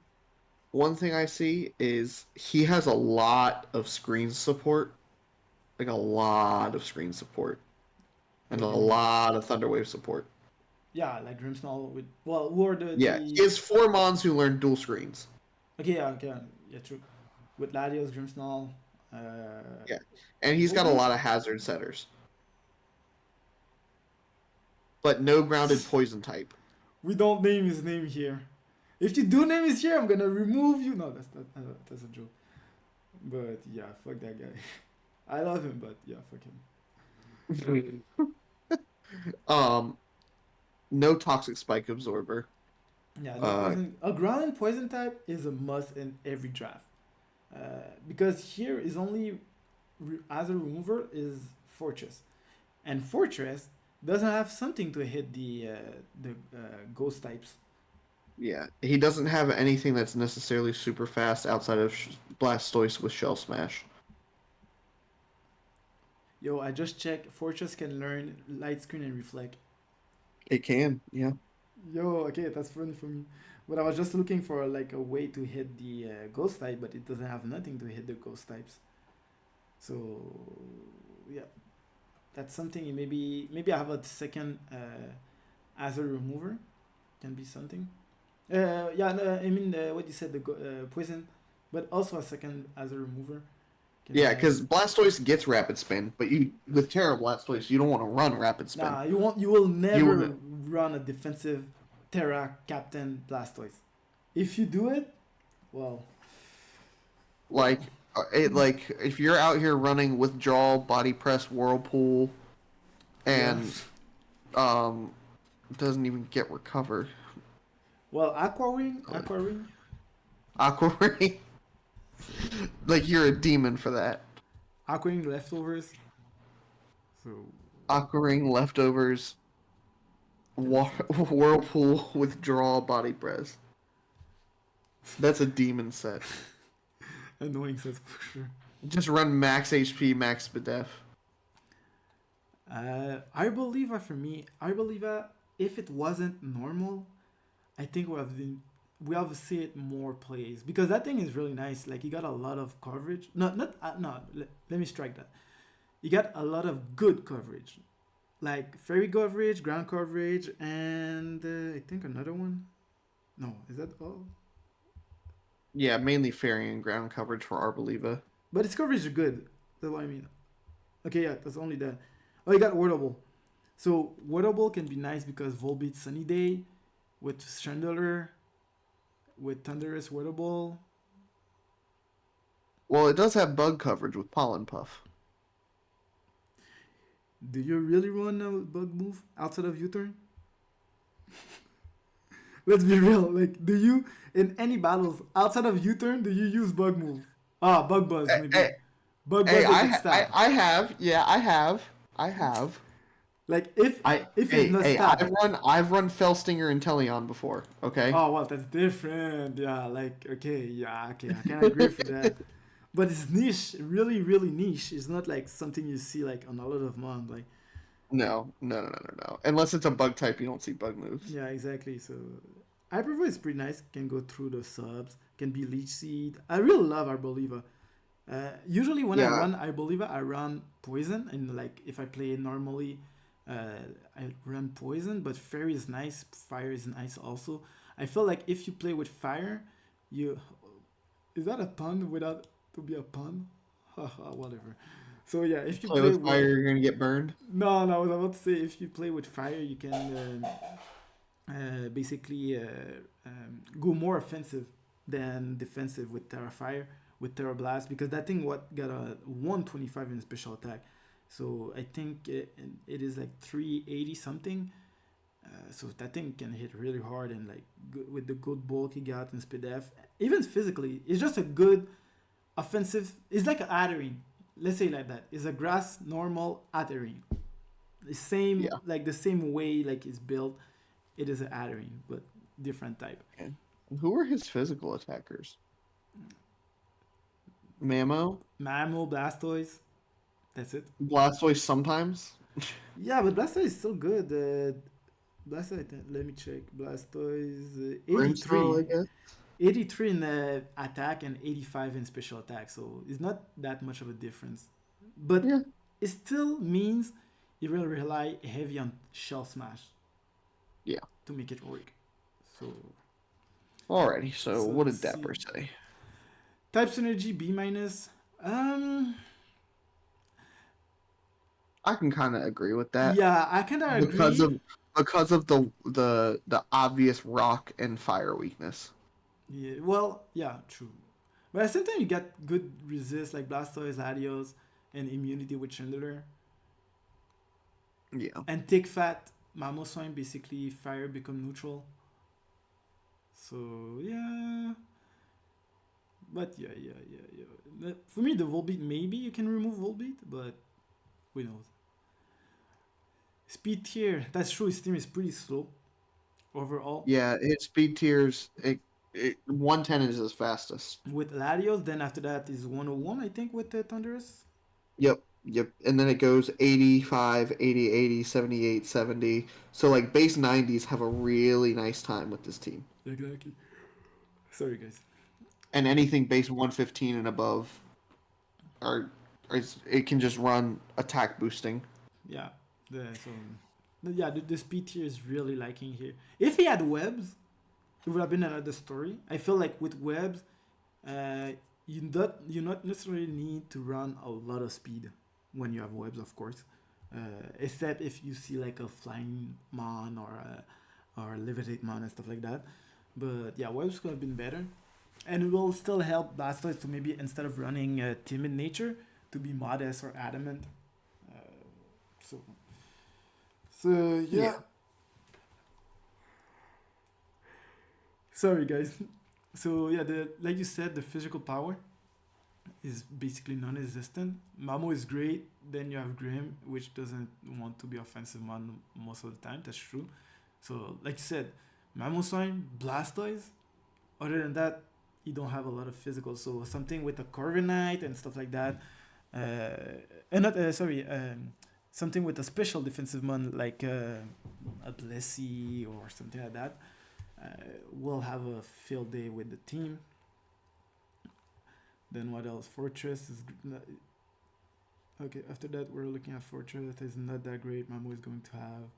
Speaker 2: one thing I see is he has a lot of screen support, like a lot of screen support, and
Speaker 1: What
Speaker 2: a
Speaker 1: do you mean?
Speaker 2: lot of Thunderwave support.
Speaker 1: Yeah, like Grimmsnarl with who are
Speaker 2: Yeah, he
Speaker 1: the
Speaker 2: has four Mons who learn dual screens.
Speaker 1: yeah, true. With Latios, Grimmsnarl, uh,
Speaker 2: Yeah, and he's got a
Speaker 1: Volbeat.
Speaker 2: lot of hazard setters, but no grounded poison type.
Speaker 1: We don't name his name here. If you do name his here, I'm gonna remove you. No, that's a joke. But yeah, fuck that guy. I love him, but yeah, fuck him.
Speaker 2: um, no toxic spike absorber.
Speaker 1: Yeah, no
Speaker 2: Uh,
Speaker 1: poison. A ground and poison type is a must in every draft. Because here is only as a remover is Fortress, and Fortress doesn't have something to hit the ghost types.
Speaker 2: Yeah, he doesn't have anything that's necessarily super fast outside of Blastoise with Shell Smash.
Speaker 1: Yo, I just checked. Fortress can learn light screen and reflect.
Speaker 2: It can, yeah.
Speaker 1: Yo, okay, that's funny for me. But I was just looking for like a way to hit the ghost type, but it doesn't have nothing to hit the ghost types. So yeah, that's something. Maybe I have a second Azure remover can be something. Yeah, no, I mean what you said, the poison, but also a second Azure remover can be
Speaker 2: Yeah,
Speaker 1: nice.
Speaker 2: because Blastoise gets Rapid Spin, but you with Terra Blastoise, you don't want to run Rapid Spin.
Speaker 1: Nah, you won't. You will
Speaker 2: You
Speaker 1: never run a defensive Terra Captain Blastoise. If you do it, well, well,
Speaker 2: like if you're out here running Withdrawal, Body Press, Whirlpool,
Speaker 1: yeah.
Speaker 2: and um doesn't even get recovered.
Speaker 1: Well, Aqua Ring.
Speaker 2: Aqua Ring, like you're a demon for that.
Speaker 1: Aqua Ring leftovers. So
Speaker 2: Aqua Ring, Leftovers,
Speaker 1: that's
Speaker 2: Whirlpool, Withdrawal, Body Press. That's a demon set.
Speaker 1: annoying sets for sure.
Speaker 2: Just run max HP, max Spadef.
Speaker 1: I believe for me, I believe if it wasn't normal, I think we have seen it more plays because that thing is really nice. Like you got a lot of coverage. No. Let me strike that. You got a lot of good coverage, like fairy coverage, ground coverage, and I think another one. No, is that all?
Speaker 2: Yeah, mainly fairy and ground coverage for Arboliva.
Speaker 1: But its coverage is good. That's what I mean. Okay, yeah, that's only that. Oh, you got Wordable. So Wordable can be nice because Volbeat Sunny Day with Chandler, with Thunderous Wordable.
Speaker 2: Well, it does have bug coverage with Pollen Puff.
Speaker 1: Do you really run a bug move outside of U-turn? Let's be real. Like, do you in any battles outside of U-turn do you use bug move? Ah, bug buzz
Speaker 2: Hey,
Speaker 1: maybe.
Speaker 2: hey,
Speaker 1: Bug
Speaker 2: hey,
Speaker 1: buzz if it's stab.
Speaker 2: I have, yeah, I have.
Speaker 1: Like if it's not stab.
Speaker 2: I've run Felstinger and Teleon before. Okay.
Speaker 1: Oh well, that's different. Yeah, like okay, yeah, okay, I can agree for that. But it's niche, really, really niche. It's not like something you see like on a lot of mon. Like
Speaker 2: No. Unless it's a bug type, you don't see bug moves.
Speaker 1: yeah, exactly. So Hypervoice is pretty nice. Can go through the subs. Can be Leech Seed. I really love Arboliva. Usually when I
Speaker 2: Yeah,
Speaker 1: run Arboliva, I run Poison, and like if I play it normally, I run Poison. But Fairy is nice. Fire is nice also. I feel like if you play with Fire, you is that a pun without to be a pun? Haha, whatever. So yeah, if you
Speaker 2: play
Speaker 1: play
Speaker 2: with
Speaker 1: with
Speaker 2: fire, you're gonna get burned.
Speaker 1: no, I was about to say if you play with fire, you can basically go more offensive than defensive with Terra Fire, with Terra Blast, because that thing what got a 125 in special attack. So I think it is like 380 something. So that thing can hit really hard and like with the good bulk he got in speed F, even physically, it's just a good offensive. It's like an Attering. Let's say like that. It's a grass normal Attering. The same
Speaker 2: Yeah.
Speaker 1: like the same way like it's built. It is an Attering, but different type.
Speaker 2: Okay. Who are his physical attackers? Mamo,
Speaker 1: Mammal, Blastoise. That's it.
Speaker 2: Blastoise sometimes.
Speaker 1: Yeah, but Blastoise is still good. Blastoise, let me check. Blastoise 83.
Speaker 2: Brimstone, I guess.
Speaker 1: 83 in the attack and 85 in special attack, so it's not that much of a difference. But
Speaker 2: Yeah.
Speaker 1: it still means you will rely heavy on shell smash
Speaker 2: Yeah.
Speaker 1: to make it work. So,
Speaker 2: Alrighty. So what did
Speaker 1: let's see.
Speaker 2: Dapper say?
Speaker 1: Type synergy B minus.
Speaker 2: I can kind of agree with that
Speaker 1: Yeah, I kind of
Speaker 2: because
Speaker 1: agree.
Speaker 2: of the obvious rock and fire weakness.
Speaker 1: Yeah, well, yeah, true. But at the same time, you get good resist like Blastoise, Latios, and immunity with Chandler.
Speaker 2: Yeah.
Speaker 1: And take fat, Mamoswine basically fire become neutral. So yeah. But yeah. For me, the Volbeat maybe you can remove Volbeat, but who knows? Speed tier. That's true. His team is pretty slow overall.
Speaker 2: Yeah, his speed tiers, 110 is his fastest.
Speaker 1: With Latios, then after that is 101, I think, with the Thunderous.
Speaker 2: Yep, yep. And then it goes 85, 80, 80, 78, 70. So, like, base 90s have a really nice time with this team.
Speaker 1: Exactly. Sorry, guys.
Speaker 2: And anything base 115 and above it can just run attack boosting.
Speaker 1: Yeah. The speed tier is really liking here. If he had webs, it would have been another story. I feel like with webs, uh, you not necessarily need to run a lot of speed when you have webs, of course. Except if you see like a flying mon or levitate mon and stuff like that. But yeah, webs could have been better, and it will still help Blastoise to maybe instead of running timid nature to be modest or adamant. Uh, so so yeah. Sorry guys. So yeah, the like you said, the physical power is basically non-existent. Mamo is great. Then you have Grim, which doesn't want to be offensive man most of the time. That's true. So like you said, Mamo's fine. Blastoise. Other than that, you don't have a lot of physical. So something with a Corviknight and stuff like that. And not sorry. Something with a special defensive mon like a Blessy or something like that. Will have a field day with the team. Then what else? Fortress is okay. After that, we're looking at Fortress. That is not that great. Mamo is going to have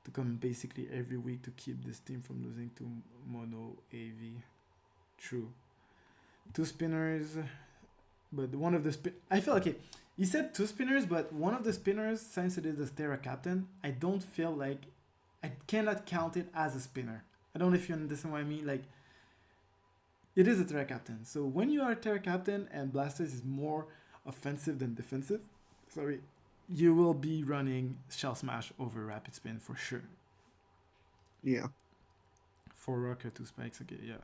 Speaker 1: to come basically every week to keep this team from losing to Mono AV. True. Two spinners, but one of the I feel okay. You said two spinners, but one of the spinners, since it is the Terra Captain, I don't feel like I cannot count it as a spinner. I don't know if you understand what I mean. Like, it is a Terra Captain. So when you are a Terra Captain and Blastoise is more offensive than defensive, sorry, you will be running Shell Smash over Rapid Spin for sure.
Speaker 2: Yeah.
Speaker 1: 4 Rocker, 2 Spikes, okay, yeah.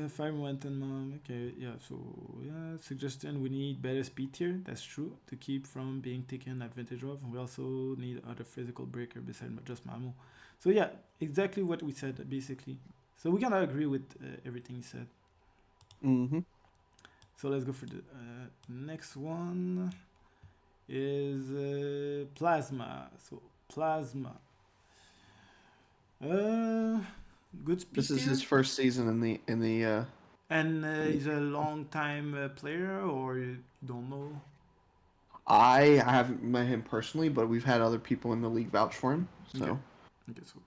Speaker 1: 5 Mountain Mom, okay, yeah, so, yeah, suggestion, we need better speed tier, that's true, to keep from being taken advantage of. We also need other physical breaker besides just Mamo. So yeah, exactly what we said, basically. So we gotta agree with everything you said.
Speaker 2: Mm-hmm.
Speaker 1: So let's go for the next one. Is Plasma. So Plasma. Good speed.
Speaker 2: This is his first season in the.
Speaker 1: And he's a long time player, or you don't know?
Speaker 2: I haven't met him personally, but we've had other people in the league vouch for him. So.
Speaker 1: Okay, so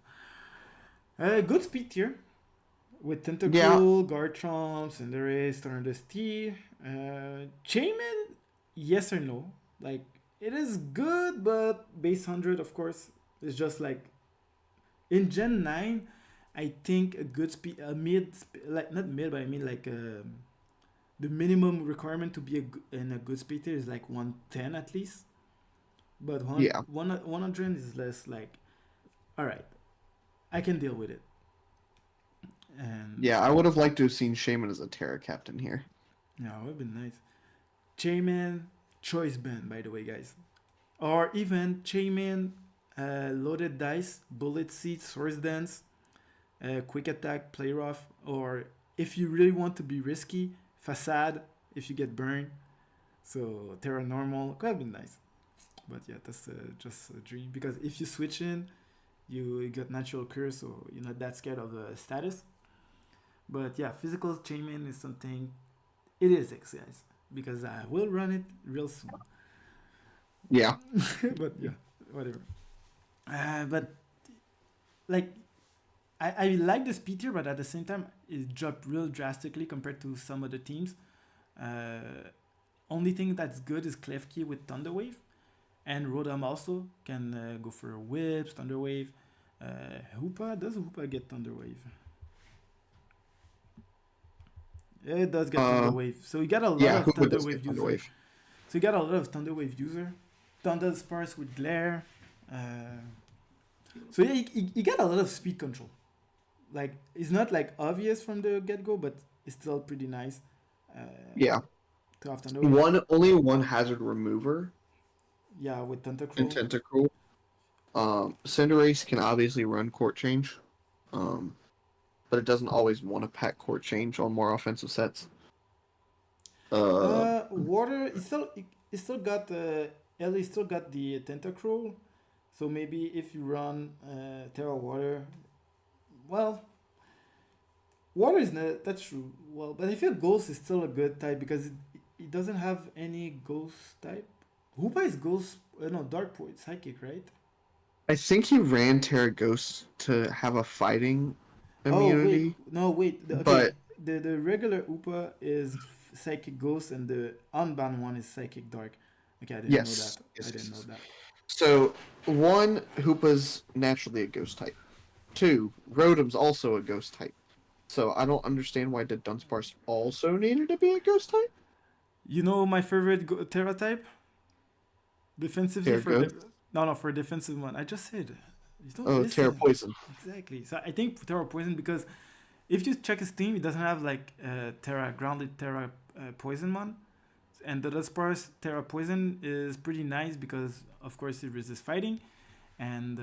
Speaker 1: good speed tier. With Tentacool, Garchomp, Cinderace, Tornadus T. Chainman, yes or no? Like, it is good, but base 100, of course, is just like. In Gen 9, I think a good speed, like, not mid, but I mean like the minimum requirement to be in a good speed tier is like 110 at least. But 100 is less like, alright, I can deal with it. And
Speaker 2: yeah, I would have liked to have seen Shaman as a Terra Captain here.
Speaker 1: yeah, it would have been nice. Chayman, Choice Band, by the way, guys. Or even Chayman, Loaded Dice, Bullet Seed, Source Dance, Quick Attack, Play Rough. Or if you really want to be risky, Facade, if you get burned. So Terra Normal, could have been nice. But yeah, that's just a dream. Because if you switch in, you got Natural Curse, so you're not that scared of the status. But yeah, physical Chainman is something. It is X, guys, because I will run it real soon.
Speaker 2: Yeah.
Speaker 1: But yeah, whatever. But like, I like the speed tier, but at the same time, it dropped real drastically compared to some other teams. Only thing that's good is Klefki with Thunder Wave, and Rodam also can go for Whips, Thunder Wave. Hoopa, does Hoopa get Thunder Wave? Yeah, it does get Thunder Wave. So you got a lot of Thunder Wave user. So you got a lot of Thunder Wave user. Thunder Sparse with Glare. So yeah, you got a lot of speed control. Like, it's not like obvious from the get-go, but it's still pretty nice.
Speaker 2: Yeah.
Speaker 1: To have Thunder Wave.
Speaker 2: Only one hazard remover.
Speaker 1: Yeah, with Tentacruel.
Speaker 2: And Tentacruel. Cinderace can obviously run Court Change, um, but it doesn't always want to pack Court Change on more offensive sets. Uh,
Speaker 1: Water. It still got Ellie still got the Tentacruel. So maybe if you run Terra Water, well, Water is not that's true. Well, but I feel Ghost is still a good type because it doesn't have any Ghost type. Hoopa is Ghost. No, Dark Point, Psychic, right?
Speaker 2: I think he ran Terra Ghost to have a fighting
Speaker 1: Oh wait,
Speaker 2: immunity,
Speaker 1: no wait. Okay,
Speaker 2: but
Speaker 1: the regular Upa is Psychic Ghost, and the unbanned one is Psychic Dark. Okay, I didn't know that.
Speaker 2: yes,
Speaker 1: I
Speaker 2: yes, yes,
Speaker 1: didn't know
Speaker 2: yes.
Speaker 1: that.
Speaker 2: So one, Hoopa's naturally a ghost type. Two, Rotom's also a ghost type. So I don't understand why the Dunsparce also needed to be a ghost type.
Speaker 1: You know my favorite Terra type defensively
Speaker 2: Terra
Speaker 1: for the
Speaker 2: Ghost.
Speaker 1: no for a defensive one. I just said you don't
Speaker 2: Oh, Terra
Speaker 1: listen
Speaker 2: Poison.
Speaker 1: exactly. So I think Terra Poison because if you check his team, he doesn't have like Terra grounded Terra Poison one. And the Dunsparce Terra Poison is pretty nice because of course it resists fighting, and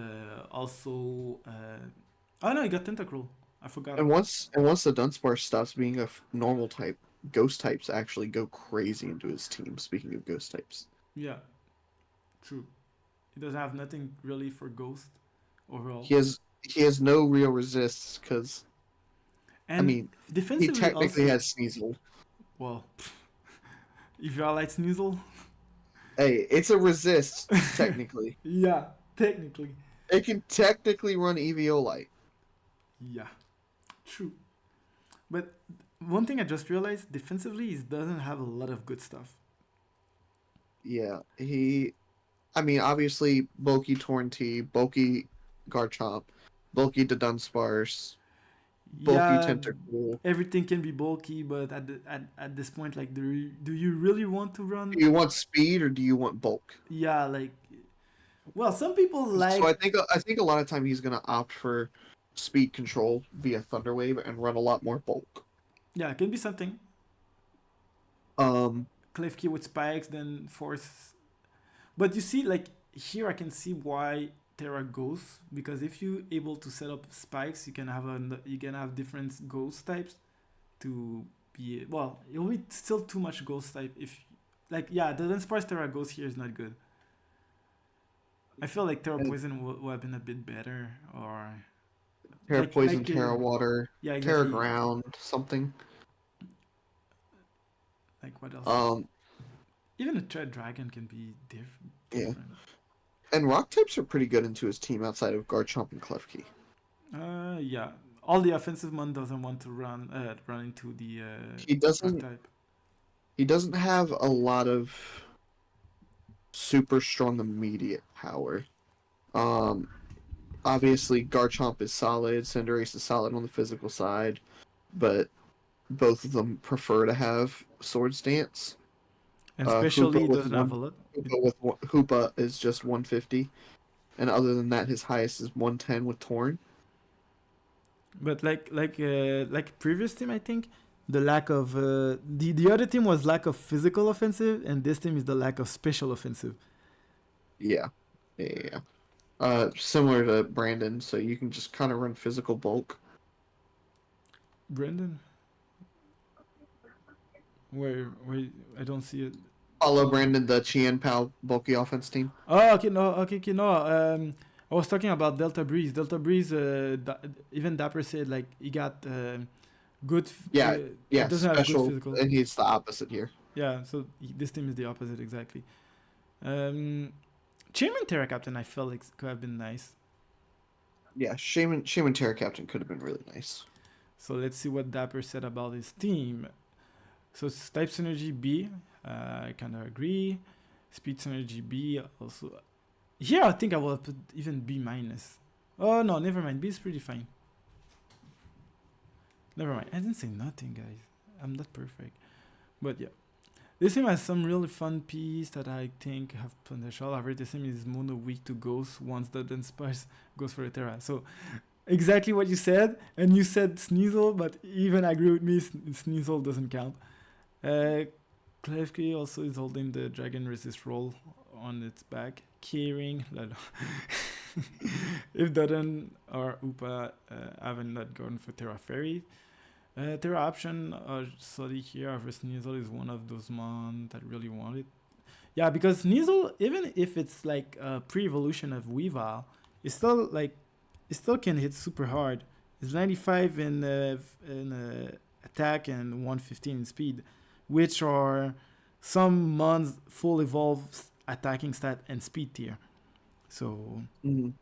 Speaker 1: also oh no, he got Tentacruel. I forgot.
Speaker 2: And once the Dunsparce stops being a normal type, ghost types actually go crazy into his team. Speaking of ghost types,
Speaker 1: Yeah, true. He doesn't have nothing really for Ghost overall,
Speaker 2: he has no real resists because I
Speaker 1: and
Speaker 2: mean he
Speaker 1: defensively
Speaker 2: technically
Speaker 1: also.
Speaker 2: has Sneasel.
Speaker 1: Well, if you are like Sneasel,
Speaker 2: Hey, it's a resist technically.
Speaker 1: yeah, technically,
Speaker 2: It can technically run Eviolite.
Speaker 1: yeah, true. But one thing I just realized, defensively, he doesn't have a lot of good stuff.
Speaker 2: Yeah, I mean, obviously, bulky Torrentee, bulky Garchomp, bulky the Dunsparce, bulky
Speaker 1: Yeah,
Speaker 2: Tentacool.
Speaker 1: everything can be bulky, but at this point, like, do you really want to
Speaker 2: Do
Speaker 1: run?
Speaker 2: you want speed or do you want bulk?
Speaker 1: Yeah, like, well, some people
Speaker 2: So I
Speaker 1: like,
Speaker 2: think I think a lot of time he's gonna opt for speed control via Thunder Wave and run a lot more bulk.
Speaker 1: yeah, it can be something.
Speaker 2: Um,
Speaker 1: Klefki with spikes, then force. But you see, like, here I can see why Terra goes because if you able to set up spikes, you can have different ghost types to be well. It'll be still too much ghost type if like yeah, the Dunsparce Terra Ghost here is not good. I feel like Terra
Speaker 2: and
Speaker 1: Poison would have been a bit better, or
Speaker 2: Terra Poison,
Speaker 1: like
Speaker 2: Terra Water,
Speaker 1: yeah,
Speaker 2: Terra
Speaker 1: exactly.
Speaker 2: Ground, something.
Speaker 1: Like what else?
Speaker 2: Um,
Speaker 1: Even a Tread Dragon can be
Speaker 2: yeah.
Speaker 1: different.
Speaker 2: And rock types are pretty good into his team outside of Garchomp and Klefki.
Speaker 1: Yeah. All the offensive one doesn't want to run into the
Speaker 2: He
Speaker 1: rock
Speaker 2: doesn't
Speaker 1: type.
Speaker 2: he doesn't have a lot of super strong immediate power. Um, obviously Garchomp is solid, Cinderace is solid on the physical side, but both of them prefer to have Swords Dance.
Speaker 1: And especially
Speaker 2: Hoopa
Speaker 1: it
Speaker 2: with
Speaker 1: doesn't have
Speaker 2: one
Speaker 1: a lot.
Speaker 2: Hoopa is just 150, and other than that, his highest is 110 with Torn.
Speaker 1: But like previous team, I think the lack of the other team was lack of physical offensive, and this team is the lack of special offensive.
Speaker 2: Yeah, yeah, yeah. Similar to Brandon, so you can just kind of run physical bulk.
Speaker 1: Brendan, where I don't see it.
Speaker 2: Follow Brandon, the Chien Pao bulky offense team.
Speaker 1: Oh, okay, no, okay, no. I was talking about Delta Breeze. Delta Breeze, even Dapper said like he got good.
Speaker 2: Yeah,
Speaker 1: He
Speaker 2: yeah,
Speaker 1: doesn't have good
Speaker 2: special,
Speaker 1: physical.
Speaker 2: and he's the opposite here.
Speaker 1: Yeah, so this team is the opposite exactly. Chairman Terra Captain, I felt like could have been nice.
Speaker 2: Yeah, Shaman Terra Captain could have been really nice.
Speaker 1: So let's see what Dapper said about his team. So it's type synergy B. I kind of agree. Speed synergy B also. Here I think I will put even B minus. Oh no, never mind. B is pretty fine. Never mind. I didn't say nothing, guys. I'm not perfect. But yeah. This team has some really fun piece that I think have potential. However, this team is mono weak to Ghost once the Dunsparce goes for a Terra. So exactly what you said, and you said Sneasel, but even agree with me, Sneasel doesn't count. Klefki also is holding the Dragon Resist roll on its back. Keyring, If Dutton or Upa haven't not gone for Terra Fairy. Terra option study here versus Sneasel is one of those mon that really want it. Yeah, because Sneasel, even if it's like a pre-evolution of Weavile, it's still like it still can hit super hard. It's 95 in attack and 115 in speed, which are some mons full evolved attacking stat and speed tier. So
Speaker 2: Mhm.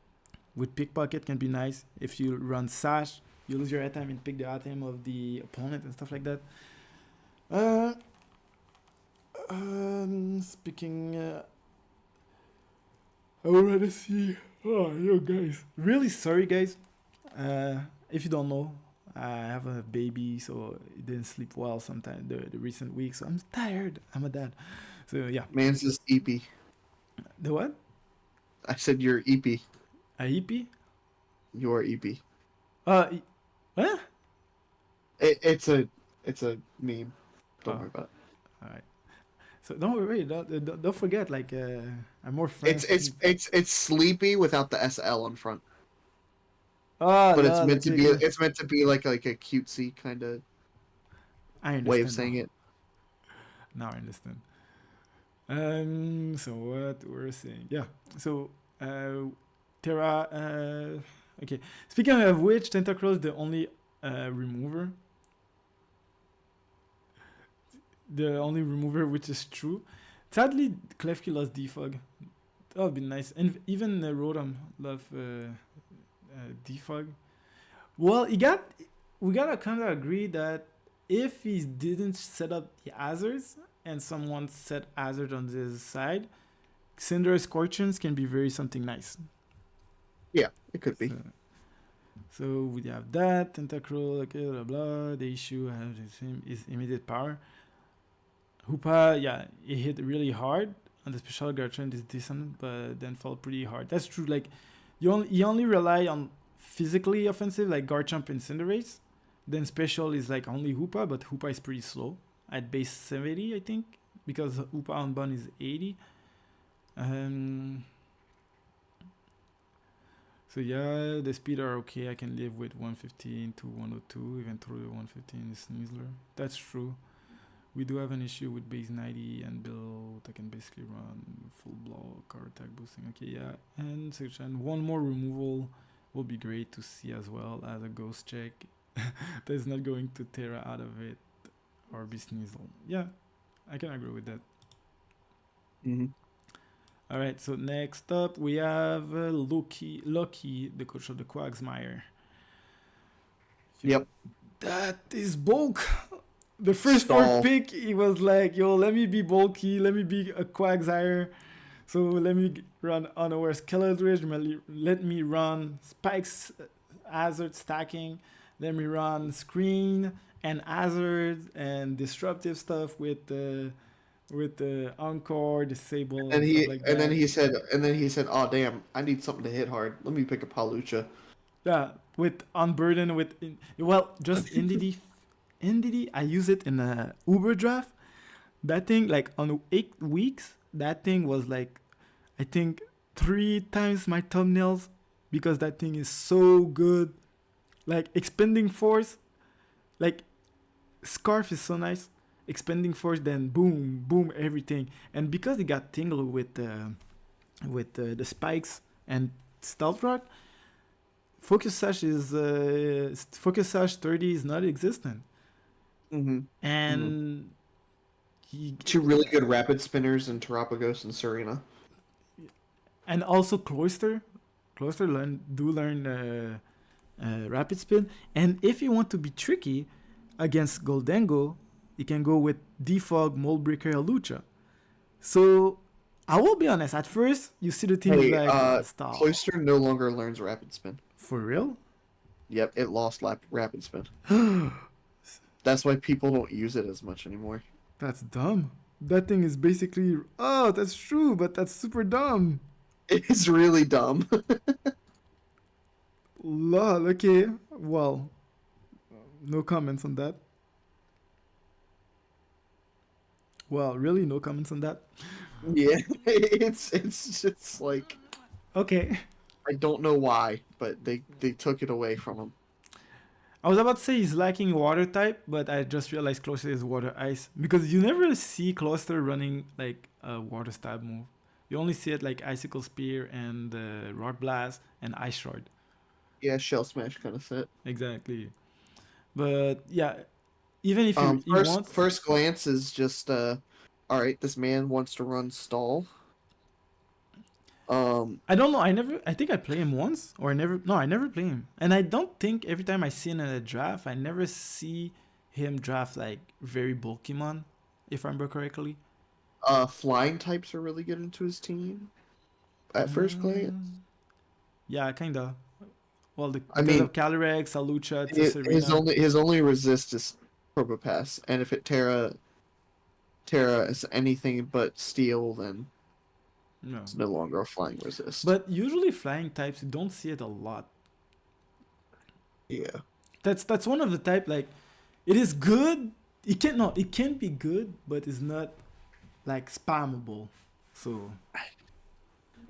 Speaker 1: with pickpocket can be nice if you run sash. You lose your item and pick the item of the opponent and stuff like that. Uh, speaking, I already see. Oh, yo, guys. Really sorry, guys. If you don't know, I have a baby, so it didn't sleep well sometime the recent weeks. So I'm tired. I'm a dad. So yeah.
Speaker 2: Man's just EP.
Speaker 1: The what?
Speaker 2: I said you're EP.
Speaker 1: A hippie?
Speaker 2: You're EP.
Speaker 1: What?
Speaker 2: It's a meme. Don't
Speaker 1: Oh,
Speaker 2: worry about it.
Speaker 1: all right. So don't worry. Don't forget. Like, I'm more friends.
Speaker 2: It's sleepy without the SL in front.
Speaker 1: Oh,
Speaker 2: But
Speaker 1: no, okay, okay.
Speaker 2: it's meant to be like a cutesy kind of
Speaker 1: I
Speaker 2: way of
Speaker 1: understand
Speaker 2: saying
Speaker 1: now.
Speaker 2: it.
Speaker 1: Now I understand. So what we're saying? Yeah. So, Terra. Okay. Speaking of which, Tentacruel is the only remover. The only remover which is true. Sadly, Klefki lost Defog. That would be nice. And even Rotom love Defog. Well, we gotta kind of agree that if he didn't set up the hazards and someone set hazard on his side, Cinder Scorchins can be very something nice.
Speaker 2: Yeah, it could be.
Speaker 1: So we have that, Tentacruel, okay, blah blah. The issue has the same is immediate power. Hoopa, yeah, it hit really hard, and the special guard trend is decent, but then fall pretty hard. That's true. Like you only rely on physically offensive like Garchomp and Cinderace. Then special is like only Hoopa, but Hoopa is pretty slow at base 70, I think, because Hoopa on Bun is 80. So yeah, the speed are okay. I can live with 115 to 102, even through the 115 is Sneasler. That's true. We do have an issue with base 90 and build. I can basically run full block or attack boosting. Okay, yeah. And section one more removal will be great to see as well as a ghost check. That's not going to Terra out of it or be Sneasel. Yeah, I can agree with that.
Speaker 2: Mm-hmm.
Speaker 1: All right, so next up we have Loki, the coach of the Quagsmire.
Speaker 2: Yep.
Speaker 1: That is bulk. The first
Speaker 2: Stall.
Speaker 1: fourth pick, he was like, yo, let me be bulky, let me be a Quagsire. So let me run Unaware Skeleton, let me run Spikes Hazard stacking, let me run Screen and Hazard and disruptive stuff with the Encore, Disable, and stuff like that.
Speaker 2: And then he said, "Oh damn, I need something to hit hard. Let me pick a Palucha."
Speaker 1: Yeah, with Unburden, well, just NDD, I use it in a Uber draft. That thing, like on 8 weeks, that thing was like, I think 3 times my thumbnails because that thing is so good. Like expending force, like Scarf is so nice. Expending force, then boom, boom, everything. And because it got tingled with the spikes and stealth rock, Focus Sash 30 is not existent.
Speaker 2: Mm-hmm.
Speaker 1: And
Speaker 2: two really good rapid spinners in Terapagos and Serena.
Speaker 1: And also Cloyster learn rapid spin. And if you want to be tricky against Goldengo, you can go with Defog, Moldbreaker, Lucha. So I will be honest. At first, you see the team stop.
Speaker 2: Cloyster no longer learns rapid spin.
Speaker 1: For real?
Speaker 2: Yep, it lost rapid spin. That's why people don't use it as much anymore.
Speaker 1: That's dumb. That thing is basically that's true, but that's super dumb.
Speaker 2: It is really dumb.
Speaker 1: Lol. Okay. Well, no comments on that. Well, really, no comments on that.
Speaker 2: Yeah, it's like
Speaker 1: okay.
Speaker 2: I don't know why, but they took it away from him.
Speaker 1: I was about to say he's lacking water type, but I just realized Cloyster is water ice because you never see Cloyster running like a water stab move. You only see it like Icicle Spear and Rock Blast and Ice Shard.
Speaker 2: Yeah, Shell Smash kind of set.
Speaker 1: Exactly. But yeah, even if he wants,
Speaker 2: First glance is just all right. This man wants to run stall.
Speaker 1: I don't know. I think I play him once, or I never. No, I never play him, and I don't think every time I see him in a draft, I never see him draft like very bulky mon, if I remember correctly.
Speaker 2: Flying types are really good into his team at first glance.
Speaker 1: Yeah, kinda. Well,
Speaker 2: I
Speaker 1: because
Speaker 2: mean,
Speaker 1: of Calyrex, Alucha,
Speaker 2: his
Speaker 1: Tessarina.
Speaker 2: only resist is Probopass, and if it Terra is anything but steel, then
Speaker 1: No.
Speaker 2: it's no longer a flying resist.
Speaker 1: But usually flying types, you don't see it a lot.
Speaker 2: Yeah.
Speaker 1: That's one of the type like it is good. It can be good, but it's not like spammable. So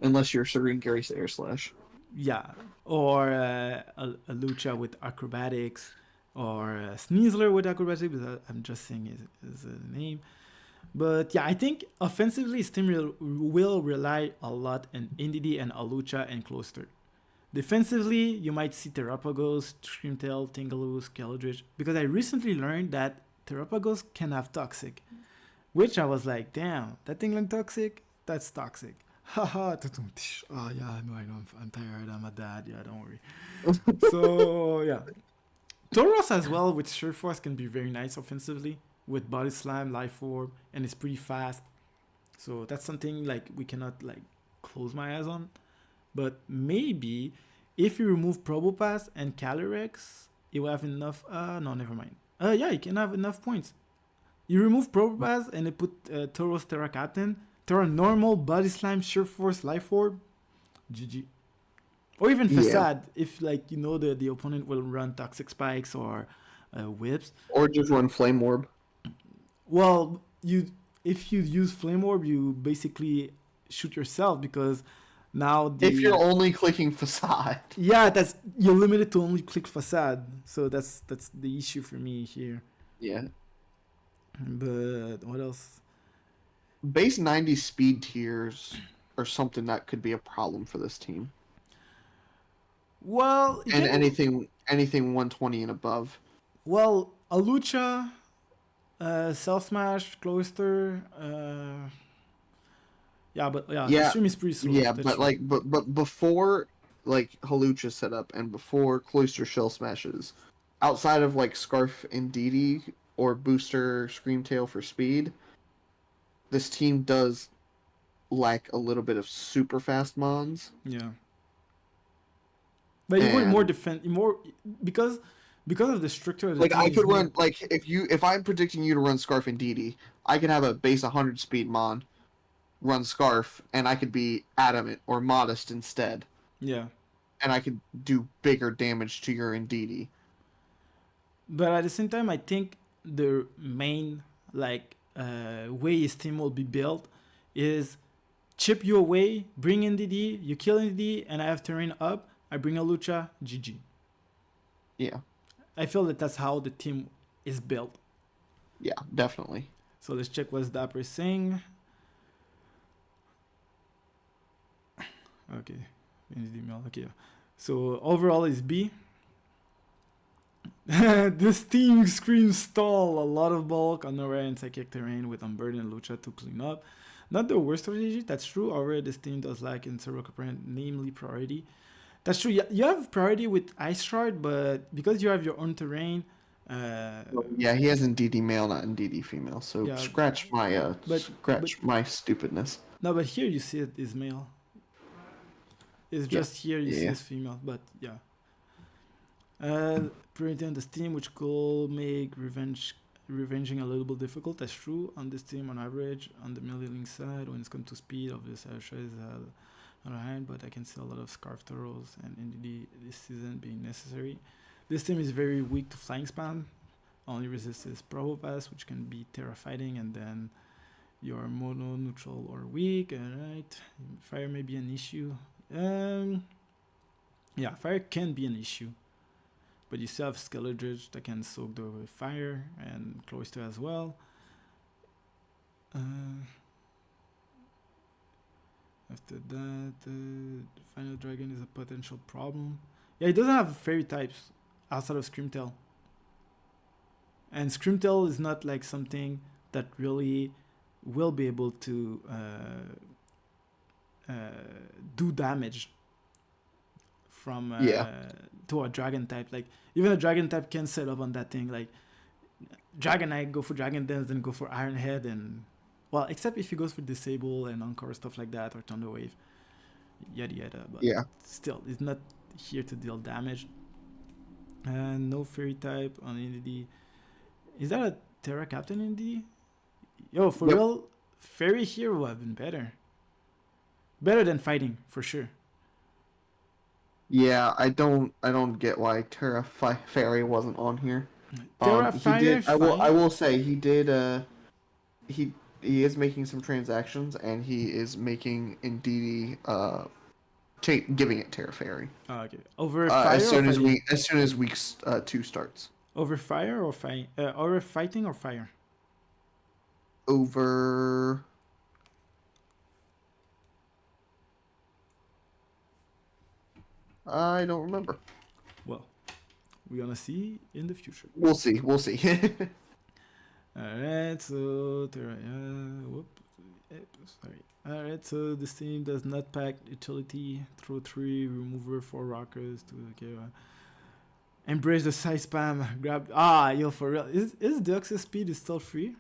Speaker 2: Unless you're Serene Gary's Air Slash.
Speaker 1: yeah, or a Lucha with acrobatics, or a Sneasler with acrobatics. But I'm just saying is a name. But yeah, I think offensively, Steam will rely a lot on NDD and Alucha and Cloister. Defensively, you might see Terrapagos, Screamtail, Tingaloo, Skeldritch, because I recently learned that Terrapagos can have Toxic, which I was like, damn, that thing like Toxic? That's toxic. Haha, oh yeah, I know, I'm tired, I'm a dad, yeah, don't worry. So, yeah. Tauros as well with Sure Force can be very nice offensively, with Body Slam, Life Orb, and it's pretty fast. So that's something like we cannot like close my eyes on. But maybe if you remove Probopass and Calyrex, you will have enough. No, never mind. Yeah, you can have enough points. You remove Probopass and you put Tauros Terra Captain, Terra Normal, Body Slime, Sure Force, Life Orb, GG. Or even
Speaker 2: Yeah.
Speaker 1: Facade, if like you know the opponent will run Toxic Spikes or Whips.
Speaker 2: Or just run Flame Orb.
Speaker 1: Well, you if you use Flame Orb, you basically shoot yourself because now the
Speaker 2: If you're only clicking Facade.
Speaker 1: yeah, that's you're limited to only click Facade, so that's the issue for me here.
Speaker 2: Yeah.
Speaker 1: But what else?
Speaker 2: Base 90 speed tiers are something that could be a problem for this team.
Speaker 1: Well,
Speaker 2: And
Speaker 1: again,
Speaker 2: anything 120 and above.
Speaker 1: well, Alucha, Self Smash, Cloister, yeah, but yeah, the
Speaker 2: Yeah.
Speaker 1: stream is pretty slow.
Speaker 2: Yeah,
Speaker 1: That's
Speaker 2: but
Speaker 1: true.
Speaker 2: like but before like Halucha setup and before Cloister Shell Smashes, outside of like Scarf and DD or Booster Screamtail for speed, this team does lack a little bit of super fast mons.
Speaker 1: Yeah, but you want more
Speaker 2: And
Speaker 1: defense, more because of the structure of the
Speaker 2: like
Speaker 1: team
Speaker 2: I
Speaker 1: is
Speaker 2: could
Speaker 1: more.
Speaker 2: run like if I'm predicting you to run Scarf and DD, I could have a base 100 speed mon run Scarf and I could be adamant or modest instead.
Speaker 1: Yeah,
Speaker 2: And I could do bigger damage to your Ndidi.
Speaker 1: but at the same time, I think the main like way his team will be built is chip you away, bring in DD, you kill DD, and I have terrain up. I bring a Lucha, GG.
Speaker 2: Yeah.
Speaker 1: I feel that that's how the team is built.
Speaker 2: Yeah, definitely.
Speaker 1: So let's check what's Dapper saying. Okay, email. Okay, so overall is B. This team screams stall. A lot of bulk on the rare and psychic terrain with Unburdened Lucha to clean up. Not the worst strategy, that's true. Already this team does lack in several components, namely priority. That's true. You have priority with Ice Shard, but because you have your own terrain,
Speaker 2: Yeah, he has Ndidi male, not Ndidi female. So
Speaker 1: yeah,
Speaker 2: scratch my
Speaker 1: but
Speaker 2: my stupidness.
Speaker 1: no, but here you see it is male. It's just here you see
Speaker 2: Yeah.
Speaker 1: it's female, but yeah. Priority on this team, which could make revenging a little bit difficult. That's true. On this team, on average, on the milling side, when it's come to speed, obviously Aisha is on the hand, but I can see a lot of Scarf Turtles and NDD this season being necessary. This team is very weak to flying spam. Only resist is Probopass, which can be Terra fighting, and then your mono, neutral, or weak. Alright, fire may be an issue. Yeah, fire can be an issue, but you still have Skeledridge that can soak the fire and Cloyster as well. After that, Final Dragon is a potential problem. Yeah, it doesn't have fairy types outside of Screamtail. And Screamtail is not like something that really will be able to do damage from to a dragon type. Like even a dragon type can set up on that thing. Like Dragonite, go for Dragon Dance, then go for Iron Head, and well, except if he goes for Disable and Encore stuff like that or Thunder Wave, yada yada. But still, it's not here to deal damage. And no fairy type on ND. Is that a Terra Captain ND? Yo, for real, fairy here would have been better. Better than fighting, for sure.
Speaker 2: Yeah, I don't get why Terra Fairy wasn't on here.
Speaker 1: Terra Fire,
Speaker 2: I will say he did. He is making some transactions, and he is making Indeedee giving it Terra Fairy.
Speaker 1: Oh, okay. Over fire
Speaker 2: as soon as
Speaker 1: fighting?
Speaker 2: week 2 starts.
Speaker 1: Over fire or fight? Over fighting or fire?
Speaker 2: Over. I don't remember.
Speaker 1: Well, we're gonna see in the future.
Speaker 2: We'll see.
Speaker 1: Alright, so Alright, so this team does not pack utility, throw 3, remover 4 rockers to embrace the side spam, grab yo, for real. Is Deoxys speed is still free?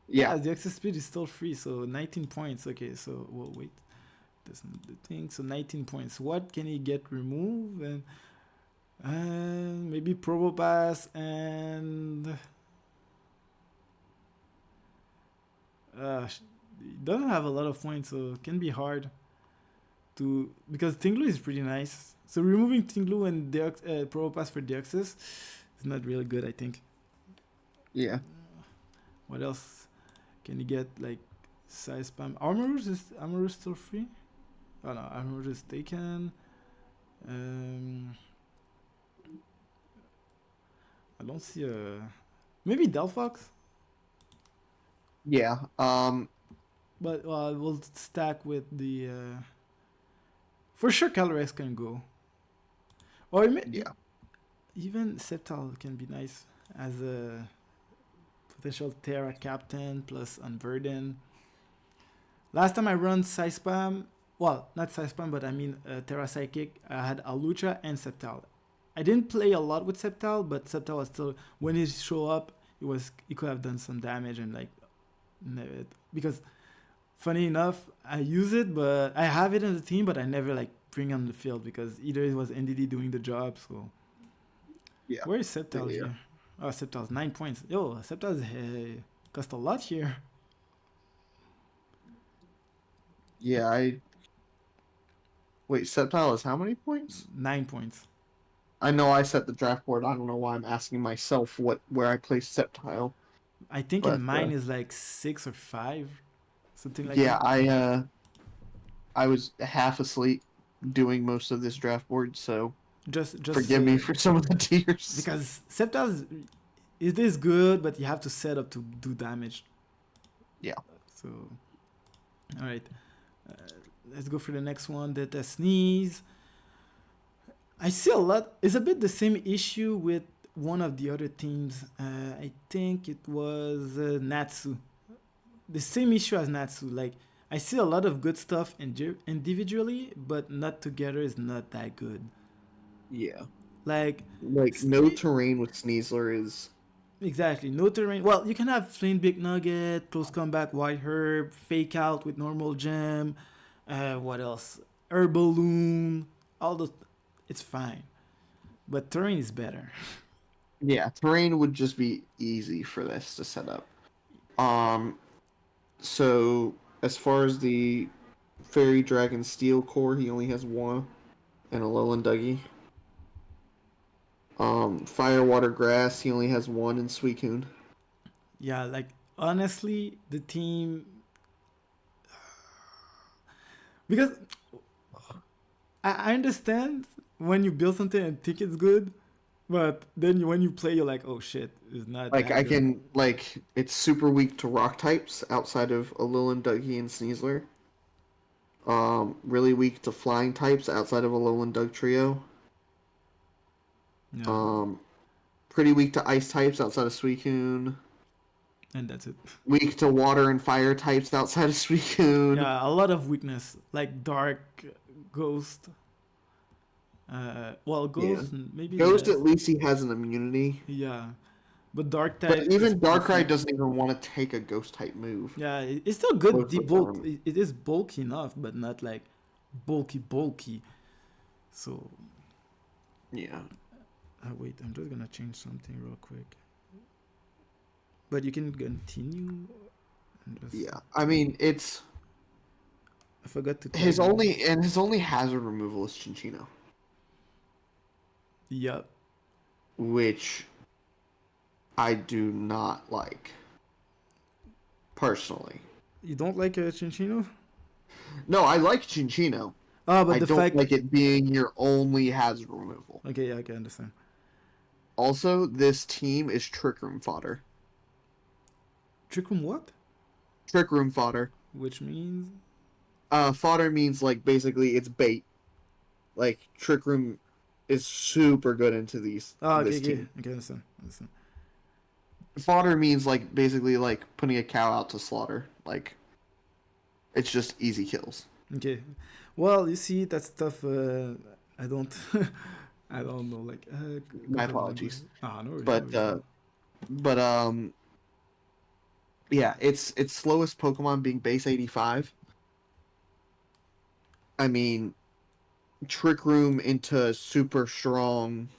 Speaker 1: Yeah, the access speed is still free, so 19 points. Okay, so well, wait, that's not the thing. So 19 points. What can he get removed? And maybe Probopass and he doesn't have a lot of points, so it can be hard to, because Tinglu is pretty nice. So removing Tinglu and Probopass for Deoxys is not really good, I think.
Speaker 2: Yeah.
Speaker 1: What else? Can you get like size spam? Armorous still free? Oh no, Armorous is taken. I don't see a maybe Delphox.
Speaker 2: Yeah.
Speaker 1: But we'll stack with the for sure. Calyrex can go. Or even Sceptile can be nice as a potential Terra Captain plus Unburden. Last time I run Size Spam, well, not Size Spam, but I mean Terra Psychic, I had Alucha and Sceptile. I didn't play a lot with Sceptile, but Sceptile was still, when he showed up, he could have done some damage and like, because funny enough, I use it, but I have it in the team, but I never like bring on the field because either it was NDD doing the job, so.
Speaker 2: Yeah.
Speaker 1: Where is Sceptile here? Oh, Sceptile's 9 points. Yo, Sceptile's cost a lot here.
Speaker 2: Yeah, Wait, Sceptile is how many points?
Speaker 1: 9 points.
Speaker 2: I know I set the draft board. I don't know why I'm asking myself where I place Sceptile.
Speaker 1: I think in mine is like 6 or 5. Something like that.
Speaker 2: Yeah, I was half asleep doing most of this draft board, so just forgive me for some of the tears.
Speaker 1: Because Sceptile is good, but you have to set up to do damage.
Speaker 2: Yeah.
Speaker 1: So, all right. Let's go for the next one. That Sneeze. I see a lot. It's a bit the same issue with one of the other teams. I think it was Natsu. The same issue as Natsu. Like, I see a lot of good stuff individually, but not together is not that good.
Speaker 2: Yeah.
Speaker 1: Like
Speaker 2: no terrain with Sneasler is...
Speaker 1: Exactly. No terrain. Well, you can have Flame Big Nugget, Close Combat, White Herb, Fake Out with normal gem. What else? Herbaloon. All those. It's fine. But terrain is better.
Speaker 2: Yeah, terrain would just be easy for this to set up. So, as far as the Fairy Dragon Steel core, he only has 1 and a Lowland Dougie. Fire, Water, Grass, he only has 1 in Suicune.
Speaker 1: Yeah, like, honestly, the team... Because I understand when you build something and think it's good, but then when you play, you're like, oh shit, it's not
Speaker 2: Like
Speaker 1: that
Speaker 2: I
Speaker 1: good.
Speaker 2: can like it's super weak to rock types outside of Alolan, Dougie, and Sneasler. Really weak to flying types outside of Alolan, Doug Trio.
Speaker 1: Yeah,
Speaker 2: Um, Pretty weak to ice types outside of Suicune.
Speaker 1: and that's it.
Speaker 2: Weak to water and fire types outside of Suicune.
Speaker 1: Yeah, a lot of weakness, like dark, ghost. Well,
Speaker 2: Yeah.
Speaker 1: ghost maybe
Speaker 2: Ghost,
Speaker 1: less.
Speaker 2: at least he has an immunity.
Speaker 1: Yeah, but dark
Speaker 2: But
Speaker 1: type is
Speaker 2: even Darkrai
Speaker 1: pretty.
Speaker 2: doesn't even want to take a ghost type move
Speaker 1: Yeah, it's still good.
Speaker 2: most
Speaker 1: The
Speaker 2: of the
Speaker 1: bulk,
Speaker 2: time.
Speaker 1: it is bulky enough, but not like bulky. So,
Speaker 2: Yeah.
Speaker 1: wait, I'm just gonna change something real quick. But you can continue. And just,
Speaker 2: Yeah. I mean, it's
Speaker 1: I forgot to tag
Speaker 2: his
Speaker 1: you.
Speaker 2: only hazard removal is Chinchino,
Speaker 1: Yup.
Speaker 2: which I do not like personally.
Speaker 1: You don't like Chinchino?
Speaker 2: No, I like Chinchino.
Speaker 1: Ah, but
Speaker 2: I
Speaker 1: the
Speaker 2: don't
Speaker 1: fact.
Speaker 2: like it being your only hazard removal.
Speaker 1: Okay, yeah, I can understand.
Speaker 2: Also, this team is Trick Room fodder.
Speaker 1: Trick Room what?
Speaker 2: Trick Room fodder.
Speaker 1: Which means.
Speaker 2: Fodder means like basically it's bait. Like Trick Room is super good into
Speaker 1: Ah, okay,
Speaker 2: this
Speaker 1: okay,
Speaker 2: team.
Speaker 1: okay, understand.
Speaker 2: Fodder means like basically like putting a cow out to slaughter. Like it's just easy kills.
Speaker 1: Okay. Well, you see, that stuff. I don't. I don't know. Like,
Speaker 2: My
Speaker 1: got my boy.
Speaker 2: apologies.
Speaker 1: Ah, no worries, no
Speaker 2: But
Speaker 1: worries, bro.
Speaker 2: but yeah, its slowest Pokemon being base 85. I mean, Trick Room into super strong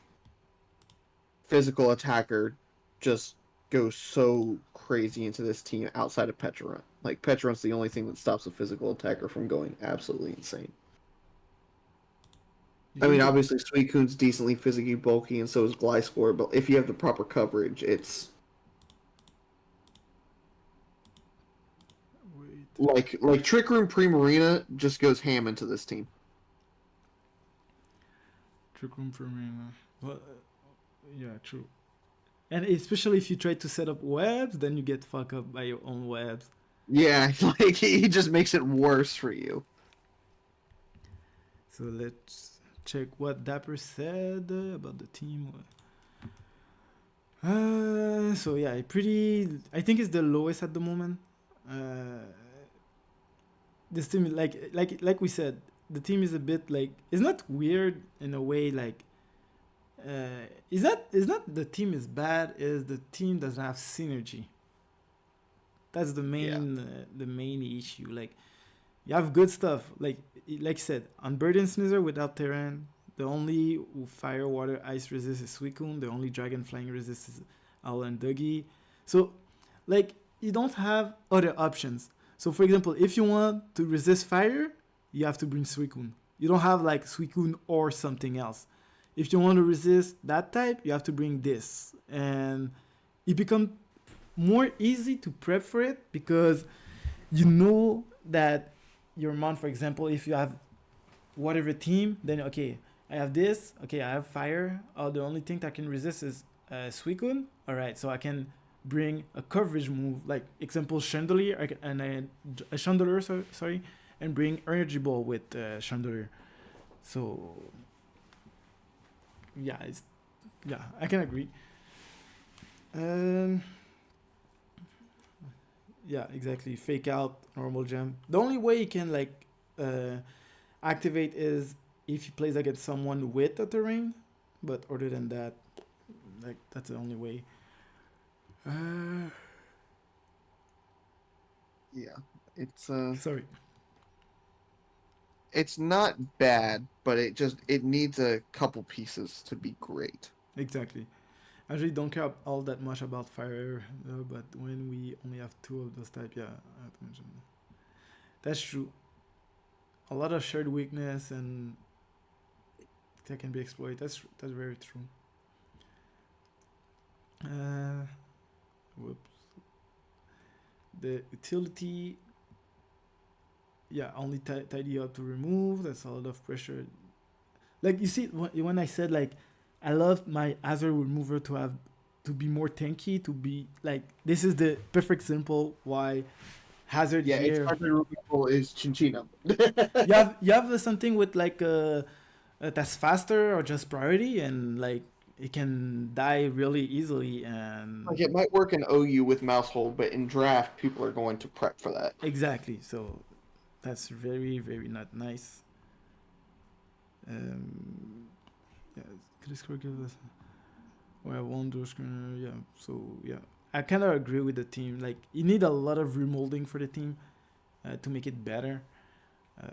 Speaker 2: physical attacker just goes so crazy into this team outside of Petrarunt. Like Petrarunt's the only thing that stops a physical attacker from going absolutely insane.
Speaker 1: You
Speaker 2: I mean,
Speaker 1: think?
Speaker 2: obviously Suicune's decently physically bulky, and so is Gliscor. But if you have the proper coverage, it's
Speaker 1: Wait.
Speaker 2: like Trick Room Primarina just goes ham into this team.
Speaker 1: Trick Room for me. Well, yeah, true. And especially if you try to set up webs, then you get fucked up by your own webs.
Speaker 2: Yeah, like he just makes it worse for you.
Speaker 1: So let's check what Dapper said about the team. So yeah, pretty. I think it's the lowest at the moment. Uh, this team, like we said, the team is a bit like it's not weird in a way. Like, is not the team is bad. Is the team doesn't have synergy. That's
Speaker 2: Yeah.
Speaker 1: the main issue. Like, you have good stuff. Like I said, on Bird and Snizzer without Terran, the only fire, water, ice resist is Suicune. The only dragon flying resist is Owl and Dougie. So, like, you don't have other options. So, for example, if you want to resist fire, you have to bring Suicune. You don't have like Suicune or something else. If you want to resist that type, you have to bring this, and it becomes more easy to prep for it because you know that your mount, for example, if you have whatever team, then okay, I have this, okay, I have fire. Oh, the only thing that can resist is Suicune. All right, so I can bring a coverage move, like example Chandelier, and a Chandelier, sorry, and bring Energy Ball with Chandelier. So yeah, I can agree. Um, yeah, exactly. Fake out normal gem. The only way you can like uh, activate is if he plays against someone with a terrain, but other than that, like that's the only way. Uh,
Speaker 2: Yeah. It's
Speaker 1: sorry.
Speaker 2: it's not bad, but it needs a couple pieces to be great.
Speaker 1: Exactly. I really don't care all that much about fire, but when we only have two of those type, yeah, I have to mention that. That's true. A lot of shared weakness and that can be exploited. That's very true. Uh, whoops. The utility, yeah, only tidy up to remove. That's a lot of pressure. Like you see, when I said like, I love my Hazard remover to be more tanky, to be like this is the perfect example why Hazard
Speaker 2: Yeah, its
Speaker 1: here.
Speaker 2: primary removal is Chinchino.
Speaker 1: You have something with like that's faster or just priority, and like it can die really easily.
Speaker 2: Like
Speaker 1: And
Speaker 2: it might work in OU with mouse hold, but in draft, people are going to prep for that.
Speaker 1: exactly, so that's very very not nice. Yeah, Chris Crocker was well Wonder Screener, yeah. So yeah, I kind of agree with the team. Like you need a lot of remolding for the team to make it better. Uh,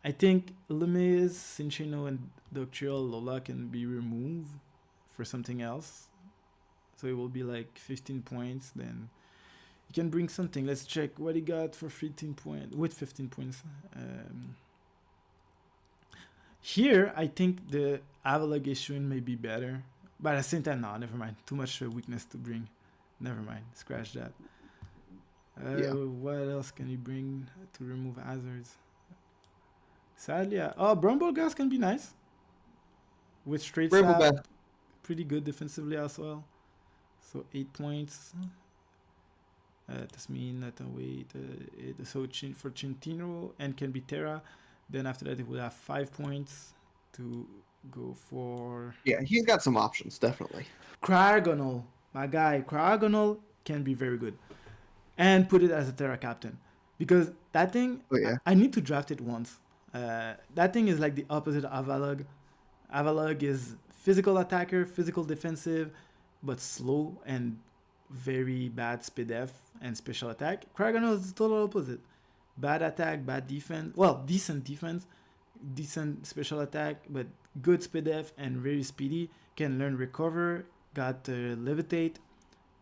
Speaker 1: I think Lemiz, Cinchino, and Doctrial Lola can be removed for something else. So it will be like 15 points. Then you can bring something. Let's check what he got for 15 points. With 15 points. Here, I think the Avalog issuing may be better. But at the same time, no, never mind. Too much weakness to bring. Never mind. Scratch that.
Speaker 2: Yeah.
Speaker 1: What else can you bring to remove hazards? Sadly, Brumble Gas can be nice. With straight
Speaker 2: Brable
Speaker 1: sap,
Speaker 2: Beth.
Speaker 1: pretty good defensively as well. So 8 points. That's mean that wait. So for Chintino and can be Terra. Then after that, it will have 5 points to go for
Speaker 2: Yeah, he's got some options, definitely.
Speaker 1: Cryogonal. My guy, Cryogonal can be very good. And put it as a Terra captain. Because that thing,
Speaker 2: Oh yeah.
Speaker 1: I need to draft it once. That thing is like the opposite of Avalog. Avalog is physical attacker, physical defensive, but slow and very bad speed F and special attack. Cryogonal is the total opposite. Bad attack, bad defense. Well, decent defense, decent special attack, but good speed F and very speedy. Can learn recover, got levitate,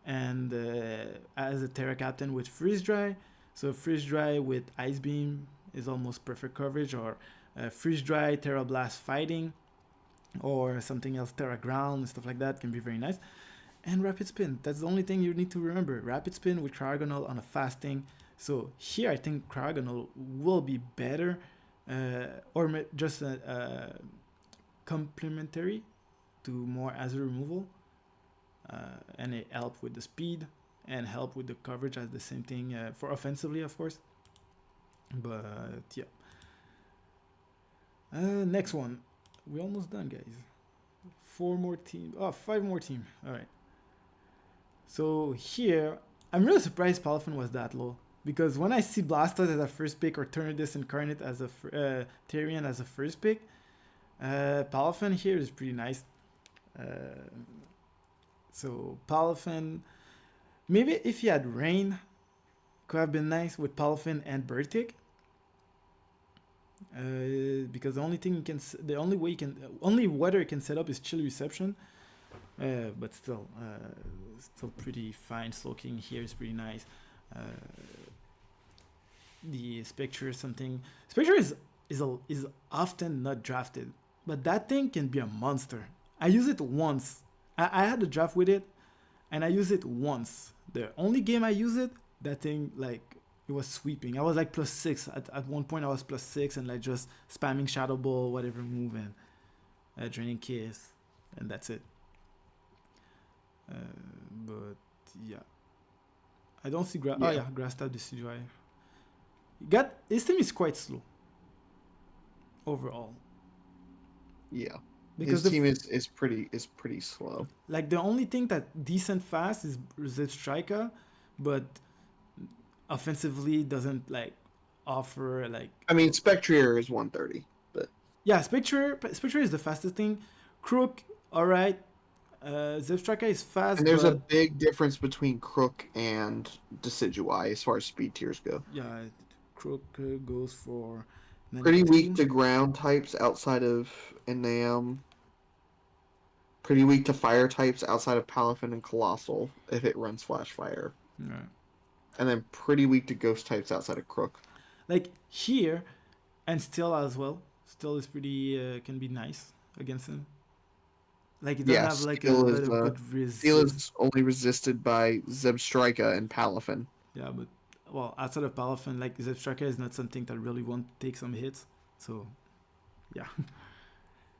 Speaker 1: and as a Terra captain with freeze dry. So freeze dry with ice beam is almost perfect coverage, or freeze dry Terra blast fighting, or something else Terra ground and stuff like that can be very nice. And rapid spin. That's the only thing you need to remember. Rapid spin with Cryogonal on a fasting. So here I think Cryogonal will be better, or just complementary to more Azure removal, and it help with the speed and help with the coverage as the same thing for offensively, of course. But yeah. Next one. We're almost done, guys. 4 more teams. Oh, 5 more teams. All right. So here, I'm really surprised Palafin was that low. Because when I see Blastos as a first pick or Turnidus Incarnate as a Therian as a first pick, Palafin here is pretty nice. So Palafin, maybe if he had Rain, could have been nice with Palafin and Bertic. Because the only thing you can, the only way you can, only weather you can set up is chill reception. But still pretty fine. Slowking here is pretty nice. The Spectre something. Spectre is often not drafted, but that thing can be a monster. I use it once. I had a draft with it, and I used it once. The only game I used it, that thing like it was sweeping. I was like +6 at one point. I was +6 and like just spamming Shadow Ball, whatever move, and draining Kiss, and that's it. But yeah, I don't see
Speaker 2: Yeah.
Speaker 1: Oh yeah, Grass Tab DCGI. His team is quite slow overall.
Speaker 2: Yeah.
Speaker 1: Because
Speaker 2: His team is pretty slow.
Speaker 1: like the only thing that decent fast is Zip Striker, but offensively doesn't like offer like.
Speaker 2: I mean, Spectrier is 130, but
Speaker 1: Yeah, Spectre is the fastest thing. Crook, all right. Zip Striker is fast,
Speaker 2: and there's a
Speaker 1: but
Speaker 2: big difference between Crook and Decidueye as far as speed tiers go.
Speaker 1: yeah, Crook goes for
Speaker 2: Pretty
Speaker 1: 92.
Speaker 2: weak to ground types outside of Enam. Pretty weak to fire types outside of Palafin and Colossal if it runs Flash Fire.
Speaker 1: Yeah.
Speaker 2: And then pretty weak to ghost types outside of Crook.
Speaker 1: Like here, and still as well. Still is pretty can be nice against him. Like it doesn't have like a
Speaker 2: Steel
Speaker 1: lot
Speaker 2: is,
Speaker 1: of good resist.
Speaker 2: Steel is only resisted by Zebstrika and Palafin.
Speaker 1: Yeah, but well, outside of Palafin, like Zeb Striker is not something that really won't take some hits. So yeah.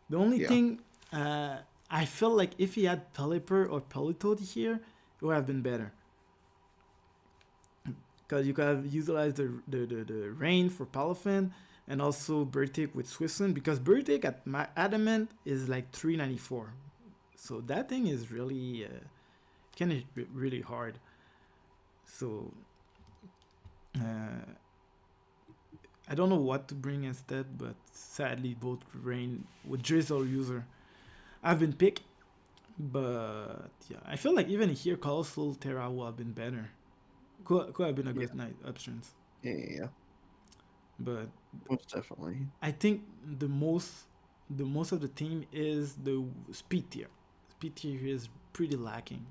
Speaker 1: The only
Speaker 2: Yeah.
Speaker 1: thing I feel like if he had Pelipper or Pelitoad here, it would have been better. Because you could have utilized the rain for Palafin and also Bertic with Swissland. Because Bertic at my Adamant is like 394. So that thing is really kind of really hard. So uh, I don't know what to bring instead, but sadly both rain with drizzle user. I've been picked, but yeah, I feel like even here Colossal Terra would have been better. Could have been a
Speaker 2: Yeah.
Speaker 1: good night options,
Speaker 2: Yeah.
Speaker 1: but
Speaker 2: Most definitely.
Speaker 1: I think the most of the team is the speed tier. Speed tier is pretty lacking.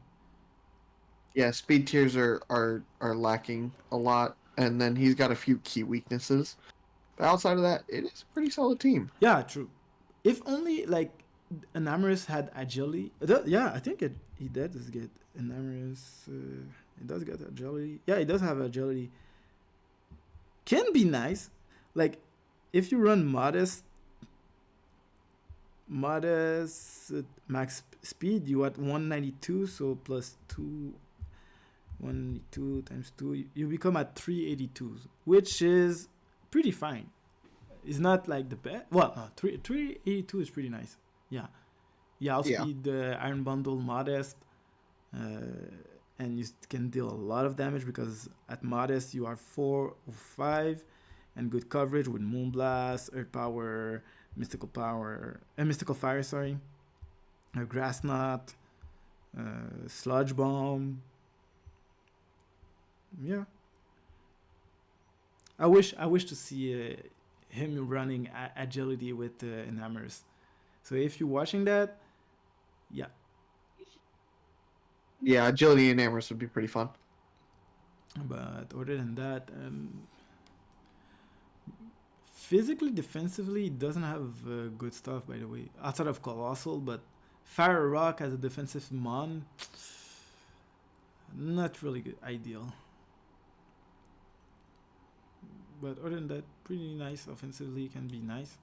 Speaker 2: Yeah, speed tiers are lacking a lot, and then he's got a few key weaknesses. But outside of that, it is a pretty solid team.
Speaker 1: Yeah, true. If only like Enamorous had agility. Yeah, I think he does get Enamorous. It does get agility. Yeah, it does have agility. Can be nice. Like if you run modest max speed, you at 192, so plus 2 192 times 2, you become at 382, which is pretty fine. It's not like the best. Well, no, 382 is pretty nice. Yeah. Yeah,
Speaker 2: Yeah.
Speaker 1: outspeed the Iron Bundle modest, and you can deal a lot of damage because at modest you are 4 or 5 and good coverage with Moonblast, Earth Power, Mystical Power, Mystical Fire, sorry, Grass Knot, Sludge Bomb. Yeah, I wish to see him running agility with Enhammers. So if you're watching that, yeah.
Speaker 2: Yeah, agility and Amherst would be pretty fun.
Speaker 1: But other than that, physically, defensively, it doesn't have good stuff. By the way, outside of Colossal, but Fire Rock as a defensive mon, not really good, ideal. But other than that, pretty nice offensively, can be nice.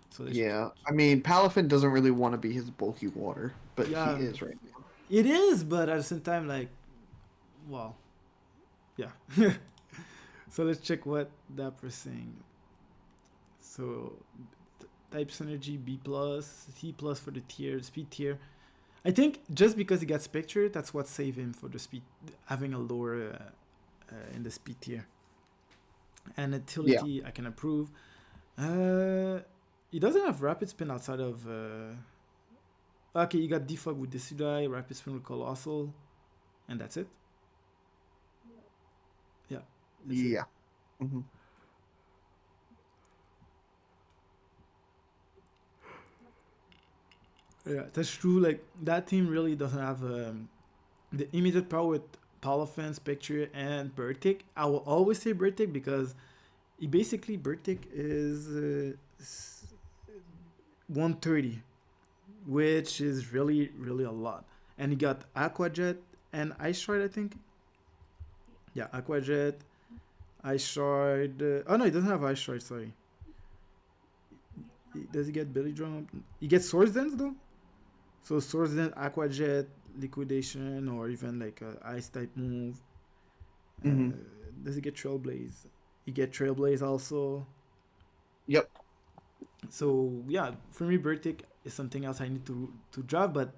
Speaker 1: So let's
Speaker 2: Yeah, I mean, Palafin doesn't really want to be his bulky water, but he
Speaker 1: yeah,
Speaker 2: is right now.
Speaker 1: it is, but at the same time, like, well, yeah. So let's check what Dapper's saying. So type synergy B plus, C plus for the tier, speed tier. I think just because he got Spectre, that's what saved him for the speed, having a lower in the speed tier. And
Speaker 2: Yeah.
Speaker 1: utility, I can approve. Uh, he doesn't have rapid spin outside of. Okay, you got defog with Decidueye, rapid spin with Colossal, and that's it. Yeah, that's it.
Speaker 2: Yeah. Hmm.
Speaker 1: Yeah, that's true. Like that team really doesn't have the immediate power with Palafin, Spectre, and Bertic. I will always say Bertic because he basically Bertic is 130, which is really really a lot. And he got Aqua Jet and Ice Shard, I think. Yeah, Aqua Jet, Ice Shard. Oh no, he doesn't have Ice Shard. Sorry. Does he get Billy Drum? He gets Swords Dance though. So Swords Dance, Aqua Jet, Liquidation, or even like a Ice type move. Uh,
Speaker 2: Hmm.
Speaker 1: does he get Trailblaze? He get Trailblaze also.
Speaker 2: Yep.
Speaker 1: So yeah, for me, Bertic is something else I need to draft, but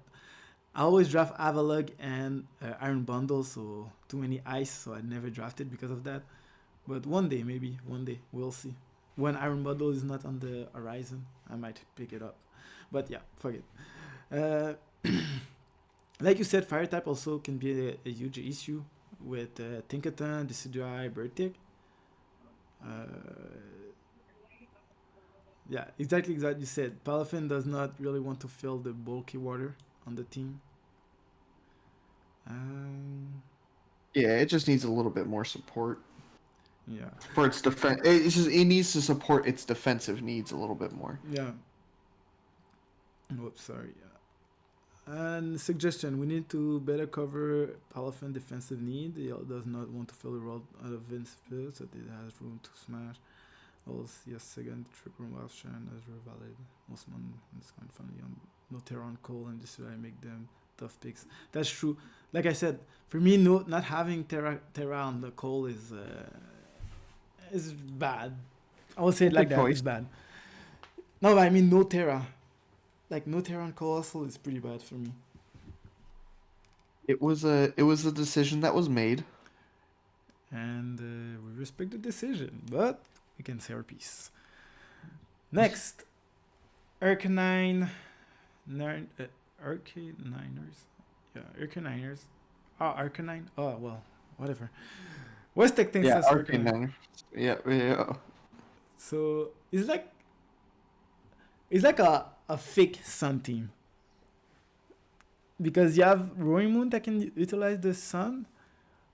Speaker 1: I always draft Avalug and Iron Bundle, so too many ice, so I never drafted because of that. But one day, maybe one day, we'll see. When Iron Bundle is not on the horizon, I might pick it up. But yeah, fuck it. Uh, like you said, Fire type also can be a huge issue with Tinkerton, Decidueye, Bertic. Uh, yeah, exactly you said. Palafin does not really want to fill the bulky water on the team. Um,
Speaker 2: Yeah, it just needs a little bit more support
Speaker 1: yeah,
Speaker 2: for its defense. It needs to support its defensive needs a little bit more.
Speaker 1: yeah. Whoops, sorry. And suggestion: we need to better cover Palafin defensive need. He does not want to fill the role out of Vince Field, so it has room to smash. Also, yes, second trick room option as valid. Most man is kind of funny on no Terra on Cole, and this way I make them tough picks. That's true. Like I said, for me, no, not having Terra on the Cole is bad. I will say it like
Speaker 2: Good
Speaker 1: that.
Speaker 2: choice.
Speaker 1: It's bad. No, but I mean no Terra. Like no Terra on Colossal is pretty bad for me.
Speaker 2: It was a decision that was made.
Speaker 1: And we respect the decision, but we can say our piece. Next, Arcanine, Arcaniners. Yeah, Arcaniners. Oh, Arcanine. Oh, well, whatever. Westec thinks
Speaker 2: Yeah,
Speaker 1: that's
Speaker 2: Arcane
Speaker 1: Arcanine.
Speaker 2: Niner. Yeah, yeah.
Speaker 1: So it's like a fake sun team. Because you have Roaring Moon that can utilize the sun.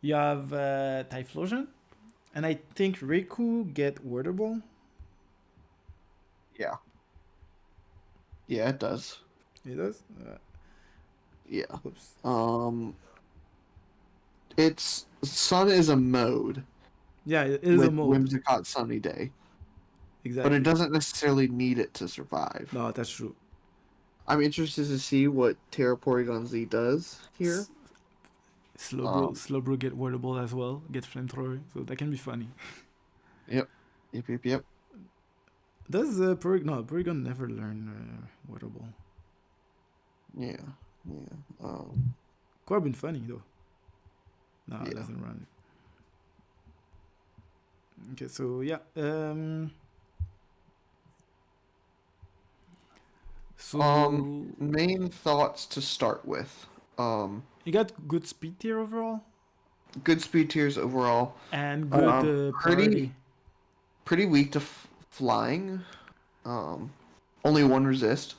Speaker 1: You have Typhlosion. And I think Riku get Wordable.
Speaker 2: Yeah. Yeah, it does.
Speaker 1: It does?
Speaker 2: Yeah.
Speaker 1: Oops.
Speaker 2: It's Sun is a mode
Speaker 1: Yeah, it is a
Speaker 2: with
Speaker 1: mode.
Speaker 2: Whimsicott Sunny Day, but
Speaker 1: Exactly.
Speaker 2: it doesn't necessarily need it to survive.
Speaker 1: No, that's true.
Speaker 2: I'm interested to see what Terra Porygon Z does here.
Speaker 1: Slowbro get Wordable as well. Get Flamethrower. So that can be funny.
Speaker 2: Yep. Yep.
Speaker 1: Does Porygon never learn Wordable.
Speaker 2: Yeah.
Speaker 1: Corbin funny though. No, it
Speaker 2: Yeah.
Speaker 1: doesn't run. Okay, so yeah. So
Speaker 2: Main thoughts to start with.
Speaker 1: you got good speed tier overall
Speaker 2: Good speed tiers overall.
Speaker 1: and good priority.
Speaker 2: Pretty weak to flying. Only one resist.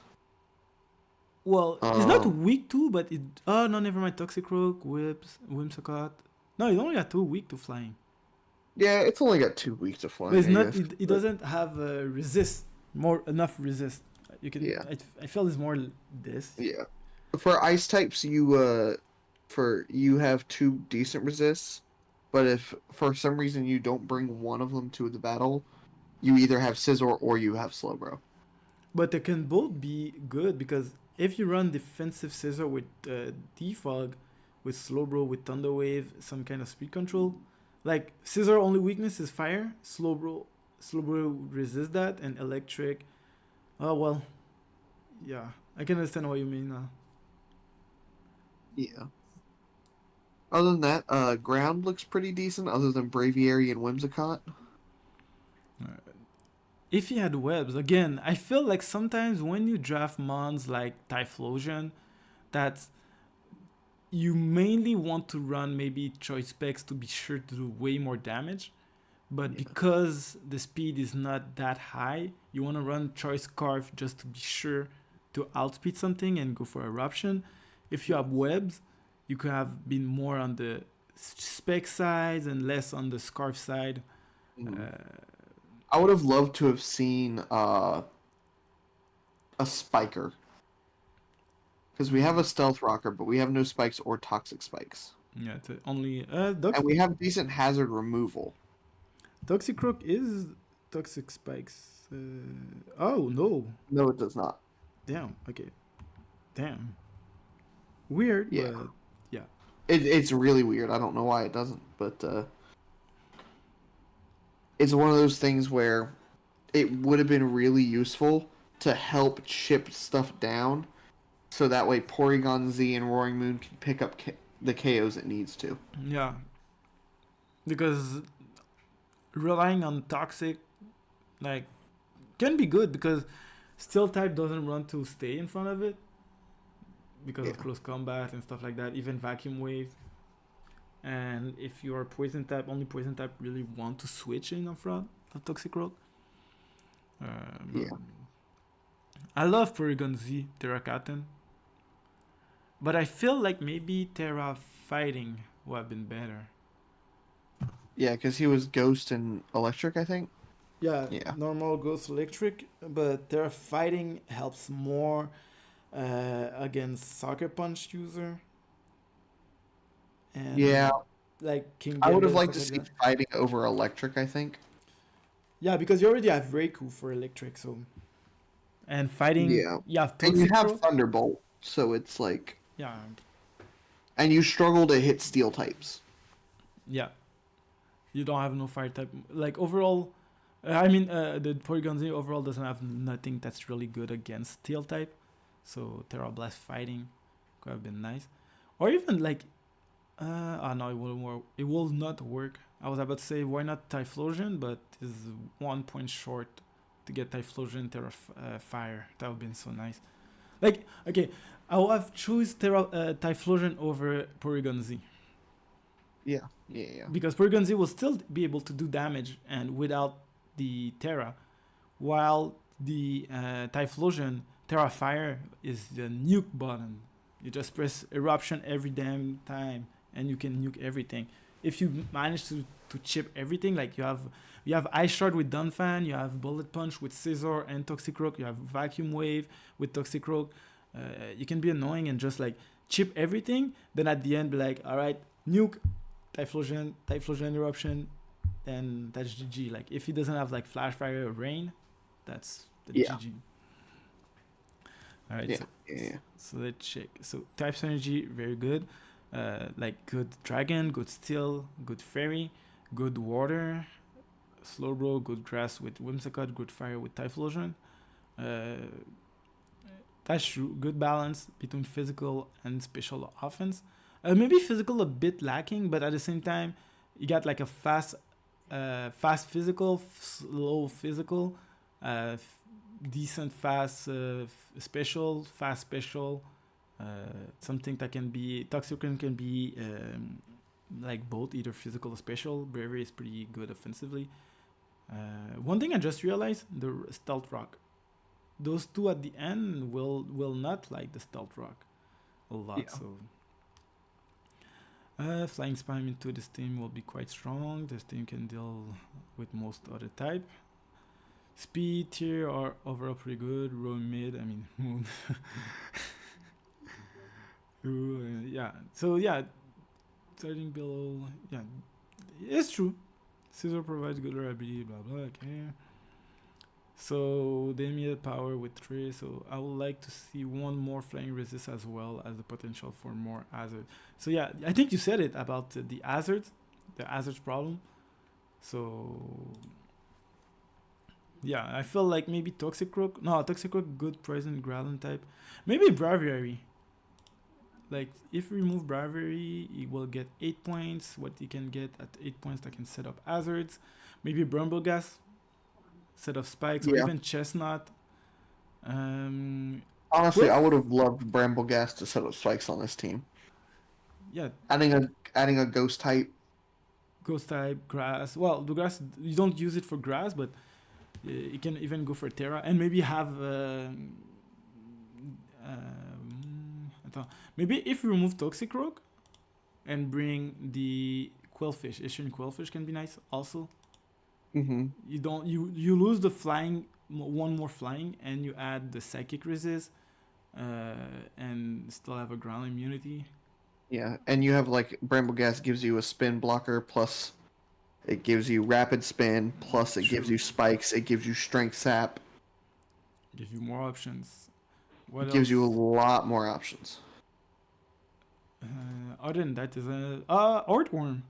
Speaker 1: Well, it's not
Speaker 2: Um,
Speaker 1: weak too, but it. Oh no, never mind. Toxicroak, Whimsicott. No, it only got 2 weak to flying.
Speaker 2: Yeah, it's only got 2 weeks of
Speaker 1: But
Speaker 2: flying.
Speaker 1: it's
Speaker 2: I
Speaker 1: not.
Speaker 2: guess,
Speaker 1: It
Speaker 2: but
Speaker 1: doesn't have enough resist. You can.
Speaker 2: yeah,
Speaker 1: I feel it's more this.
Speaker 2: yeah. For ice types, you have 2 decent resists, but if for some reason you don't bring one of them to the battle, you either have Scizor or you have Slowbro.
Speaker 1: But they can both be good because if you run defensive Scissor with Defog, with Slowbro, with Thunder Wave, some kind of speed control, like Scissor only weakness is fire. Slowbro resists that, and electric. Oh well, yeah, I can understand what you mean now.
Speaker 2: Yeah. Other than that, ground looks pretty decent. Other than Braviary and Whimsicott.
Speaker 1: If he had webs, again, I feel like sometimes when you draft mons like Typhlosion, that's you mainly want to run maybe choice specs to be sure to do way more damage. But
Speaker 2: Yeah.
Speaker 1: because the speed is not that high, you want to run choice scarf just to be sure to outspeed something and go for eruption. If you have webs, you could have been more on the spec side and less on the scarf side.
Speaker 2: I would have loved to have seen a spiker. Because we have a stealth rocker, but we have no spikes or toxic spikes.
Speaker 1: Yeah, only
Speaker 2: And we have decent hazard removal.
Speaker 1: Toxicroak is toxic spikes. Oh no!
Speaker 2: No, it does not.
Speaker 1: Damn. Okay. Damn. Weird,
Speaker 2: Yeah.
Speaker 1: but yeah.
Speaker 2: It's really weird. I don't know why it doesn't, but it's one of those things where it would have been really useful to help chip stuff down, so that way Porygon Z and Roaring Moon can pick up the KOs it needs to.
Speaker 1: Yeah. Because relying on toxic, like, can be good because Steel type doesn't run to stay in front of it because of
Speaker 2: Yeah.
Speaker 1: close combat and stuff like that. Even vacuum wave. And if you are poison type, only poison type really want to switch in front of Toxicroak.
Speaker 2: Yeah.
Speaker 1: I love Porygon Z, Terra Cotton. But I feel like maybe Terra Fighting would have been better.
Speaker 2: Yeah, because he was Ghost and Electric, I think.
Speaker 1: Yeah,
Speaker 2: Yeah.
Speaker 1: normal Ghost Electric, but Terra Fighting helps more against Sucker Punch user. And
Speaker 2: Yeah,
Speaker 1: like King
Speaker 2: I would have
Speaker 1: Gambit,
Speaker 2: liked to
Speaker 1: stuff
Speaker 2: see
Speaker 1: like that.
Speaker 2: fighting over Electric, I think.
Speaker 1: Yeah, because you already have Reiku for electric, so and fighting
Speaker 2: Yeah.
Speaker 1: you have
Speaker 2: And you have
Speaker 1: Toxicroak.
Speaker 2: Thunderbolt, so it's like,
Speaker 1: Yeah,
Speaker 2: and you struggle to hit steel types.
Speaker 1: yeah. You don't have no fire type. Like overall, I mean, the Porygon-Z overall doesn't have nothing that's really good against steel type. So Terra Blast fighting could have been nice, or even like, no, it wouldn't work. It will not work. I was about to say why not Typhlosion, but is 1 point short to get Typhlosion Terra Fire. That would have been so nice. Like, okay, I would have choose Typhlosion over Porygon-Z.
Speaker 2: Yeah. Yeah.
Speaker 1: Because Porygon-Z will still be able to do damage and without the Terra, while the Typhlosion Terra Fire is the nuke button. You just press Eruption every damn time and you can nuke everything. If you manage to chip everything, like you have Ice Shard with Dunfan, you have Bullet Punch with Scizor and Toxicroak, you have Vacuum Wave with Toxicroak. You can be annoying and just like chip everything. Then at the end, be like, all right, nuke, Typhlosion Eruption, then that's GG. Like if he doesn't have like Flash Fire or Rain, that's the GG. All right.
Speaker 2: Yeah.
Speaker 1: So let's check. So Type Synergy, very good. Like good Dragon, good Steel, good Fairy, good Water, Slowbro, good Grass with Whimsicott, good Fire with Typhlosion. That's true. Good balance between physical and special offense. Maybe physical a bit lacking, but at the same time, you got like a fast physical, slow physical, decent fast special, fast special. Something that can be Toxicroak can be like both, either physical or special. Bravery is pretty good offensively. One thing I just realized: the Stealth Rock. Those two at the end will not like the Stealth Rock a lot. So Flying Spam into this team will be quite strong. This team can deal with most other type. Speed tier are overall pretty good. Row mid, I mean Moon. Yeah. So yeah, starting below. Yeah, it's true. Scizor provides good reliability. Blah blah. Okay. So they immediate power with 3. So I would like to see one more flying resist as well as the potential for more hazard. So yeah, I think you said it about the hazards problem. So yeah, I feel like maybe Toxicroak good poison Growlithe type. Maybe Braviary. Like if we remove Braviary, he will get 8 points. What he can get at 8 points, that can set up hazards. Maybe Brumblegas, set of spikes, or even Chestnut.
Speaker 2: Honestly, I would have loved Brambleghast to set up spikes on this team.
Speaker 1: Yeah.
Speaker 2: Adding a ghost type.
Speaker 1: Ghost type, grass. Well, the grass, you don't use it for grass, but you can even go for Terra and maybe have. Maybe if you remove Toxicroak and bring the Quillfish, Ishin Quillfish can be nice also.
Speaker 2: Mm-hmm.
Speaker 1: You lose the flying, one more flying, and you add the psychic resist, and still have a ground immunity.
Speaker 2: Yeah, and you have like Brambleghast gives you a spin blocker, plus it gives you rapid spin, plus it gives you spikes, it gives you strength sap.
Speaker 1: Gives you more options.
Speaker 2: It gives you a lot more options.
Speaker 1: Other than that, is Ortworm.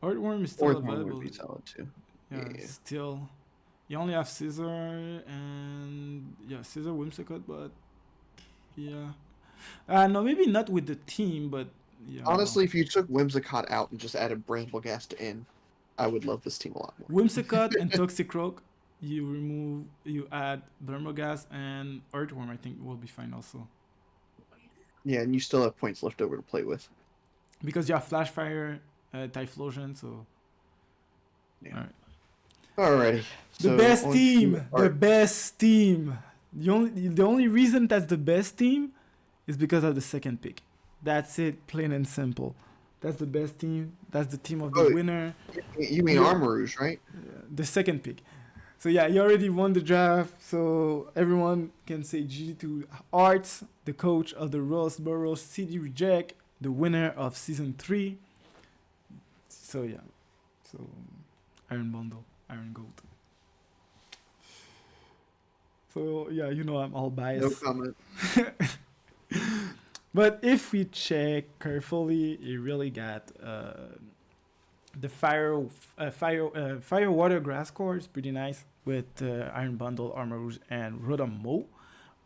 Speaker 1: Ortworm is still available.
Speaker 2: Would be solid too.
Speaker 1: Yeah, still. You only have Scizor and Scizor, Whimsicott, but yeah. No, maybe not with the team, but yeah.
Speaker 2: Honestly, if you took Whimsicott out and just added Brambleghast in, I would love this team a lot more.
Speaker 1: Whimsicott and Toxicroak, you add Brambleghast and Earthworm, I think will be fine also.
Speaker 2: Yeah, and you still have points left over to play with.
Speaker 1: Because you have Flash Fire, Typhlosion, so.
Speaker 2: Yeah. Alrighty.
Speaker 1: The best team! The best team! The only reason that's the best team is because of the second pick. That's it, plain and simple. That's the best team. That's the team of the winner.
Speaker 2: You mean Armarouge, right?
Speaker 1: The second pick. So yeah, you already won the draft. So everyone can say GG to Arts, the coach of the Roseboro City Reject, the winner of season 3. So yeah, so Iron Bundle. Iron Gold. So yeah, you know I'm all
Speaker 2: No
Speaker 1: biased.
Speaker 2: comment.
Speaker 1: But if we check carefully, you really got the fire water grass core is pretty nice with Iron Bundle, Armor Rouge, and Rotom Mow.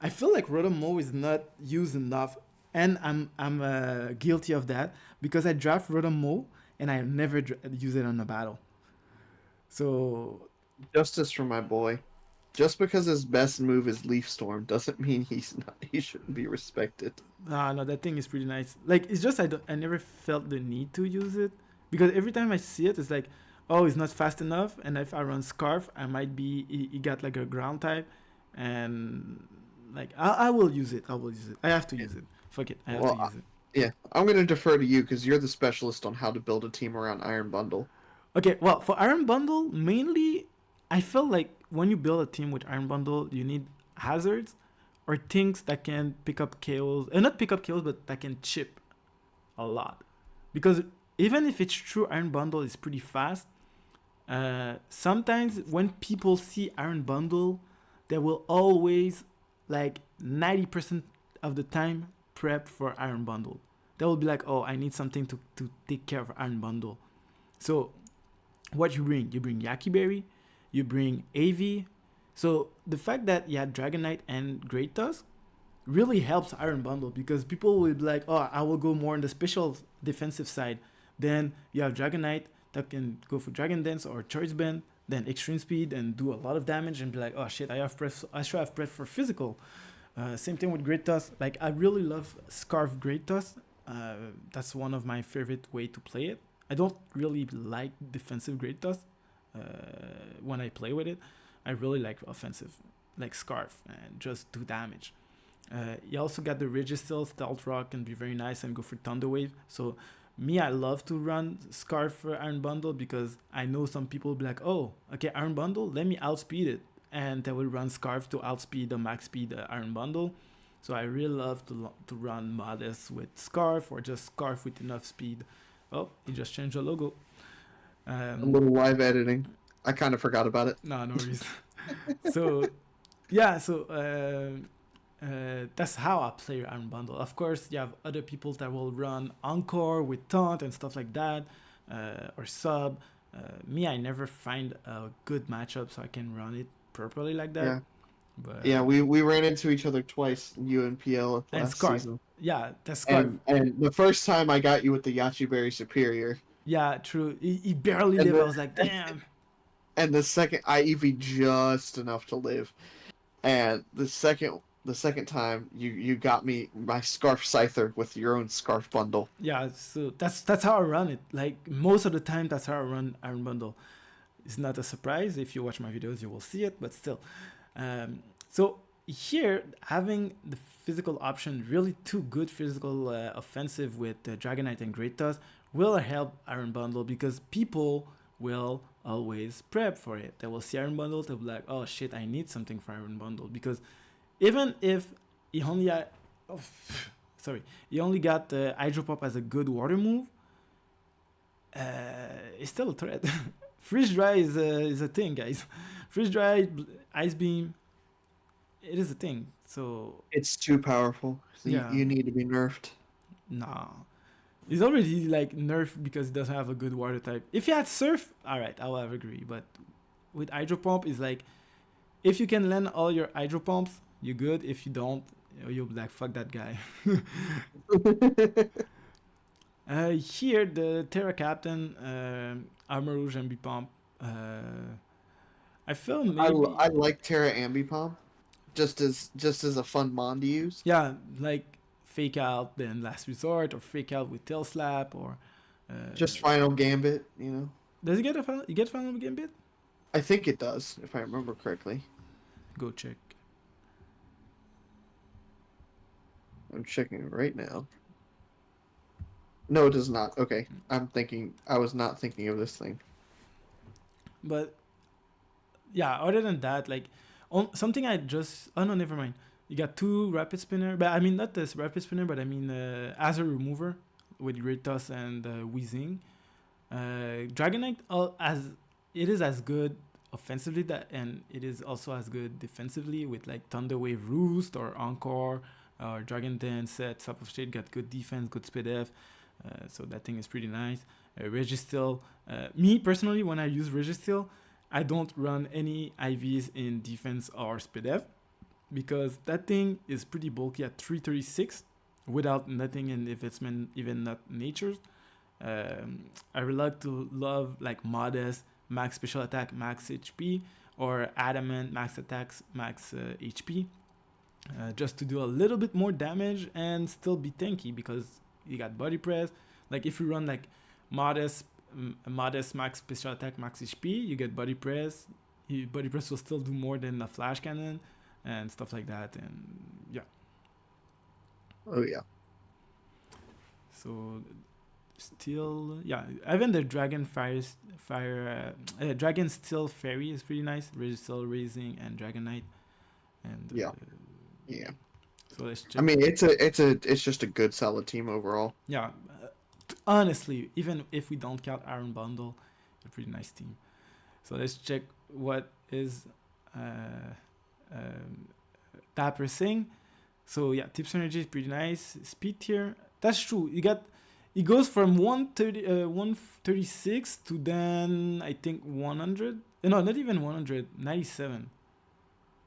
Speaker 1: I feel like Rotom Mow is not used enough, and I'm guilty of that because I draft Rotom Mow and I never use it on a battle. So
Speaker 2: Justice for my boy. Just because his best move is Leaf Storm doesn't mean he shouldn't be respected.
Speaker 1: no, that thing is pretty nice. Like it's just I never felt the need to use it because every time I see it, it's like, oh, it's not fast enough. And if I run Scarf, I might be he got like a ground type, and like I will use it. I will use it. I have to use it. Fuck it, I have to
Speaker 2: Well,
Speaker 1: use it.
Speaker 2: yeah, I'm gonna defer to you because you're the specialist on how to build a team around Iron Bundle.
Speaker 1: Okay, well for Iron Bundle mainly, I feel like when you build a team with Iron Bundle, you need hazards or things that can pick up KOs, and not pick up KOs, but that can chip a lot. Because even if it's true Iron Bundle is pretty fast, sometimes when people see Iron Bundle, they will always, like 90% of the time, prep for Iron Bundle. They will be like, oh, I need something to take care of Iron Bundle. So what you bring? You bring Yaki Berry, you bring AV. So the fact that you had Dragonite and Great Tusk really helps Iron Bundle because people will be like, oh, I will go more on the special defensive side. Then you have Dragonite that can go for Dragon Dance or Choice Band, then Extreme Speed and do a lot of damage and be like, oh shit, I should have prep for physical. Same thing with Great Tusk. Like I really love Scarf Great Tusk. That's one of my favorite way to play it. I don't really like defensive Great Tusk when I play with it. I really like offensive, like Scarf, and just do damage. You also got the Registil, Stealth Rock can be very nice and go for Thunder Wave. So me, I love to run Scarf for Iron Bundle because I know some people will be like, oh, okay, Iron Bundle, let me outspeed it. And they will run Scarf to outspeed the max speed Iron Bundle. So I really love to run Modest with Scarf or just Scarf with enough speed. Oh, he just changed the logo.
Speaker 2: A little live editing. I kind of forgot about it.
Speaker 1: No worries. So, yeah, so that's how I play Iron Bundle. Of course, you have other people that will run Encore with Taunt and stuff like that, or Sub. Me, I never find a good matchup so I can run it properly like that.
Speaker 2: Yeah.
Speaker 1: But
Speaker 2: Yeah, we ran into each other twice in UNPL
Speaker 1: and
Speaker 2: last
Speaker 1: Scarf.
Speaker 2: season.
Speaker 1: Yeah, that's Scarf.
Speaker 2: And the first time I got you with the Yachi Berry Superior.
Speaker 1: Yeah, true. He barely
Speaker 2: And
Speaker 1: lived.
Speaker 2: then-
Speaker 1: I was like, damn.
Speaker 2: And the second I EV just enough to live. And the second time you got me my Scarf Scyther with your own Scarf bundle.
Speaker 1: Yeah, so that's how I run it. Like most of the time, that's how I run Iron Bundle. It's not a surprise. If you watch my videos, you will see it. But still, so here having the physical option, really two good physical offensive with Dragonite and Great Tusk will help Iron Bundle because people will always prep for it. They will see Iron Bundle, they'll be like, oh shit, I need something for Iron Bundle because even if he only had, he only got the Hydro Pop as a good water move, it's still a threat. Freeze Dry is a thing, guys. Freeze Dry, Ice Beam, it is a thing. So
Speaker 2: It's too powerful.
Speaker 1: Yeah.
Speaker 2: You need to be nerfed.
Speaker 1: nah, he's already like nerfed because he doesn't have a good water type. If he had Surf, all right, I will have agree. But with Hydro Pump, it's like if you can land all your Hydro Pumps, you're good. If you don't, you'll be like, fuck that guy. Here, the Terra Captain, Armor Rouge and Pump. I feel maybe.
Speaker 2: I like Terra Ambipom, just as a fun mon to use.
Speaker 1: Yeah, like Fake Out, then Last Resort, or Fake Out with Tail Slap, or.
Speaker 2: Just Final Gambit, you know.
Speaker 1: Does he get a final? You get final Gambit?
Speaker 2: I think it does, if I remember correctly.
Speaker 1: Go check.
Speaker 2: I'm checking it right now. No, it does not. Okay, I was not thinking of this thing.
Speaker 1: But yeah, other than that, like something I just oh no, never mind. You got two Rapid Spinner, but I mean not this Rapid Spinner, but I mean as a remover with Great Tusk and Weezing. Dragonite as it is as good offensively that, and it is also as good defensively with like Thunderwave Roost or Encore or Dragon Dance set. Sap of Shade got good defense, good speed F, so that thing is pretty nice. Registil, me personally, when I use Registil, I don't run any IVs in defense or speed F because that thing is pretty bulky at 336 without nothing in investment, even not natures. I would like to love like Modest, max special attack, max HP, or Adamant, max attacks, max HP, just to do a little bit more damage and still be tanky because you got body press. Like if you run like Modest, Modest max special attack, max HP, you get body press. Body press will still do more than a flash cannon and stuff like that. And yeah.
Speaker 2: Oh yeah.
Speaker 1: So still, yeah, even the dragon dragon steel fairy is pretty nice. Still raising and dragon knight, and
Speaker 2: Yeah. Yeah.
Speaker 1: So let's check.
Speaker 2: I mean, it's just a good solid team overall.
Speaker 1: Yeah, honestly, even if we don't count Iron Bundle, a pretty nice team. So let's check what is Tapper saying. So yeah, Tips Energy is pretty nice. Speed tier, that's true. You got, it goes from 136 to then I think 100. No, not even 100. 97.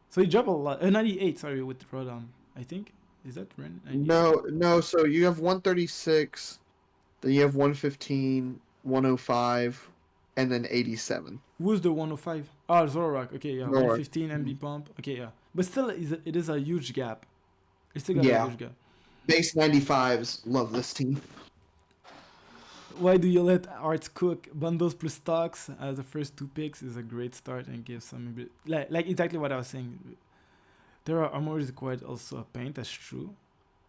Speaker 1: So you drop a lot. 98. Sorry, with Rodon. I think is that right?
Speaker 2: No. So you have 136, then you have 115, 105, and then 87.
Speaker 1: Who's the 105? Ah, Zorak. Okay, yeah,
Speaker 2: Zorak.
Speaker 1: 115 MB pump. Okay, yeah, but still, it is a huge gap. It's still got a huge gap.
Speaker 2: Base 95s love this team.
Speaker 1: Why do you let Arts cook? Bundles plus stocks as the first 2 picks is a great start and gives some bit like exactly what I was saying. There are armor is required also a paint, that's true.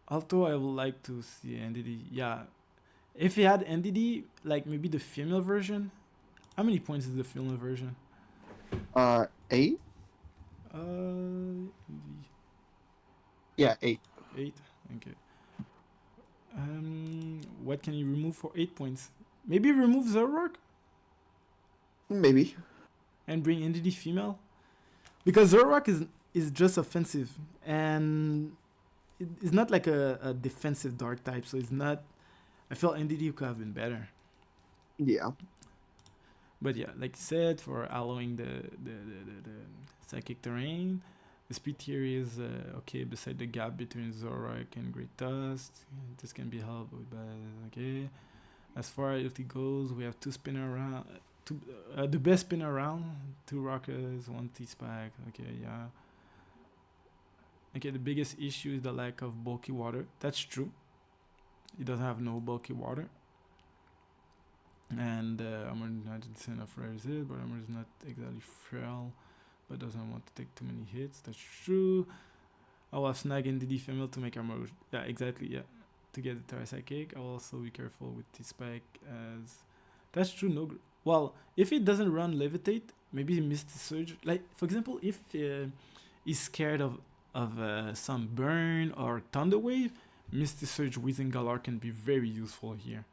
Speaker 1: Although I would like to see NDD. Yeah. If he had NDD, like maybe the female version. How many points is the female version?
Speaker 2: 8? Yeah, 8.
Speaker 1: 8. Okay. What can you remove for 8 points? Maybe remove Zoroark?
Speaker 2: Maybe.
Speaker 1: And bring NDD female? Because Zoroark is just offensive. And it's not like a defensive dark type. So it's not... I felt NDD could have been better.
Speaker 2: Yeah.
Speaker 1: But yeah, like you said, for allowing the psychic terrain, the speed tier is okay beside the gap between Zoroark and Great Dust. This can be helped with okay. As far as it goes, we have 2 spinner around, the best spinner around, 2 rockers, 1 T-Spike. Okay, yeah. Okay, the biggest issue is the lack of bulky water. That's true. It doesn't have no bulky water. And armor 90% of rare is it, but armor is not exactly frail, but doesn't want to take too many hits. That's true. I'll have snag NDD female to make armor. Yeah, exactly. Yeah, to get the Terra Psychic. I'll also be careful with T-Spike as that's true. No, well, if it doesn't run Levitate, maybe Misty Surge. Like for example, if he's scared of some burn or Thunder Wave, Misty Surge Wheezing Galar can be very useful here.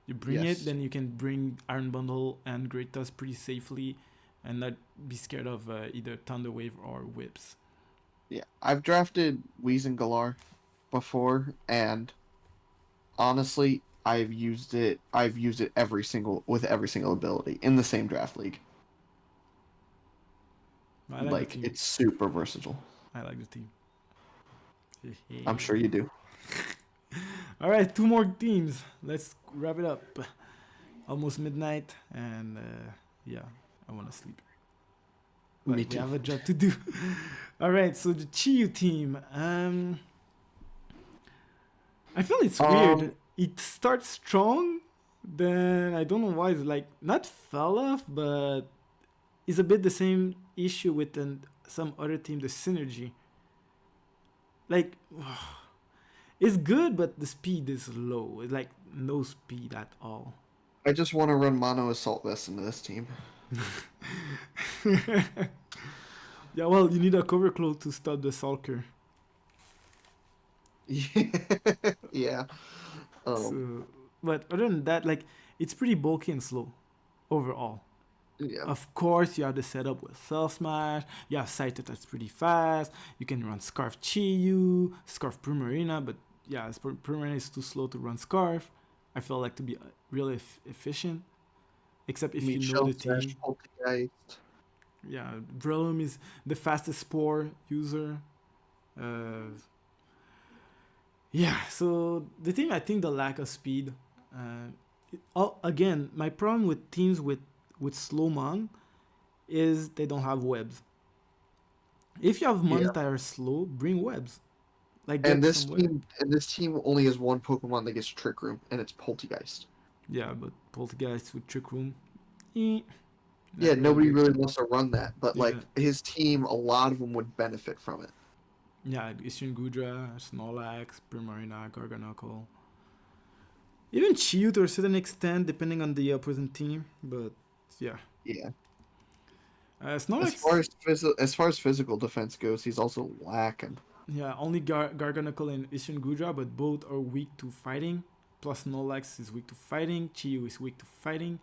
Speaker 1: You bring it, then you can bring Iron Bundle and Great Dust pretty safely and not be scared of either Thunder Wave or Whips.
Speaker 2: Yeah, I've drafted Wheezing Galar before, and honestly, I've used it with every single ability in the same draft league.
Speaker 1: I
Speaker 2: like it's super versatile.
Speaker 1: I like the team.
Speaker 2: I'm sure you do.
Speaker 1: All right, 2 more teams. Let's wrap it up. Almost midnight, and yeah, I want to sleep. But
Speaker 2: Me too.
Speaker 1: We have a job to do. All right, so the Chiyu team. I feel it's weird. It starts strong, then I don't know why it's like not fell off, but it's a bit the same issue with some other team, the synergy. Like. It's good, but the speed is low. It's like no speed at all.
Speaker 2: I just want to run mono assault vest into this team.
Speaker 1: Yeah, well, you need a cover cloth to stop the sulker.
Speaker 2: Yeah.
Speaker 1: So, but other than that, like it's pretty bulky and slow overall.
Speaker 2: Yeah.
Speaker 1: Of course, you have the setup with Self Smash. You have Saito that's pretty fast. You can run Scarf Chiyu, Scarf Primarina, but yeah, Primarina is too slow to run Scarf. I feel like to be really efficient, except if you
Speaker 2: Meat
Speaker 1: know
Speaker 2: Shell
Speaker 1: the
Speaker 2: Smash
Speaker 1: team.
Speaker 2: Poltergeist.
Speaker 1: Yeah, Breloom is the fastest Spore user. Uh, yeah, so the thing I think the lack of speed. Again, my problem with teams with slow mon is they don't have webs. If you have
Speaker 2: Yeah.
Speaker 1: mons that are slow, bring webs. Like
Speaker 2: And
Speaker 1: get
Speaker 2: this
Speaker 1: some web.
Speaker 2: team only has one Pokemon that gets Trick Room, and it's Poltergeist.
Speaker 1: Yeah, but Poltergeist with Trick Room, eh,
Speaker 2: Yeah,
Speaker 1: not really
Speaker 2: nobody
Speaker 1: good.
Speaker 2: really wants to run that, but
Speaker 1: Yeah,
Speaker 2: like his team, a lot of them would benefit from it.
Speaker 1: yeah, Ishin Gudra, Snorlax, Primarina, Garganacl. Even Chiyu to a certain extent, depending on the opposing team. But yeah,
Speaker 2: Yeah.
Speaker 1: Snorlax.
Speaker 2: As far as physical defense goes, he's also lacking.
Speaker 1: Yeah, only Garganacl and Ishin Gudra, but both are weak to fighting. Plus, Snorlax is weak to fighting. Chiyu is weak to fighting.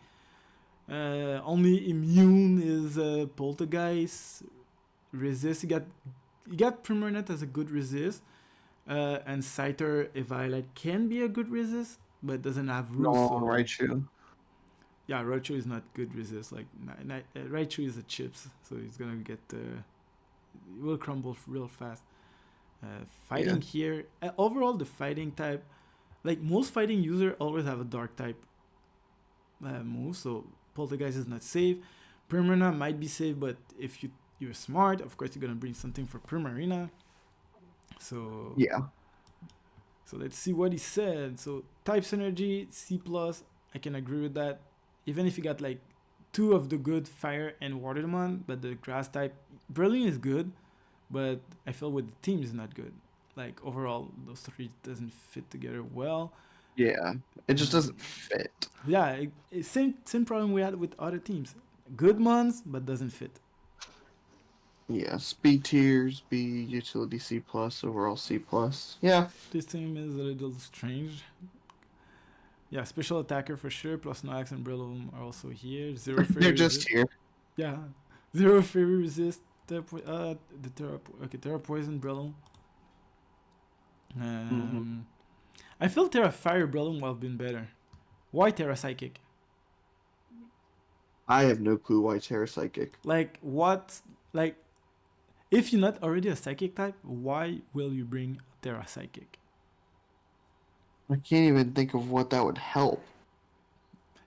Speaker 1: Only immune is Poltergeist. Resist. You got Primarnet as a good resist. And Scyther Eviolite can be a good resist, but doesn't have roost.
Speaker 2: No,
Speaker 1: So
Speaker 2: Raichu.
Speaker 1: yeah, Raichu is not good resist. Like Raichu is a chips, so he's gonna get it will crumble real fast.
Speaker 2: Yeah.
Speaker 1: Fighting here, overall the fighting type, like most fighting user always have a dark type move, so Poltergeist is not safe. Primarina might be safe, but if you're smart, of course you're gonna bring something for Primarina. So
Speaker 2: Yeah.
Speaker 1: so let's see what he said. So type synergy C plus, I can agree with that. Even if you got like two of the good fire and water demon, but the grass type Berlin is good, but I feel with the team is not good. Like overall, those three doesn't fit together well.
Speaker 2: Yeah. It just
Speaker 1: Um,
Speaker 2: doesn't fit.
Speaker 1: yeah, same problem we had with other teams. Good ones, but doesn't fit.
Speaker 2: Yeah. Speed tiers B, utility C plus, overall C plus. Yeah.
Speaker 1: This team is a little strange. Yeah, special attacker for sure. Plus Nox and Brillo are also here. Zero
Speaker 2: They're
Speaker 1: fairy
Speaker 2: just
Speaker 1: resist.
Speaker 2: here.
Speaker 1: Yeah, zero fairy resist. Terra poison Brillo.
Speaker 2: Mm-hmm.
Speaker 1: I feel Terra fire Brillo would have been better. Why Terra psychic?
Speaker 2: I have no clue why Terra Psychic.
Speaker 1: Like what? Like if you're not already a psychic type, why will you bring Terra psychic?
Speaker 2: I can't even think of what that would help.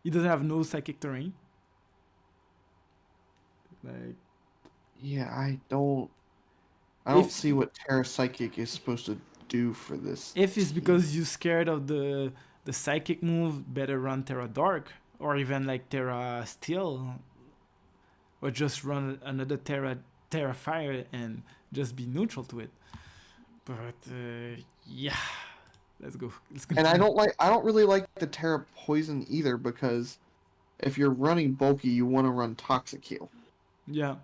Speaker 1: It doesn't have no psychic terrain. Like
Speaker 2: Yeah, I don't
Speaker 1: if
Speaker 2: see what Terra Psychic is supposed to do for this
Speaker 1: if it's
Speaker 2: team.
Speaker 1: because you're scared of the psychic move, better run Terra Dark or even like Terra Steel, or just run another Terra Fire and just be neutral to it. But yeah, let's go. Let's
Speaker 2: And
Speaker 1: continue.
Speaker 2: I don't really like the Terra Poison either because if you're running bulky, you want to run Toxic Heal.
Speaker 1: Yeah,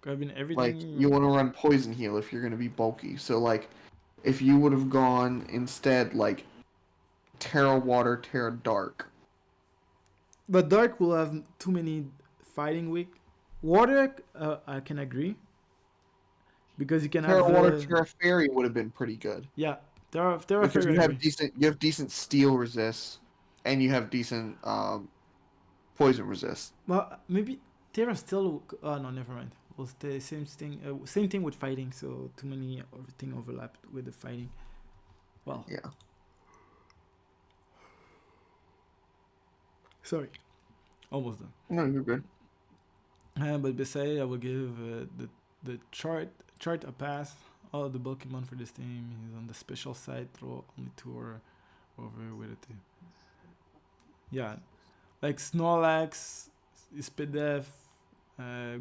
Speaker 1: grabbing
Speaker 2: Like you
Speaker 1: everything.
Speaker 2: want to run Poison Heal if you're going to be bulky. So like if you would have gone instead like Terra Water, Terra Dark.
Speaker 1: But Dark will have too many fighting weak. Water, I can agree because you can
Speaker 2: Terra
Speaker 1: have
Speaker 2: Water, Terra Fairy would have been pretty good
Speaker 1: yeah. Terra
Speaker 2: because
Speaker 1: Fairy, I agree.
Speaker 2: you have decent steel resist and you have decent poison resist.
Speaker 1: Well, maybe Terra still. Oh no, never mind. Was the same thing. Same thing with fighting. So too many everything overlapped with the fighting. Well,
Speaker 2: Yeah.
Speaker 1: sorry, almost done.
Speaker 2: No, you're good.
Speaker 1: But besides, I will give the chart a pass. All the Pokemon for this team. He's on the special side. Throw only two or over with it. Yeah, like Snorlax, Ispedef,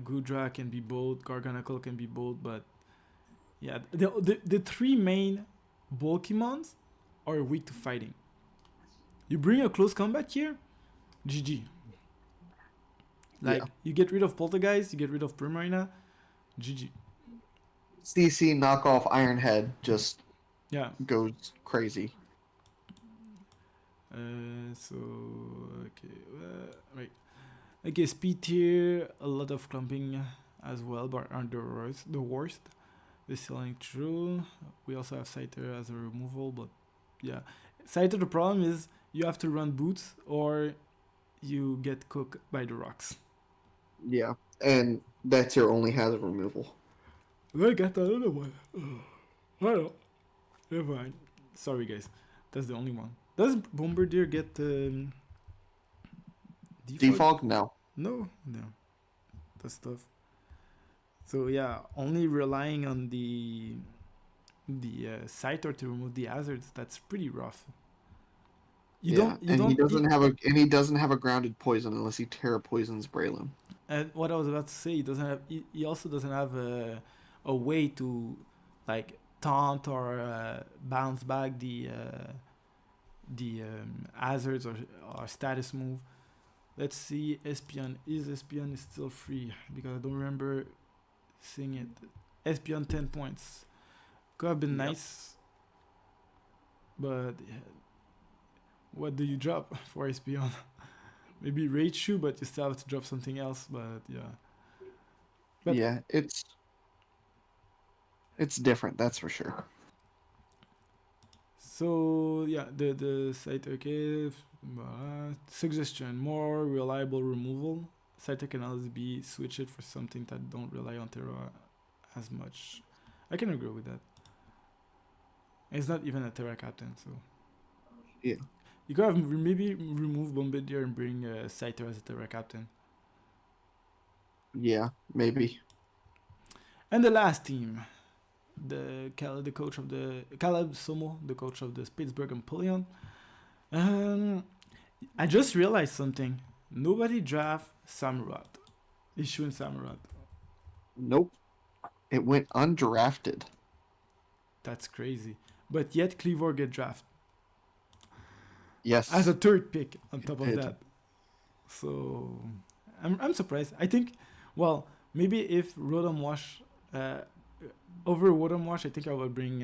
Speaker 1: Gudra can be both. Garganacl can be both. But yeah, the three main Pokemons are weak to fighting. You bring a close combat here, GG.
Speaker 2: Yeah.
Speaker 1: Like you get rid of Poltergeist, you get rid of Primarina, GG.
Speaker 2: CC knockoff Iron Head just
Speaker 1: Yeah.
Speaker 2: goes crazy.
Speaker 1: So okay, right. Okay, speed tier, a lot of clumping as well, but aren't the worst. We're selling through. We also have Scyther as a removal, but yeah. Scyther, the problem is you have to run boots or you get cooked by the rocks.
Speaker 2: Yeah, and that's your only hazard removal.
Speaker 1: I got another one. Well, never mind. Sorry, guys. That's the only one. Does Bombardier get defog?
Speaker 2: Defog? No.
Speaker 1: No, no. That's tough. So yeah, only relying on the Scyther to remove the hazards. That's pretty rough. You
Speaker 2: Yeah,
Speaker 1: don't. You
Speaker 2: and he
Speaker 1: don't.
Speaker 2: doesn't have a grounded poison unless he Terra poisons Braylon.
Speaker 1: And what I was about to say, he doesn't have. He also doesn't have a way to like taunt or bounce back the hazards or status move. Let's see, Espion. Is Espion still free? Because I don't remember seeing it. Espion 10 points. Could have been
Speaker 2: Yep.
Speaker 1: nice, but what do you drop for Espion? Maybe Raichu, but you still have to drop something else. But yeah. But
Speaker 2: Yeah, it's different, that's for sure.
Speaker 1: so yeah, the site okay. Suggestion: more reliable removal. Site can always be switched for something that don't rely on Terra as much. I can agree with that. It's not even a Terra captain, so
Speaker 2: Yeah.
Speaker 1: you could have maybe remove Bombardier and bring Scyther as a Terra captain.
Speaker 2: Yeah, maybe.
Speaker 1: And the last team, the coach of the Caleb Somo, the coach of the Pittsburgh Empoleon. I just realized something. Nobody draft Samurott. Issuing Samurott.
Speaker 2: Nope. It went undrafted.
Speaker 1: That's crazy. But yet Cleavor get drafted
Speaker 2: Yes.
Speaker 1: as a third pick on top of
Speaker 2: It-
Speaker 1: that. So I'm surprised. I think, well, maybe if Rotom Wash, over Rotom Wash, I think I would bring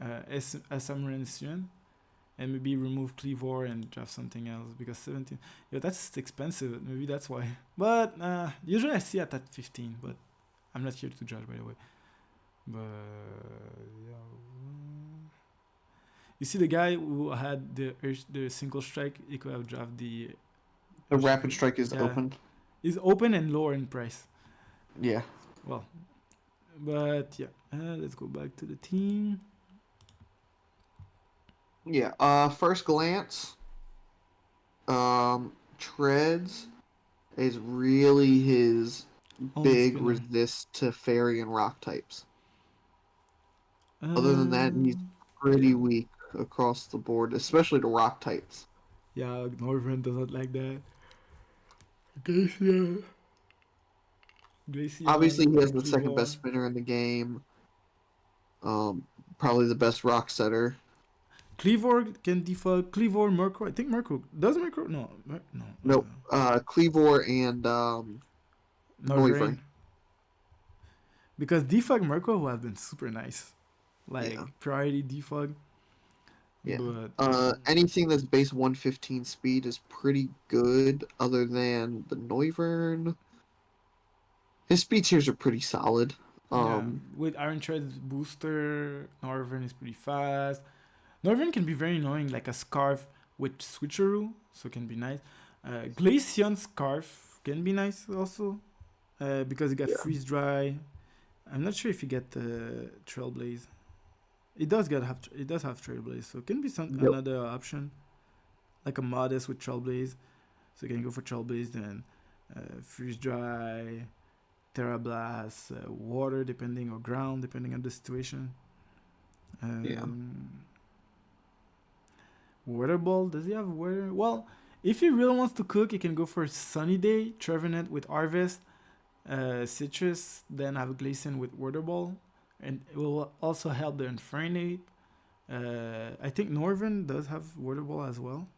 Speaker 1: Samaran Sion and maybe remove Cleavor and draft something else because 17. Yeah, that's expensive. Maybe that's why. But usually I see it at 15, but I'm not here to judge, by the way. But yeah. You see the guy who had the single strike, he could have drafted the
Speaker 2: rapid strike is
Speaker 1: yeah.
Speaker 2: open.
Speaker 1: Is open and lower in price.
Speaker 2: Yeah.
Speaker 1: Well, but yeah, let's go back to the team.
Speaker 2: Yeah. First glance, Treads is really his
Speaker 1: Only
Speaker 2: big
Speaker 1: spinner.
Speaker 2: resist to fairy and rock types. Other than that, he's pretty
Speaker 1: yeah.
Speaker 2: weak across the board, especially to rock types.
Speaker 1: Yeah, Norvin doesn't like that. Glacier.
Speaker 2: Obviously, he has the second
Speaker 1: Cleavor.
Speaker 2: best spinner in the game. Probably the best rock setter.
Speaker 1: Cleavor can defog. Cleavor, Murkrow. I think Murkrow. Does Murkrow? No. No.
Speaker 2: Nope. Cleavor and
Speaker 1: Norvin.
Speaker 2: Noivern.
Speaker 1: Because defog Murkrow would have been super nice. Like,
Speaker 2: Yeah.
Speaker 1: priority defog.
Speaker 2: Yeah.
Speaker 1: But
Speaker 2: Anything that's base 115 speed is pretty good, other than the Noivern. His speed tiers are pretty solid.
Speaker 1: yeah, with Iron Tread's booster, Norvern is pretty fast. Norvern can be very annoying, like a Scarf with Switcheroo, so it can be nice. Glaceon Scarf can be nice also, because you got
Speaker 2: Yeah.
Speaker 1: Freeze Dry. I'm not sure if you get the Trailblaze. It does have Trailblaze, so it can be
Speaker 2: Yep.
Speaker 1: another option, like a Modest with Trailblaze. So you can go for Trailblaze, then Freeze Dry, Terra Blast, water depending or ground depending on the situation.
Speaker 2: Yeah.
Speaker 1: Water Ball, does he have water? Well, if he really wants to cook, he can go for Sunny Day, Trevenant with Harvest, Citrus, then have Glaceon with Water Ball, and it will also help the Infernape. I think Norvin does have Water Ball as well.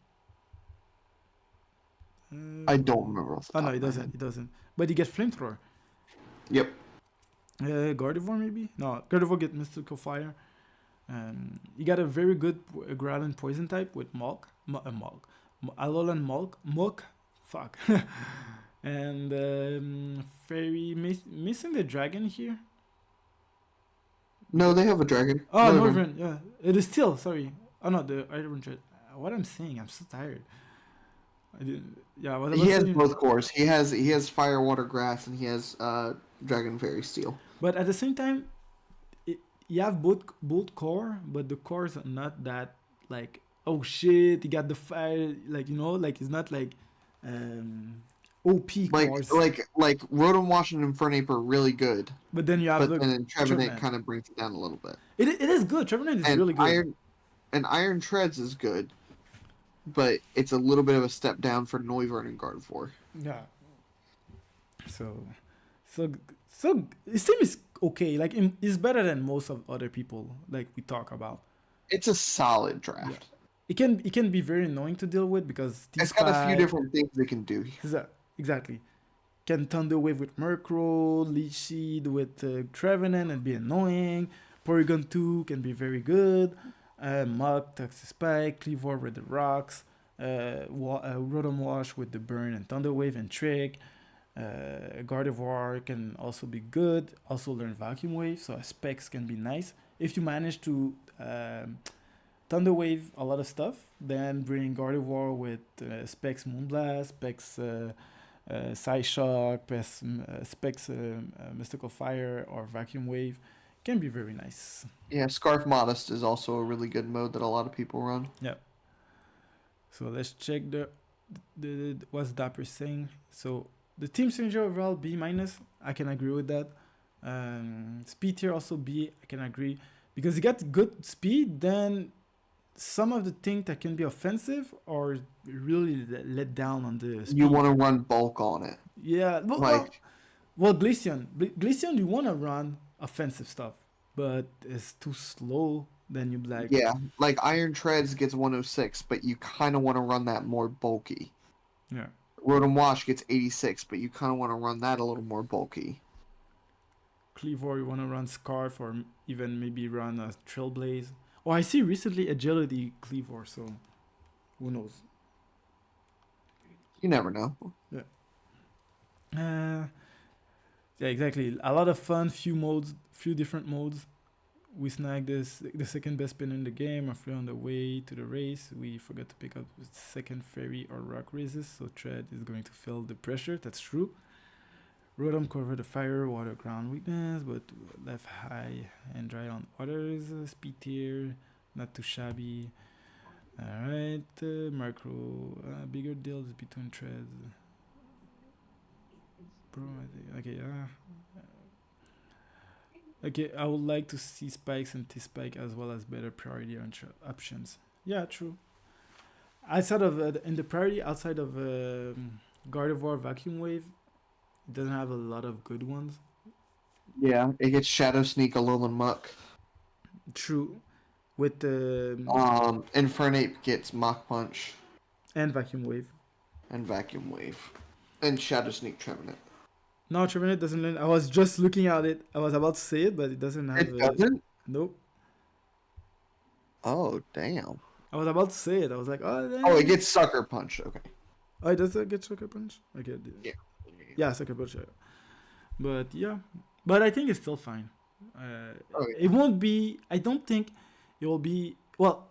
Speaker 2: I don't remember off the
Speaker 1: Oh
Speaker 2: top
Speaker 1: no, he
Speaker 2: of my
Speaker 1: doesn't.
Speaker 2: head.
Speaker 1: He doesn't. But he gets Flamethrower.
Speaker 2: Yep.
Speaker 1: Gardevoir maybe? No, Gardevoir get Mystical Fire. You got a very good Growlithe Poison type with Alolan Mulk Fuck. And fairy missing the dragon here.
Speaker 2: No, they have a dragon.
Speaker 1: Oh,
Speaker 2: Northern.
Speaker 1: Northern. Yeah, it is still. Sorry. Oh no, the Iron Dread. What I'm saying, I'm so tired. I didn't. Yeah, what I
Speaker 2: He
Speaker 1: was
Speaker 2: has
Speaker 1: saying.
Speaker 2: both cores. He has fire, water, grass, and he has dragon, fairy, steel.
Speaker 1: But at the same time, you have both core, but the cores are not that like oh shit, you got the fire, like like it's not like um OP
Speaker 2: Like
Speaker 1: cores.
Speaker 2: like Rotom Wash and Infernape are really good,
Speaker 1: But then you have
Speaker 2: but
Speaker 1: the
Speaker 2: then Trevenant
Speaker 1: Trevenant.
Speaker 2: kind of brings it down a little bit.
Speaker 1: It is good. Trevenant is
Speaker 2: And
Speaker 1: really good.
Speaker 2: Iron Treads is good, but it's a little bit of a step down for Noivern and Gardevoir.
Speaker 1: Yeah. So, so, so his team is okay. Like, it's better than most of other people. Like we talk about.
Speaker 2: It's a solid
Speaker 1: Yeah.
Speaker 2: draft.
Speaker 1: It can be very annoying to deal with because
Speaker 2: It's got a few
Speaker 1: T-Spike.
Speaker 2: different things it can do.
Speaker 1: Exactly. Can Thunder Wave with Murkrow, Leech Seed with Trevenant and be annoying. Porygon 2 can be very good. Muk, Toxic Spike, Cleavor with the rocks. Rotom Wash with the Burn and Thunder Wave and Trick. Gardevoir can also be good. Also learn Vacuum Wave, so Specs can be nice. If you manage to Thunder Wave a lot of stuff, then bring Gardevoir with Specs Moonblast, Specs Psyshock, Specs Mystical Fire, or Vacuum Wave. Can be very nice.
Speaker 2: Yeah, Scarf Modest is also a really good mode that a lot of people run.
Speaker 1: Yeah. So let's check the what's Dapper saying. So the team synergy overall B minus. I can agree with that. Speed tier also B. I can agree because you get good speed. Then some of the things that can be offensive or really let down on the speed.
Speaker 2: You want to run bulk on it.
Speaker 1: Yeah. Well, Glaceon, you want to run offensive stuff, but it's too slow. Then you like.
Speaker 2: Yeah, like Iron Treads gets 106, but you kind of want to run that more bulky.
Speaker 1: Yeah.
Speaker 2: Rotom Wash gets 86, but you kind of want to run that a little more bulky.
Speaker 1: Cleavor, you want to run Scarf or even maybe run a Trailblaze. Oh, I see recently Agility Cleavor, so who knows?
Speaker 2: You never know.
Speaker 1: Yeah, exactly. A lot of fun, few different modes. We snagged the second best spin in the game. Or flew on the way to the race. We forgot to pick up the second fairy or rock races, so Tread is going to feel the pressure. That's true. Rotom covered the fire, water, ground weakness, but left high and dry on others. Speed tier, not too shabby. Alright, Micro, bigger deals between treads. Bro, okay, okay, I would like to see spikes and T-Spike as well as better priority options. Yeah, true. Outside of, in the priority, outside of Gardevoir Vacuum Wave, it doesn't have a lot of good ones.
Speaker 2: Yeah, it gets Shadow Sneak, Alolan Muck.
Speaker 1: True. With the
Speaker 2: Infernape gets Mach Punch
Speaker 1: and Vacuum Wave.
Speaker 2: and Vacuum Wave. And Shadow Sneak Trevenant.
Speaker 1: No, Trevenant doesn't learn. I was just looking at it. I was about to say it, but it doesn't have.
Speaker 2: It doesn't?
Speaker 1: Nope.
Speaker 2: Oh, damn.
Speaker 1: I was about to say it. I was like, oh, damn.
Speaker 2: Oh, it gets Sucker Punch. Okay.
Speaker 1: Oh, it does it get Sucker Punch? Okay.
Speaker 2: Yeah.
Speaker 1: Yeah, Sucker Punch. Yeah. But yeah, but I think it's still fine.
Speaker 2: Okay.
Speaker 1: It won't be. I don't think it will be. Well,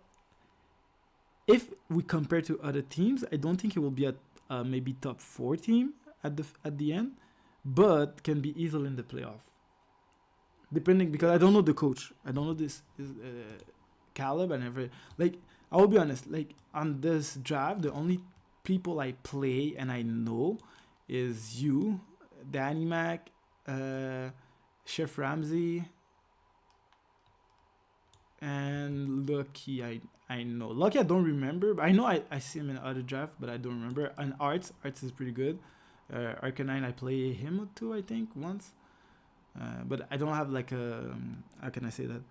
Speaker 1: if we compare to other teams, I don't think it will be a maybe top 4 team at the end, but can be easily in the playoff. Depending, because I don't know the coach. I don't know this Caleb. I never like. I will be honest. Like on this draft, the only people I play and I know is you, Danny Mac, Chef Ramsey, and Lucky. I know Lucky. I don't remember, but I know I see him in other draft, but I don't remember. And Arts is pretty good. Arcanine, I play him too. I think once, but I don't have like a. How can I say that?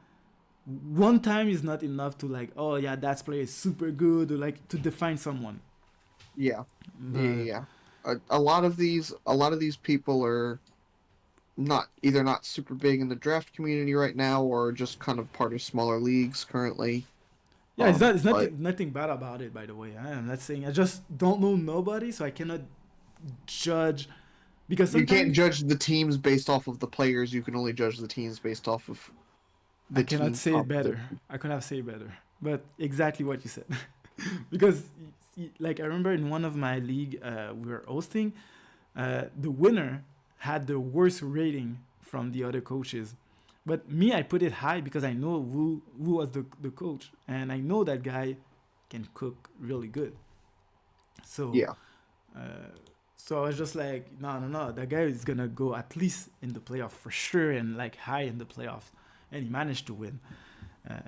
Speaker 1: One time is not enough to like. Oh yeah, that player is super good, or like to define someone.
Speaker 2: Yeah.
Speaker 1: But,
Speaker 2: Yeah. A lot of these people are either not super big in the draft community right now, or just kind of part of smaller leagues currently.
Speaker 1: Yeah, it's
Speaker 2: but
Speaker 1: nothing bad about it, by the way. I am not saying I just don't know nobody, so I cannot judge because
Speaker 2: You can't
Speaker 1: sometimes
Speaker 2: judge the teams based off of the players. You can only judge the teams based off of
Speaker 1: I
Speaker 2: the
Speaker 1: cannot
Speaker 2: team
Speaker 1: say it better.
Speaker 2: composition.
Speaker 1: I could have said it better, but exactly what you said. Because like I remember in one of my league we were hosting, the winner had the worst rating from the other coaches. But me, I put it high because I know who was the coach, and I know that guy can cook really good. So,
Speaker 2: Yeah.
Speaker 1: uh, so I was just like, no, no, no, that guy is gonna go at least in the playoff for sure, and like high in the playoffs, and he managed to win.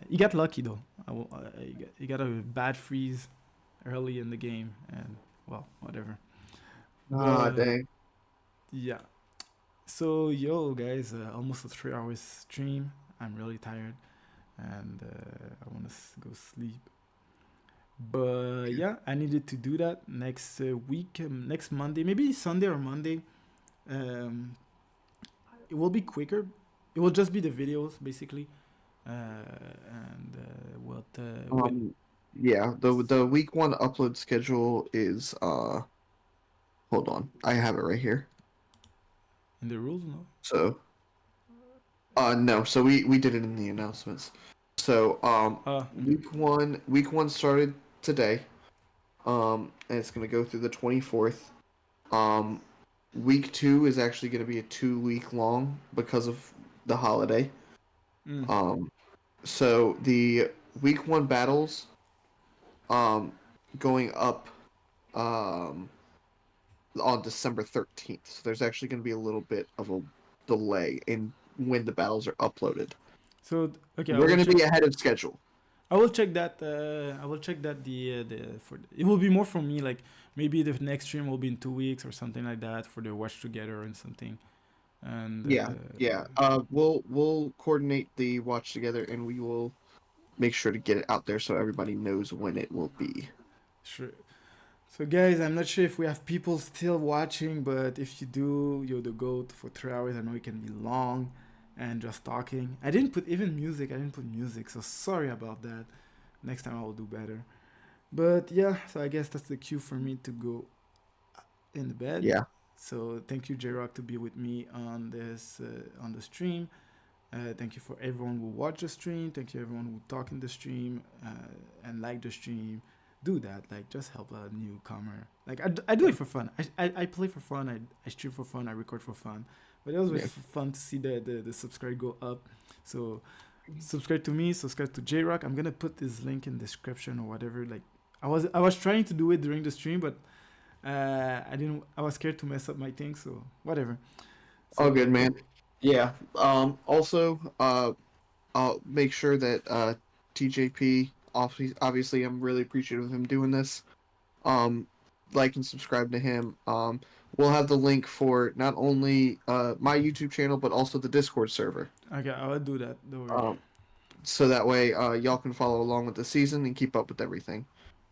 Speaker 1: He got lucky though. He got a bad freeze early in the game, and well, whatever.
Speaker 2: Ah,
Speaker 1: But
Speaker 2: dang.
Speaker 1: yeah. So yo, guys, almost a 3 hours stream. I'm really tired, and I want to go sleep. But yeah, I needed to do that next week, next Monday, maybe Sunday or Monday. Um, it will be quicker. It will just be the videos basically, and what with
Speaker 2: Um, yeah. The week one upload schedule is hold on, I have it right here.
Speaker 1: in the rules, no?
Speaker 2: So no, so we did it in the announcements. So
Speaker 1: Okay.
Speaker 2: week one started today. And it's gonna go through the 24th. Um, week two is actually gonna be a 2 week long because of the holiday.
Speaker 1: Mm.
Speaker 2: Um, so the week one battles um going up um on December 13th. So there's actually gonna be a little bit of a delay in when the battles are uploaded.
Speaker 1: So okay, I
Speaker 2: We're
Speaker 1: will
Speaker 2: gonna
Speaker 1: check.
Speaker 2: be ahead of schedule.
Speaker 1: I will check that. I will check that the for it will be more from me. Like maybe the next stream will be in 2 weeks or something like that for the watch together and something. And
Speaker 2: Yeah, yeah. We'll coordinate the watch together, and we will make sure to get it out there so everybody knows when it will be.
Speaker 1: sure. So guys, I'm not sure if we have people still watching, but if you do, you're the goat for 3 hours. I know it can be long and just talking. I didn't put even music. I didn't put music, so sorry about that. Next time I will do better. But yeah, so I guess that's the cue for me to go in the bed.
Speaker 2: Yeah,
Speaker 1: So thank you, Jarock, to be with me on this on the stream. Thank you for everyone who watched the stream. Thank you everyone who talked in the stream and liked the stream. Do that, like just help a newcomer. Like I do it for fun. I play for fun. I stream for fun. I record for fun. But it was
Speaker 2: yeah.
Speaker 1: always fun to see the subscribe go up. So subscribe to me. Subscribe to J Rock. I'm gonna put this link in the description or whatever. Like I was trying to do it during the stream, but I didn't. I was scared to mess up my thing. So whatever.
Speaker 2: All good,
Speaker 1: So
Speaker 2: man. Yeah. Also, I'll make sure that TJP. Obviously, I'm really appreciative of him doing this. Um, like and subscribe to him. We'll have the link for not only my YouTube channel but also the Discord server.
Speaker 1: okay, I will do that. Don't worry.
Speaker 2: Um, so that way y'all can follow along with the season and keep up with everything.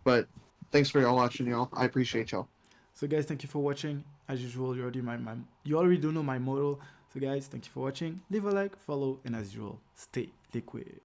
Speaker 2: But thanks for y'all watching, y'all. I appreciate y'all.
Speaker 1: So guys, thank you for watching. As usual, you already do know my motto. So guys, thank you for watching. Leave a like, follow, and as usual, stay liquid.